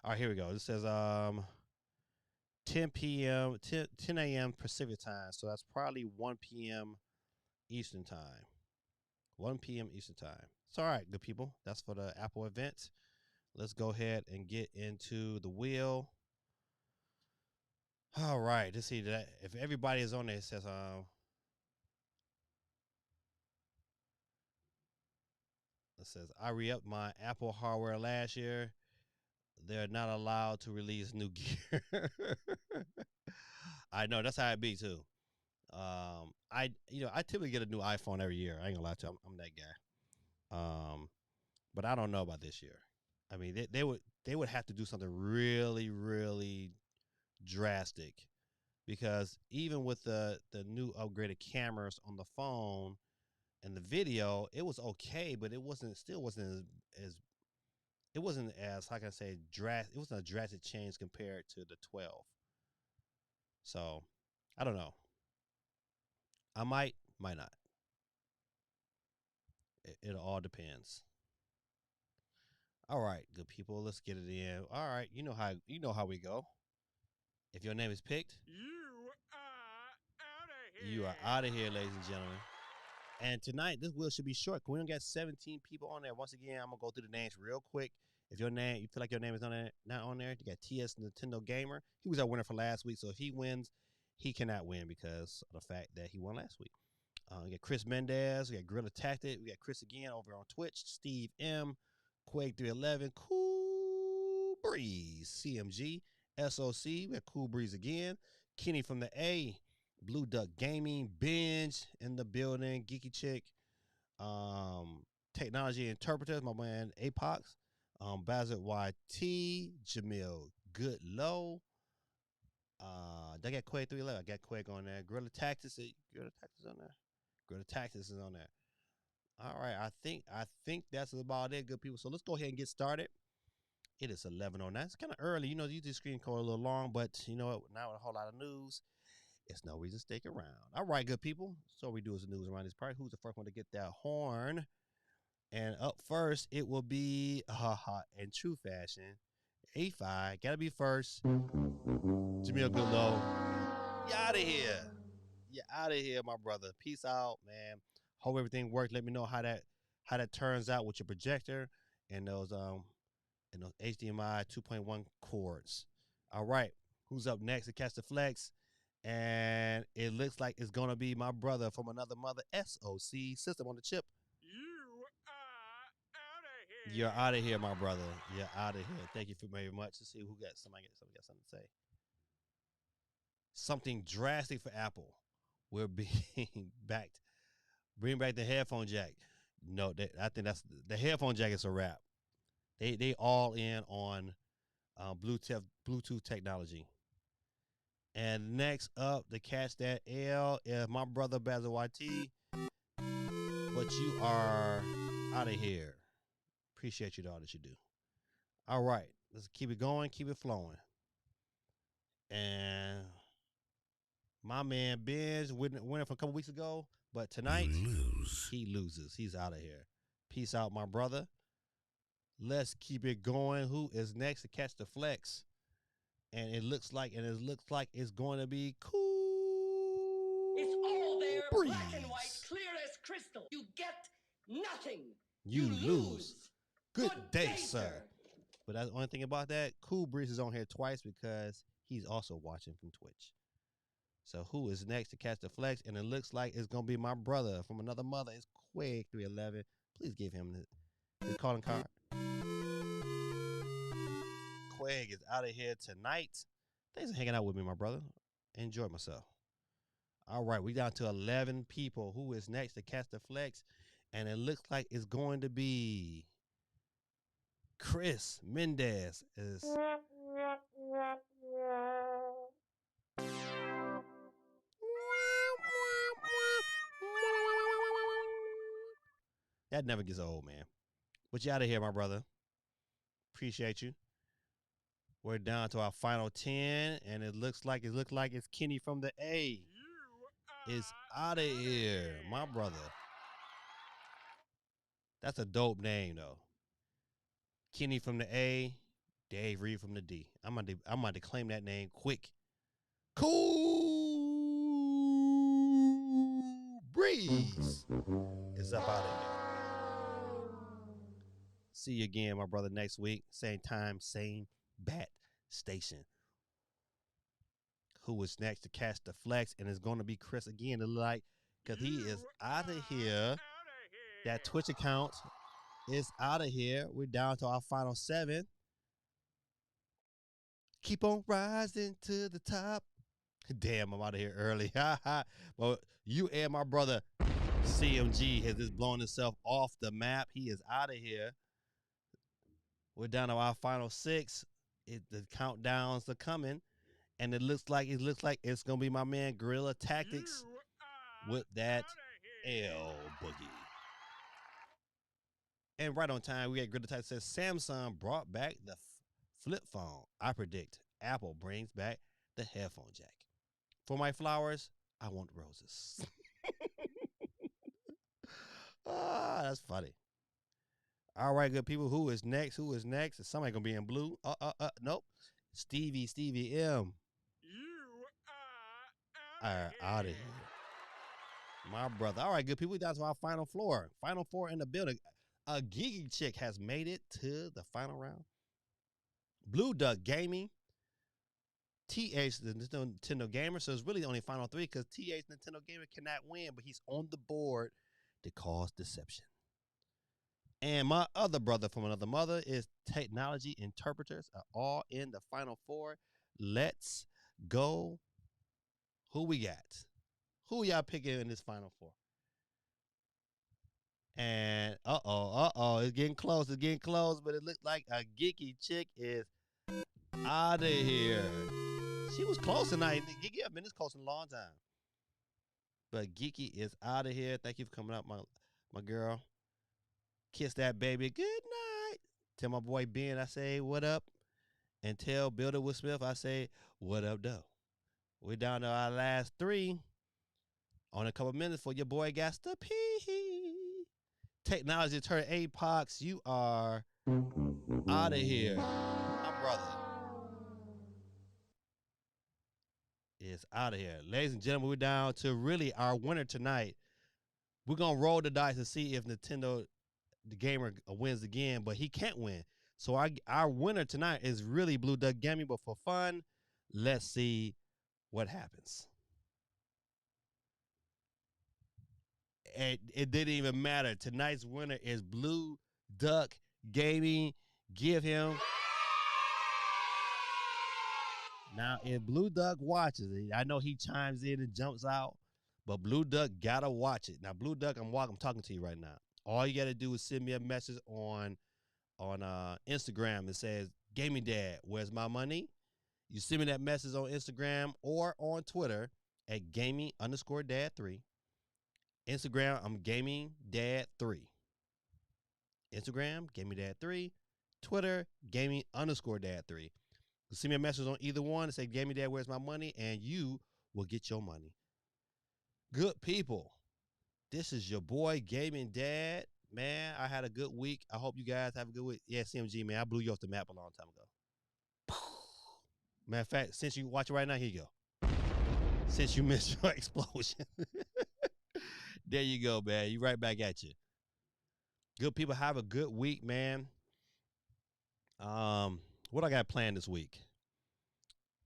All right, here we go. It says 10 p.m. 10 a.m. Pacific time, so that's probably 1 p.m. Eastern time. 1 p.m. Eastern time. It's all right, good people. That's for the Apple event. Let's go ahead and get into the wheel. All right, let's see that if everybody is on there. It says I re-upped my Apple hardware last year. They're not allowed to release new gear. I know that's how it be too. I typically get a new iPhone every year. I ain't gonna lie to you. I'm that guy. But I don't know about this year. I mean, they would have to do something really really drastic, because even with the new upgraded cameras on the phone and the video, it was okay, but it wasn't as it wasn't as, how can I say, drastic. It wasn't a drastic change compared to the 12. So I don't know. I might not. It all depends. All right, good people, let's get it in. All right, you know how we go. If your name is picked, you are out of here, ladies and gentlemen. And tonight, this wheel should be short because we don't got 17 people on there. Once again, I'm gonna go through the names real quick. If you feel like your name is not on there, you got TS Nintendo Gamer. He was our winner for last week, so if he wins, he cannot win because of the fact that he won last week. We got Chris Mendez, we got Gorilla Tactic, we got Chris again over on Twitch, Steve M, Quake 311, Cool Breeze, CMG, SOC, we got Cool Breeze again, Kenny from the A, Blue Duck Gaming, Binge in the building, Geeky Chick, Technology Interpreters, my man Apox, Bazard YT, Jamil Goodlow. They got Quake 311. I got Quake on there. Gorilla Tactics. Gorilla Tactics on there. Gorilla Tactics is on there. All right. I think that's about it, good people. So let's go ahead and get started. It is 11:09. It's kind of early. You do screen call a little long, but you know what? Now with a whole lot of news, it's no reason to stick around. All right, good people. So what we do is the news around this part. Who's the first one to get that horn? And up first, it will be in true fashion. A5, gotta be first. Jamil Goodlow, you out of here. You out of here, my brother. Peace out, man. Hope everything works. Let me know how that turns out with your projector and those HDMI 2.1 cords. All right, who's up next to catch the flex? And it looks like it's gonna be my brother from another mother, SOC, System on the Chip. You're out of here, my brother. You're out of here. Thank you very much. Let's see who got somebody got something to say. Something drastic for Apple. We're being backed. Bring back the headphone jack. No, I think that's the headphone jack is a wrap. They all in on Bluetooth technology. And next up, to catch that L is my brother Basil YT. But you are out of here. Appreciate you all that you do. All right, let's keep it going, keep it flowing. And my man Ben's winner from a couple weeks ago, But tonight, he loses. He's out of here. Peace out, my brother. Let's keep it going. Who is next to catch the flex? And it looks like it's going to be Cool. It's all there, Breeze. black and white, clear as crystal. You get nothing. You lose. Good day, sir. But that's the only thing about that. Cool Breeze is on here twice because he's also watching from Twitch. So who is next to catch the flex? And it looks like it's going to be my brother from another mother. It's Quake311. Please give him his calling card. Quag is out of here tonight. Thanks for hanging out with me, my brother. Enjoy myself. All right, we down to 11 people. Who is next to catch the flex? And it looks like it's going to be Chris Mendez. That never gets old, man. But you out of here, my brother. Appreciate you. We're down to our final 10, and it looks like it's Kenny from the A. Is out of here, my brother. That's a dope name, though. Kenny from the A, Dave Reed from the D. I'm gonna claim that name quick. Cool Breeze is up out of here. See you again, my brother, next week. Same time, same bat station. Who is next to catch the flex? And it's going to be Chris again, because he is out of here. That Twitch account is out of here. We're down to our final 7. Keep on rising to the top. Damn, I'm out of here early. Well, you and my brother CMG has just blown himself off the map. He is out of here. We're down to our final 6. The countdowns are coming, and it looks like it's gonna be my man Guerrilla Tactics with that L Boogie. And right on time, we got Guerrilla Tactics says Samsung brought back the flip phone. I predict Apple brings back the headphone jack. For my flowers, I want roses. That's funny. All right, good people. Who is next? Is somebody gonna be in blue? Nope. Stevie M. You are out of here. My brother. All right, good people. Down to our final 4. Final 4 in the building. A geeky chick has made it to the final round. Blue Duck Gaming. TH, the Nintendo Gamer. So it's really only final 3 because TH, Nintendo Gamer, cannot win, but he's on the board to cause deception. And my other brother from another mother is Technology Interpreters, are all in the final 4. Let's go. Who we got? Who y'all picking in this final 4? And it's getting close. But it looks like a geeky chick is out of here. She was close tonight. Geeky, I've been this close in a long time. But Geeky is out of here. Thank you for coming out, my girl. Kiss that baby good night. Tell my boy Ben I say what up. And tell Builder Will Smith I say what up, though. We're down to our last 3. On a couple minutes for your boy got to pee. Technology turn Apox. You are out of here. My brother is out of here. Ladies and gentlemen, we're down to really our winner tonight. We're going to roll the dice and see if Nintendo the Gamer wins again, but he can't win. So our winner tonight is really Blue Duck Gaming, but for fun, let's see what happens. And it didn't even matter. Tonight's winner is Blue Duck Gaming. Give him. Now, if Blue Duck watches it, I know he chimes in and jumps out, but Blue Duck gotta watch it. Now, Blue Duck, I'm talking to you right now. All you gotta do is send me a message on Instagram that says, Gaming Dad, where's my money? You send me that message on Instagram or on Twitter at gaming_dad3. Instagram, I'm Gaming Dad 3. Instagram, Gaming Dad 3. Twitter, Gaming_Dad 3. Send me a message on either one and say, Gaming Dad, where's my money? And you will get your money. Good people. This is your boy, Gaming Dad. Man, I had a good week. I hope you guys have a good week. Yeah, CMG, man, I blew you off the map a long time ago. Matter of fact, since you watch it right now, here you go. Since you missed your explosion. There you go, man. You right back at you. Good people, have a good week, man. What I got planned this week?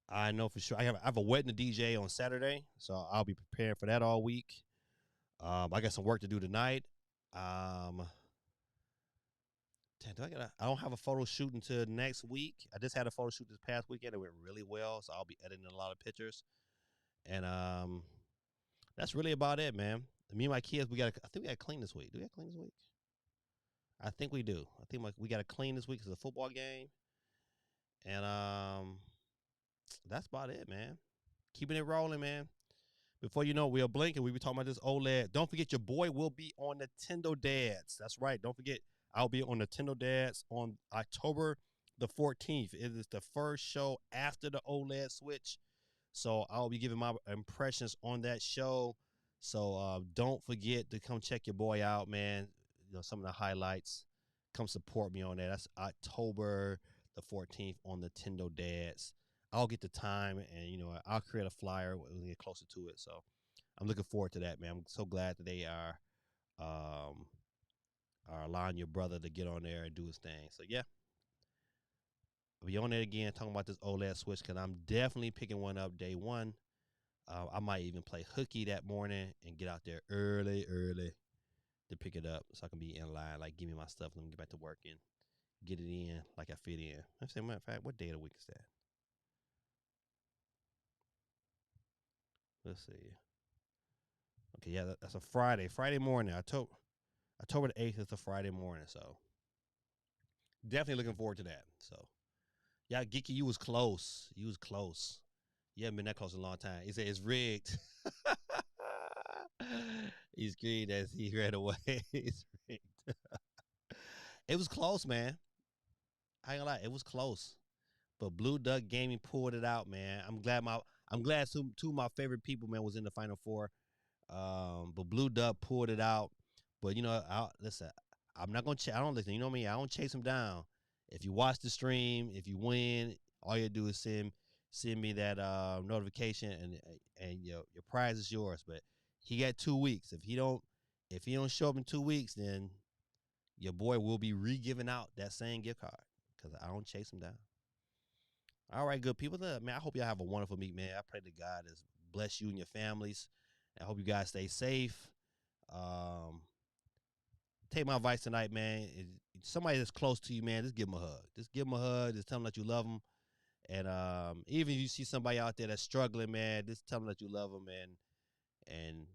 I know for sure I have a wedding to DJ on Saturday, so I'll be preparing for that all week. I got some work to do tonight. I don't have a photo shoot until next week. I just had a photo shoot this past weekend. It went really well, so I'll be editing a lot of pictures. And that's really about it, man. Me and my kids, I think we got to clean this week. Do we got to clean this week? I think we do. I think we got to clean this week because it's a football game. And that's about it, man. Keeping it rolling, man. Before you know, we'll blink and we be talking about this OLED. Don't forget, your boy will be on Nintendo Dads. That's right. Don't forget, I'll be on Nintendo Dads on October the 14th. It is the first show after the OLED switch. So I'll be giving my impressions on that show. So don't forget to come check your boy out, man. You know, some of the highlights. Come support me on that. That's October the 14th on Nintendo Dads. I'll get the time and, you know, I'll create a flyer when we get closer to it. So I'm looking forward to that, man. I'm so glad that they are allowing your brother to get on there and do his thing. So, yeah. I'll be on there again talking about this OLED switch because I'm definitely picking one up day one. I might even play hooky that morning and get out there early to pick it up so I can be in line. Like, give me my stuff and then get back to work and get it in like I fit in. I say, matter of fact, what day of the week is that? Let's see. Okay, yeah, that's a Friday. Friday morning. October the 8th is a Friday morning, so definitely looking forward to that. So, yeah, Geeky, you was close. You was close. You haven't been that close in a long time. He said it's rigged. He screamed as he ran away. It's rigged. It was close, man. I ain't gonna lie, it was close. But Blue Duck Gaming pulled it out, man. I'm glad two of my favorite people, man, was in the Final Four. But Blue Duck pulled it out. But you know, listen, I'm not gonna. I don't listen. You know me. I don't chase him down. If you watch the stream, if you win, all you do is send me that notification, and your prize is yours. But he got 2 weeks. If he don't show up in 2 weeks, then your boy will be re-giving out that same gift card because I don't chase him down. All right, good people. Man, I hope y'all have a wonderful week, man. I pray that God has blessed you and your families. I hope you guys stay safe. Take my advice tonight, man. Somebody that's close to you, man, just give them a hug. Just give them a hug. Just tell them that you love them. And even if you see somebody out there that's struggling, man, just tell them that you love them and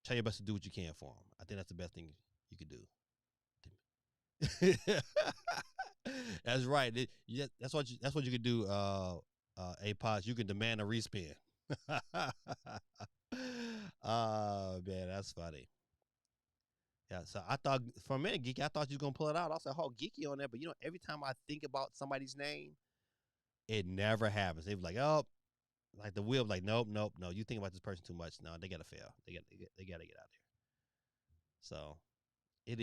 try your best to do what you can for them. I think that's the best thing you could do. That's right. That's what you could do. A-Pods, you can demand a respin. Oh man, that's funny. Yeah, so I thought for a minute, Geeky, I thought you was gonna pull it out. I was like, oh, Geeky on there, but you know, every time I think about somebody's name, it never happens. They was like, oh, like the wheel, like, nope. You think about this person too much. No, they gotta fail. They gotta get out there. So it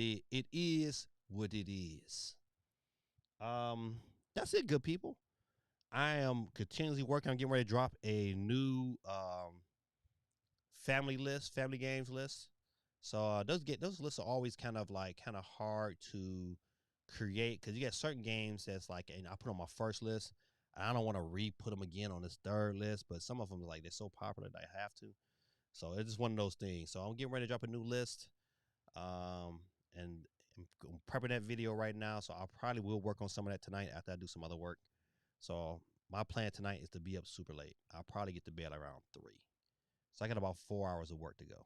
is what it is. That's it, good people. I am continuously working on getting ready to drop a new family games list. So those lists are always kind of hard to create because you got certain games that's like, and I put on my first list. I don't want to re-put them again on this third list, but some of them like they're so popular that I have to. So it's just one of those things. So I'm getting ready to drop a new list, and I'm prepping that video right now. So I probably will work on some of that tonight after I do some other work. So my plan tonight is to be up super late. I'll probably get to bed around 3. So I got about 4 hours of work to go.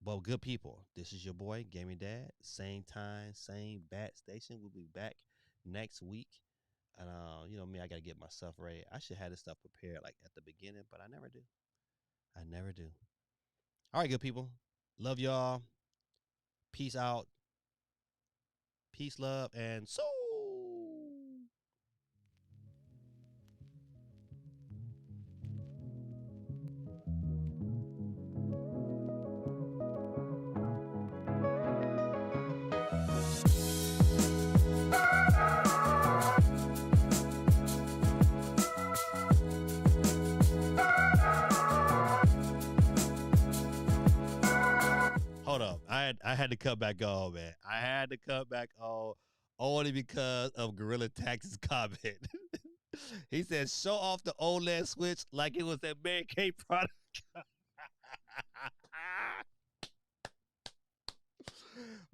But good people, this is your boy, Gaming Dad. Same time, same bat station. We'll be back next week. And you know me, I gotta get myself ready. I should have this stuff prepared like at the beginning, but I never do. All right, good people. Love y'all. Peace out. Peace, love, and so. hold up. I had to cut back on, man. I had to cut back on only because of Gorilla Tax's comment. He said, "Show off the OLED Switch like it was a Mary Kay product."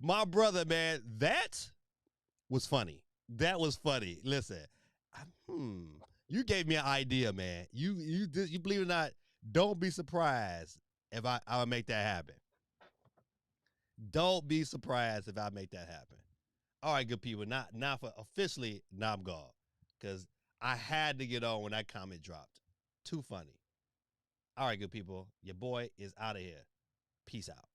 My brother, man, that was funny. That was funny. Listen, you gave me an idea, man. You believe it or not, don't be surprised if I'll make that happen. Don't be surprised if I make that happen. All right, good people. Now for officially, now I'm gone. Because I had to get on when that comment dropped. Too funny. All right, good people. Your boy is out of here. Peace out.